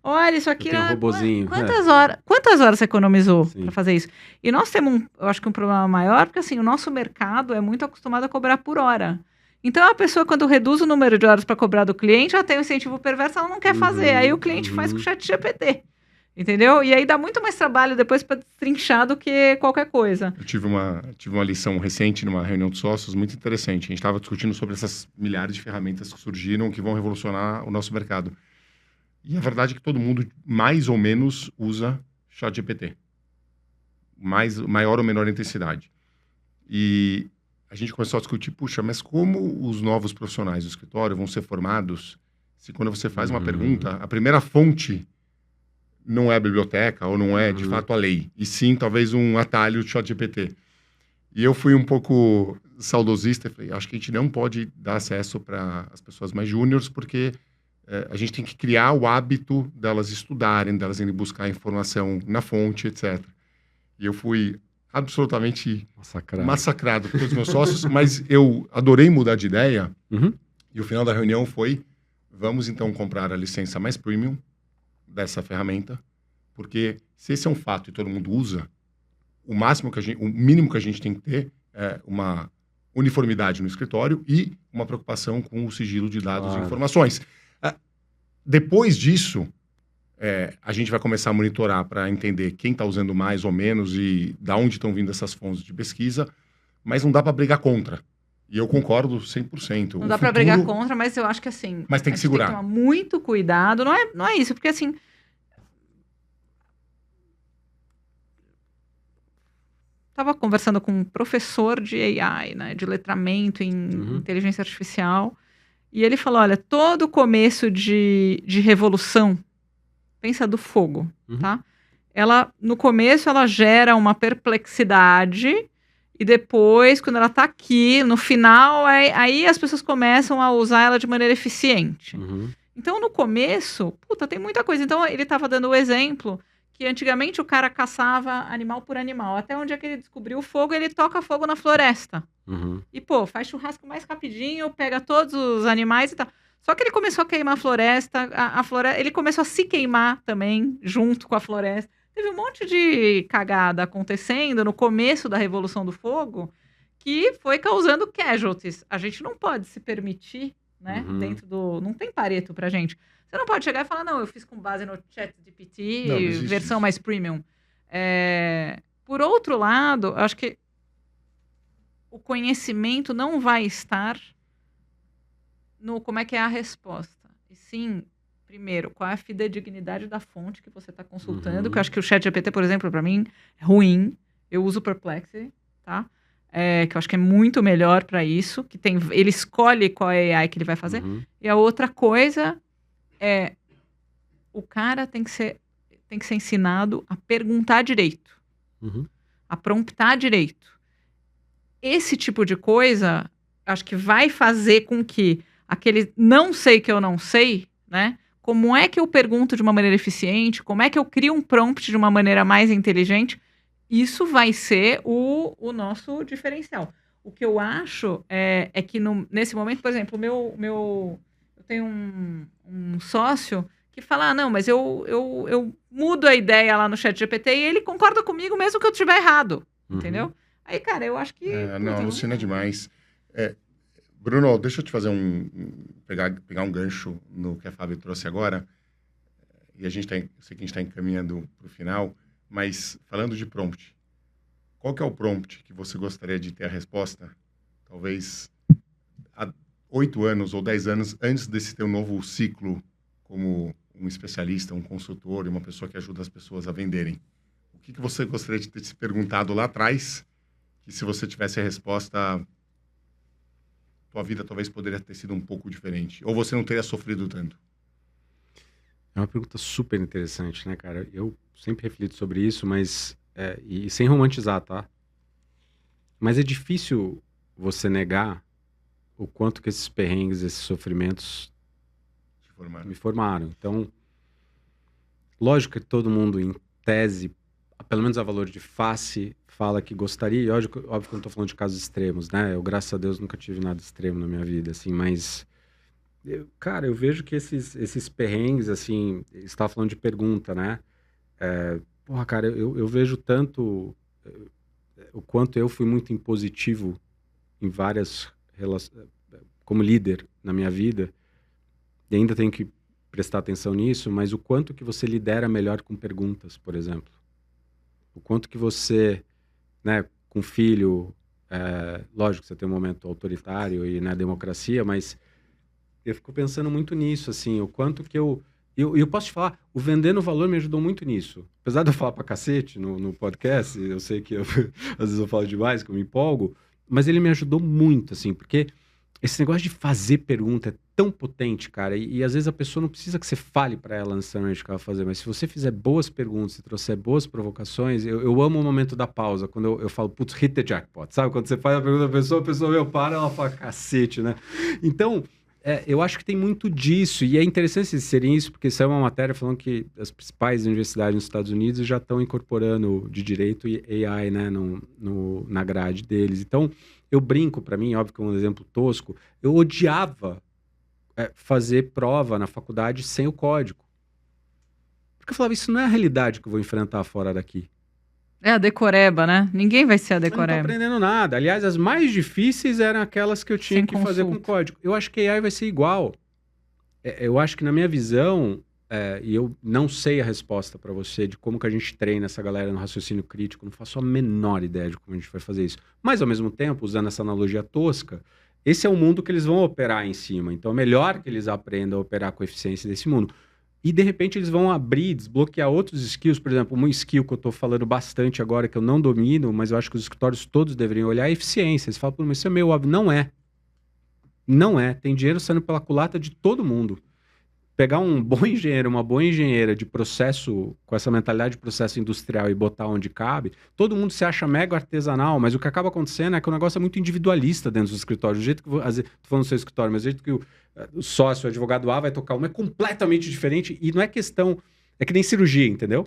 Olha, isso aqui... Tem um robozinho. Quantas horas você economizou para fazer isso? E nós temos, eu acho que um problema maior, porque assim, o nosso mercado é muito acostumado a cobrar por hora. Então, a pessoa, quando reduz o número de horas para cobrar do cliente, ela tem um incentivo perverso, ela não quer fazer. Aí o cliente faz com o ChatGPT. Entendeu? E aí dá muito mais trabalho depois para destrinchar do que qualquer coisa. Eu tive uma lição recente numa reunião de sócios muito interessante. A gente estava discutindo sobre essas milhares de ferramentas que surgiram que vão revolucionar o nosso mercado. E a verdade é que todo mundo, mais ou menos, usa ChatGPT. Maior ou menor intensidade. E a gente começou a discutir, puxa, mas como os novos profissionais do escritório vão ser formados se quando você faz uma pergunta, a primeira fonte não é a biblioteca ou não é, de fato, a lei. E sim, talvez um atalho do ChatGPT. E eu fui um pouco saudosista e falei, acho que a gente não pode dar acesso para as pessoas mais júniores, porque... a gente tem que criar o hábito delas estudarem, delas irem buscar informação na fonte, etc. E eu fui absolutamente massacrado por todos os meus sócios, mas eu adorei mudar de ideia. E o final da reunião foi, vamos então comprar a licença mais premium dessa ferramenta, porque se esse é um fato e todo mundo usa, o mínimo que a gente tem que ter é uma uniformidade no escritório e uma preocupação com o sigilo de dados e informações. Depois disso, a gente vai começar a monitorar para entender quem está usando mais ou menos e de onde estão vindo essas fontes de pesquisa, mas não dá para brigar contra. E eu concordo 100%. Não dá para brigar contra, mas eu acho que assim... Mas tem que segurar. Tem que tomar muito cuidado. Não é isso, porque assim... Estava conversando com um professor de AI, né, de letramento em inteligência artificial... E ele falou, olha, todo começo de revolução, pensa do fogo, tá? No começo, ela gera uma perplexidade, e depois, quando ela tá aqui, no final, aí as pessoas começam a usar ela de maneira eficiente. Então, no começo, tem muita coisa. Então, ele estava dando o exemplo que antigamente o cara caçava animal por animal. Até onde é que ele descobriu o fogo, ele toca fogo na floresta. E, faz churrasco mais rapidinho, pega todos os animais e tal. Só que ele começou a queimar a floresta, ele começou a se queimar também, junto com a floresta. Teve um monte de cagada acontecendo no começo da Revolução do Fogo, que foi causando casualties. A gente não pode se permitir, né, dentro do... Não tem Pareto pra gente. Você não pode chegar e falar, não, eu fiz com base no ChatGPT, versão mais premium. Por outro lado, eu acho que o conhecimento não vai estar no como é que é a resposta. E sim, primeiro, qual é a fidedignidade da fonte que você está consultando, que eu acho que o ChatGPT, por exemplo, para mim, é ruim. Eu uso o Perplexity, tá? Que eu acho que é muito melhor para isso, ele escolhe qual é a AI que ele vai fazer. E a outra coisa é, o cara tem que ser ensinado a perguntar direito, a promptar direito. Esse tipo de coisa, acho que vai fazer com que aquele não sei que eu não sei, né? como é que eu pergunto de uma maneira eficiente, como é que eu crio um prompt de uma maneira mais inteligente, isso vai ser o nosso diferencial. O que eu acho é que nesse momento, por exemplo, eu tenho um sócio que fala, não, mas eu mudo a ideia lá no ChatGPT e ele concorda comigo mesmo que eu estiver errado, entendeu? Aí, cara, eu acho que... Não, alucina demais. Bruno, deixa eu te fazer pegar um gancho no que a Fábio trouxe agora, e sei que a gente está encaminhando para o final, mas falando de prompt, qual que é o prompt que você gostaria de ter a resposta, talvez há 8 anos ou 10 anos antes desse teu novo ciclo como um especialista, um consultor e uma pessoa que ajuda as pessoas a venderem? O que você gostaria de ter se perguntado lá atrás, que se você tivesse a resposta, tua vida talvez poderia ter sido um pouco diferente? Ou você não teria sofrido tanto? É uma pergunta super interessante, né, cara? Eu sempre reflito sobre isso, mas... e sem romantizar, tá? Mas é difícil você negar o quanto que esses perrengues, esses sofrimentos me formaram. Então, lógico que todo mundo, em tese, pelo menos a valor de face, fala que gostaria, e óbvio que eu não tô falando de casos extremos, né? Eu, graças a Deus, nunca tive nada extremo na minha vida, assim, mas... cara, eu vejo que esses perrengues, assim... Você estava falando de pergunta, né? Porra, cara, eu vejo tanto... o quanto eu fui muito impositivo em várias relações... como líder na minha vida, e ainda tenho que prestar atenção nisso, mas o quanto que você lidera melhor com perguntas, por exemplo. O quanto que você, né, com filho, lógico que você tem um momento autoritário e na democracia, mas eu fico pensando muito nisso, assim, o quanto que eu posso te falar, o Vendendo Valor me ajudou muito nisso. Apesar de eu falar pra cacete no podcast, eu sei que às vezes eu falo demais, que eu me empolgo, mas ele me ajudou muito, assim, porque esse negócio de fazer pergunta é tão potente, cara, e às vezes a pessoa não precisa que você fale para ela necessariamente o que ela vai fazer, mas se você fizer boas perguntas e trouxer boas provocações, eu amo o momento da pausa, quando eu falo, putz, hit the jackpot, sabe? Quando você faz a pergunta da pessoa, a pessoa para, ela fala, cacete, né? Então, eu acho que tem muito disso, e é interessante vocês serem isso, porque saiu uma matéria falando que as principais universidades nos Estados Unidos já estão incorporando de direito e AI, né, na grade deles. Então, eu brinco, para mim, óbvio que é um exemplo tosco, eu odiava fazer prova na faculdade sem o código. Porque eu falava, isso não é a realidade que eu vou enfrentar fora daqui. É a decoreba, né? Ninguém vai ser a decoreba. Eu não tô aprendendo nada. Aliás, as mais difíceis eram aquelas que eu tinha que fazer com código. Eu acho que AI vai ser igual. Eu acho que na minha visão, e eu não sei a resposta para você de como que a gente treina essa galera no raciocínio crítico, não faço a menor ideia de como a gente vai fazer isso. Mas, ao mesmo tempo, usando essa analogia tosca, esse é o mundo que eles vão operar em cima. Então, é melhor que eles aprendam a operar com eficiência desse mundo. E, de repente, eles vão abrir, desbloquear outros skills. Por exemplo, uma skill que eu estou falando bastante agora, que eu não domino, mas eu acho que os escritórios todos deveriam olhar, é eficiência. Eles falam, mas isso é meio óbvio. Não é. Não é. Tem dinheiro saindo pela culata de todo mundo. Pegar um bom engenheiro, uma boa engenheira de processo, com essa mentalidade de processo industrial e botar onde cabe, todo mundo se acha mega artesanal, mas o que acaba acontecendo é que o negócio é muito individualista dentro dos escritórios. Do jeito que, tô falando do seu escritório, mas do jeito que o sócio, o advogado A vai tocar uma é completamente diferente e não é questão... É que nem cirurgia, entendeu?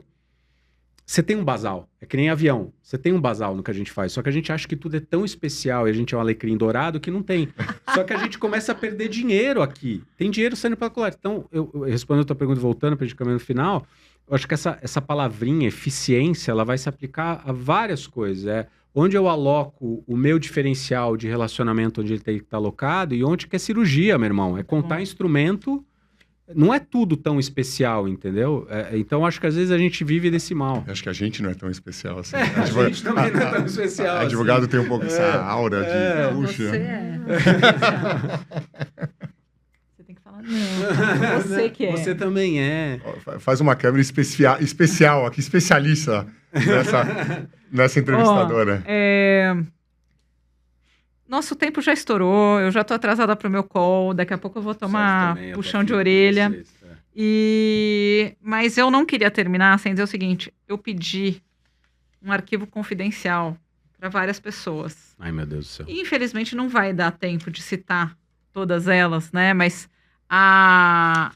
Você tem um basal, é que nem avião. Você tem um basal no que a gente faz, só que a gente acha que tudo é tão especial e a gente é um alecrim dourado que não tem. Só que a gente começa a perder dinheiro aqui. Tem dinheiro saindo pela culatra. Então, eu respondendo a tua pergunta, voltando para a gente caminhar no final, eu acho que essa palavrinha, eficiência, ela vai se aplicar a várias coisas. Onde eu aloco o meu diferencial de relacionamento onde ele tem que estar alocado e onde que é cirurgia, meu irmão. É contar instrumento... Não é tudo tão especial, entendeu? Então, acho que às vezes a gente vive desse mal. Eu acho que a gente não é tão especial assim. A gente também não é tão especial. Advogado assim. tem um pouco essa aura de... Não, puxa. você Você tem que falar, não. Você que é. Você também é. Faz uma câmera especial aqui, especialista nessa entrevistadora. Nosso tempo já estourou, eu já tô atrasada pro meu call, daqui a pouco eu vou tomar puxão de orelha. Mas eu não queria terminar sem dizer o seguinte, eu pedi um arquivo confidencial para várias pessoas. Ai, meu Deus do céu. E, infelizmente não vai dar tempo de citar todas elas, né? Mas a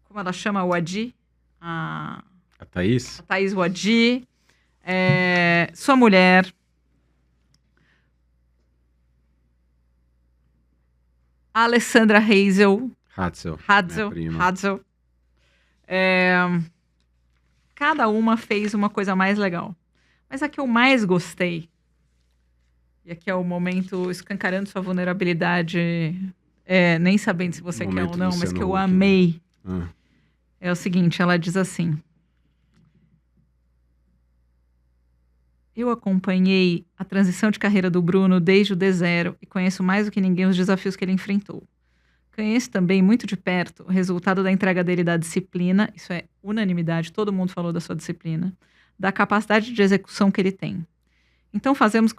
como ela chama, Wadi, A Thaís? a Thaís Wadi, sua mulher, a Alessandra Hatzel. Cada uma fez uma coisa mais legal. Mas a que eu mais gostei, e aqui é o momento escancarando sua vulnerabilidade, nem sabendo se você quer ou não, mas que eu amei, é o seguinte, ela diz assim: eu acompanhei a transição de carreira do Bruno desde o D0 e conheço mais do que ninguém os desafios que ele enfrentou. Conheço também muito de perto o resultado da entrega dele da disciplina, isso é unanimidade, todo mundo falou da sua disciplina, da capacidade de execução que ele tem. Então fazemos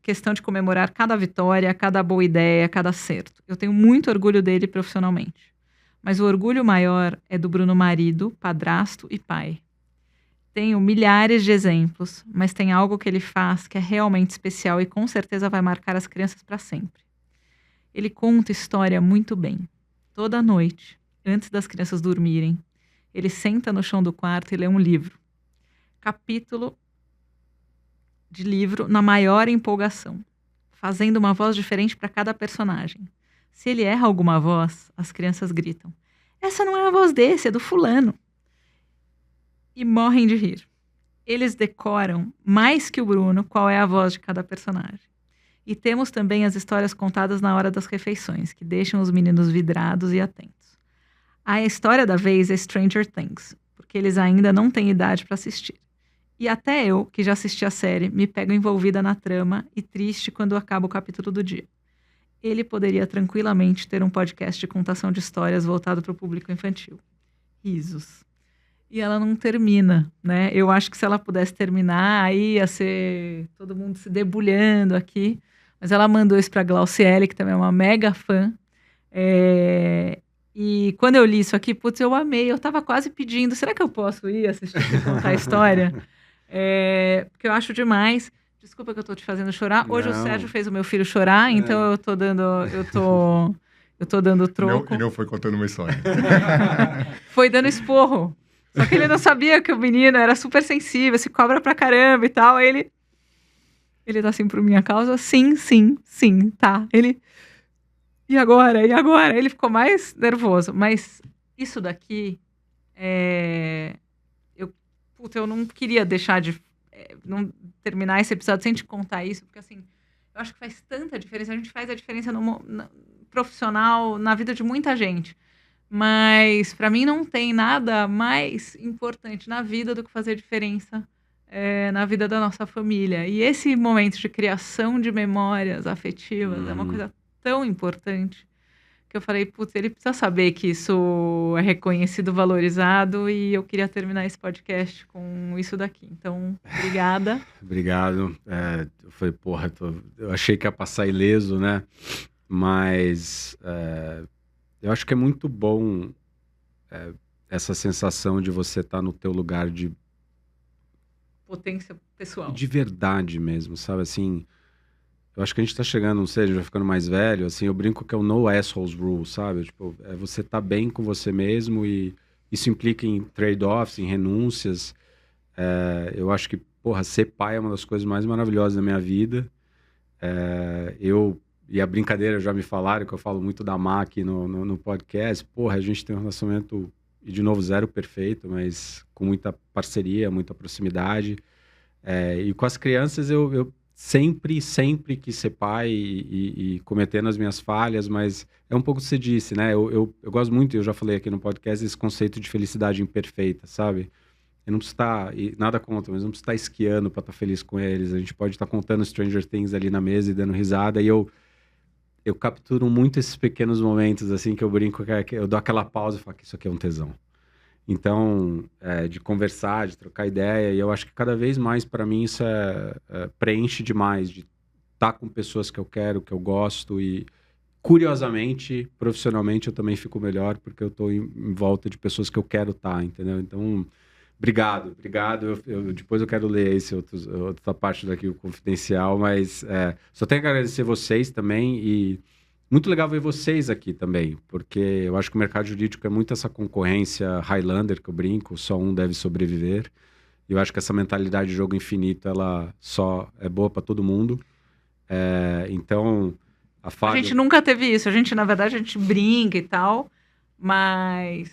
questão de comemorar cada vitória, cada boa ideia, cada acerto. Eu tenho muito orgulho dele profissionalmente. Mas o orgulho maior é do Bruno marido, padrasto e pai. Tenho milhares de exemplos, mas tem algo que ele faz que é realmente especial e com certeza vai marcar as crianças para sempre. Ele conta história muito bem. Toda noite, antes das crianças dormirem, ele senta no chão do quarto e lê um livro. Capítulo de livro na maior empolgação, fazendo uma voz diferente para cada personagem. Se ele erra alguma voz, as crianças gritam: essa não é a voz desse, é do fulano. E morrem de rir. Eles decoram, mais que o Bruno, qual é a voz de cada personagem. E temos também as histórias contadas na hora das refeições, que deixam os meninos vidrados e atentos. A história da vez é Stranger Things, porque eles ainda não têm idade para assistir. E até eu, que já assisti a série, me pego envolvida na trama e triste quando acaba o capítulo do dia. Ele poderia tranquilamente ter um podcast de contação de histórias voltado para o público infantil. Risos. E ela não termina, né? Eu acho que se ela pudesse terminar, aí ia ser todo mundo se debulhando aqui. Mas ela mandou isso para a Glauciele, que também é uma mega fã. E quando eu li isso aqui, putz, eu amei. Eu tava quase pedindo, será que eu posso ir assistir e contar a história? Porque eu acho demais. Desculpa que eu tô te fazendo chorar. Hoje Não. o Sérgio fez o meu filho chorar, então eu tô dando troco. E não foi contando uma história. Foi dando esporro. Só que ele não sabia que o menino era super sensível, se cobra pra caramba e tal. Aí ele tá assim, por minha causa? Sim, tá. E agora? Ele ficou mais nervoso. Mas isso daqui, eu não queria deixar de não terminar esse episódio sem te contar isso, porque assim, eu acho que faz tanta diferença. A gente faz a diferença no profissional, na vida de muita gente. Mas para mim não tem nada mais importante na vida do que fazer diferença na vida da nossa família. E esse momento de criação de memórias afetivas é uma coisa tão importante que eu falei, putz, ele precisa saber que isso é reconhecido, valorizado, e eu queria terminar esse podcast com isso daqui. Então, obrigada. Obrigado. Eu falei, porra, eu achei que ia passar ileso, né? Mas eu acho que é muito bom essa sensação de você estar no teu lugar de potência pessoal. De verdade mesmo, sabe? Assim, eu acho que a gente tá chegando, não sei, a gente vai ficando mais velho, assim, eu brinco que é o no assholes rule, sabe? Tipo, você tá bem com você mesmo, e isso implica em trade-offs, em renúncias. Eu acho que, porra, ser pai é uma das coisas mais maravilhosas da minha vida. E a brincadeira, já me falaram, que eu falo muito da Má aqui no podcast. Porra, a gente tem um relacionamento, e de novo, zero perfeito, mas com muita parceria, muita proximidade. E com as crianças, eu sempre quis ser pai e cometendo as minhas falhas, mas é um pouco o que você disse, né? Eu gosto muito, eu já falei aqui no podcast, desse conceito de felicidade imperfeita, sabe? Eu não preciso estar, e nada contra, mas não preciso estar esquiando para estar feliz com eles. A gente pode estar contando Stranger Things ali na mesa e dando risada, e eu capturo muito esses pequenos momentos, assim, que eu brinco, que eu dou aquela pausa e falo que isso aqui é um tesão. Então, de conversar, de trocar ideia, e eu acho que cada vez mais, para mim, isso preenche demais, de estar com pessoas que eu quero, que eu gosto, e curiosamente, profissionalmente, eu também fico melhor, porque eu estou em volta de pessoas que eu quero estar, entendeu? Então, obrigado. Depois eu quero ler outra parte daqui, o confidencial, mas só tenho que agradecer vocês também, e muito legal ver vocês aqui também, porque eu acho que o mercado jurídico é muito essa concorrência Highlander, que eu brinco, só um deve sobreviver. E eu acho que essa mentalidade de jogo infinito, ela só é boa para todo mundo. Então, a Fábio... A gente nunca teve isso. Na verdade, a gente brinca e tal, mas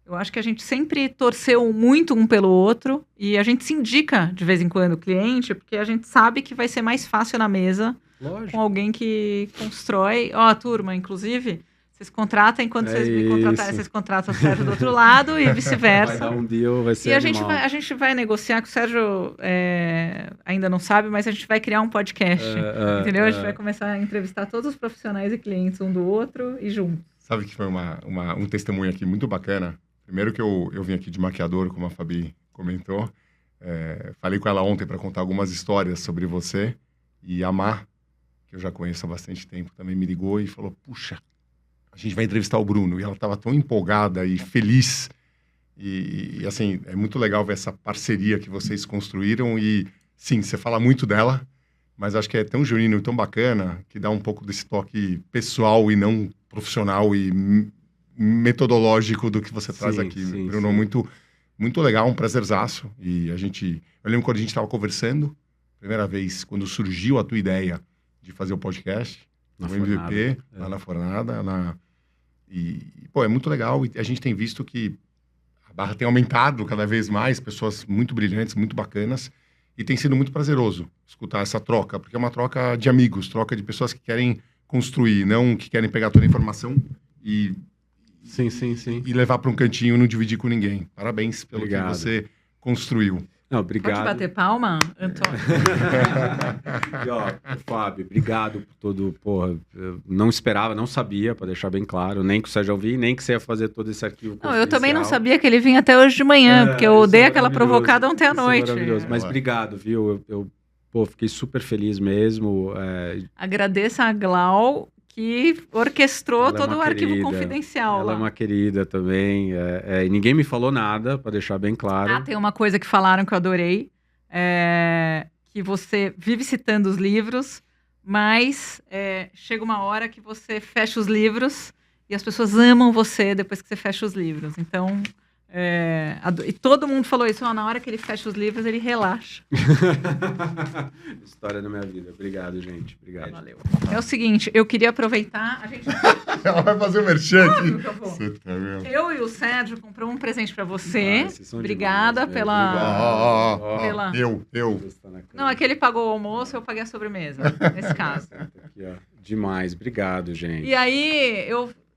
eu acho que a gente sempre torceu muito um pelo outro e a gente se indica de vez em quando o cliente, porque a gente sabe que vai ser mais fácil na mesa. Lógico. Com alguém que constrói. Ó, turma, inclusive, vocês contratam enquanto vocês me contratarem, vocês contratam o Sérgio do outro lado e vice-versa. Vai dar um deal, vai ser E animal. a gente vai negociar, que o Sérgio ainda não sabe, mas a gente vai criar um podcast, entendeu? A gente vai começar a entrevistar todos os profissionais e clientes um do outro e juntos. Sabe que foi um testemunho aqui muito bacana? Primeiro que eu vim aqui de maquiador, como a Fabi comentou. Falei com ela ontem para contar algumas histórias sobre você. E a Má, que eu já conheço há bastante tempo, também me ligou e falou, puxa, a gente vai entrevistar o Bruno. E ela estava tão empolgada e feliz. E assim, é muito legal ver essa parceria que vocês construíram. E sim, você fala muito dela, mas acho que é tão genuíno e tão bacana que dá um pouco desse toque pessoal e não profissional e metodológico do que você traz aqui, Bruno. Sim. Muito, muito legal, um prazerzaço. E eu lembro quando a gente estava conversando, primeira vez, quando surgiu a tua ideia de fazer o podcast, no MVP, lá na Fornada. Pô, é muito legal. E a gente tem visto que a barra tem aumentado cada vez mais, pessoas muito brilhantes, muito bacanas. E tem sido muito prazeroso escutar essa troca, porque é uma troca de amigos, troca de pessoas que querem construir, não que querem pegar toda a informação e levar para um cantinho e não dividir com ninguém. Parabéns pelo que você construiu. Não, obrigado. Pode bater palma, Antônio? E, ó, Fábio, obrigado por todo... Porra, eu não esperava, não sabia, para deixar bem claro, nem que o Sérgio ouvir, nem que você ia fazer todo esse arquivo confidencial. Não, eu também não sabia que ele vinha até hoje de manhã, porque eu dei aquela provocada ontem à noite. Maravilhoso. Mas obrigado, viu? Eu fiquei super feliz mesmo. Agradeço a Glau, que orquestrou todo o arquivo confidencial. Ela é uma querida também. E ninguém me falou nada, para deixar bem claro. Tem uma coisa que falaram que eu adorei. Que você vive citando os livros, mas chega uma hora que você fecha os livros e as pessoas amam você depois que você fecha os livros. Então, e todo mundo falou isso. Na hora que ele fecha os livros, ele relaxa. História da minha vida. Obrigado, gente. Obrigado. Valeu. É o seguinte, eu queria aproveitar... Ela vai fazer o merchan aqui. Eu e o Sérgio compramos um presente pra você. Obrigada pela... Eu. Não, é que ele pagou o almoço, eu paguei a sobremesa, nesse caso. Aqui, ó. Demais. Obrigado, gente. E aí,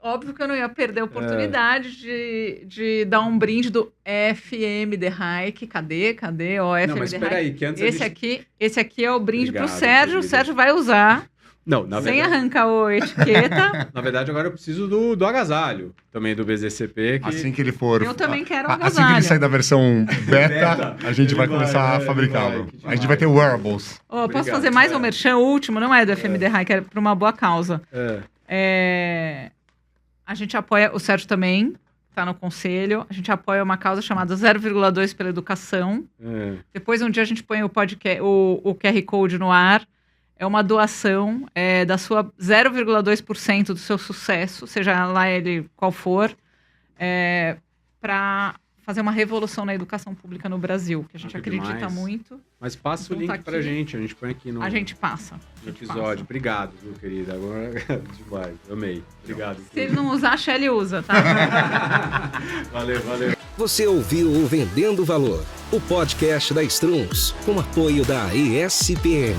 óbvio que eu não ia perder a oportunidade de dar um brinde do FM The Hike. Cadê? Ó, FM não, mas The espera Hike. aí, que antes Esse aqui é o brinde pro Sérgio. Querida. O Sérgio vai usar. Não, sem arrancar a etiqueta. Na verdade, agora eu preciso do agasalho também do BZCP. Assim que ele for... Eu também quero o agasalho. Assim que ele sair da versão beta, a gente vai começar a fabricá-lo. A gente vai ter wearables. Posso fazer mais um merchan? O último, não é do FM The Hike, é para uma boa causa. A gente apoia, o Sérgio também está no conselho, a gente apoia uma causa chamada 0,2 pela educação. Depois, um dia, a gente põe o podcast, o QR Code no ar. É uma doação da sua 0,2% do seu sucesso, seja lá ele qual for, para fazer uma revolução na educação pública no Brasil, que a gente acredita demais. Muito. Mas passa o link pra gente, a gente põe aqui no... A gente passa. No episódio. Obrigado, meu querido. Agora, demais. Amei. Obrigado. Se ele não usar, a Shelly usa, tá? Valeu. Você ouviu o Vendendo Valor, o podcast da Strunz, com apoio da ESPM.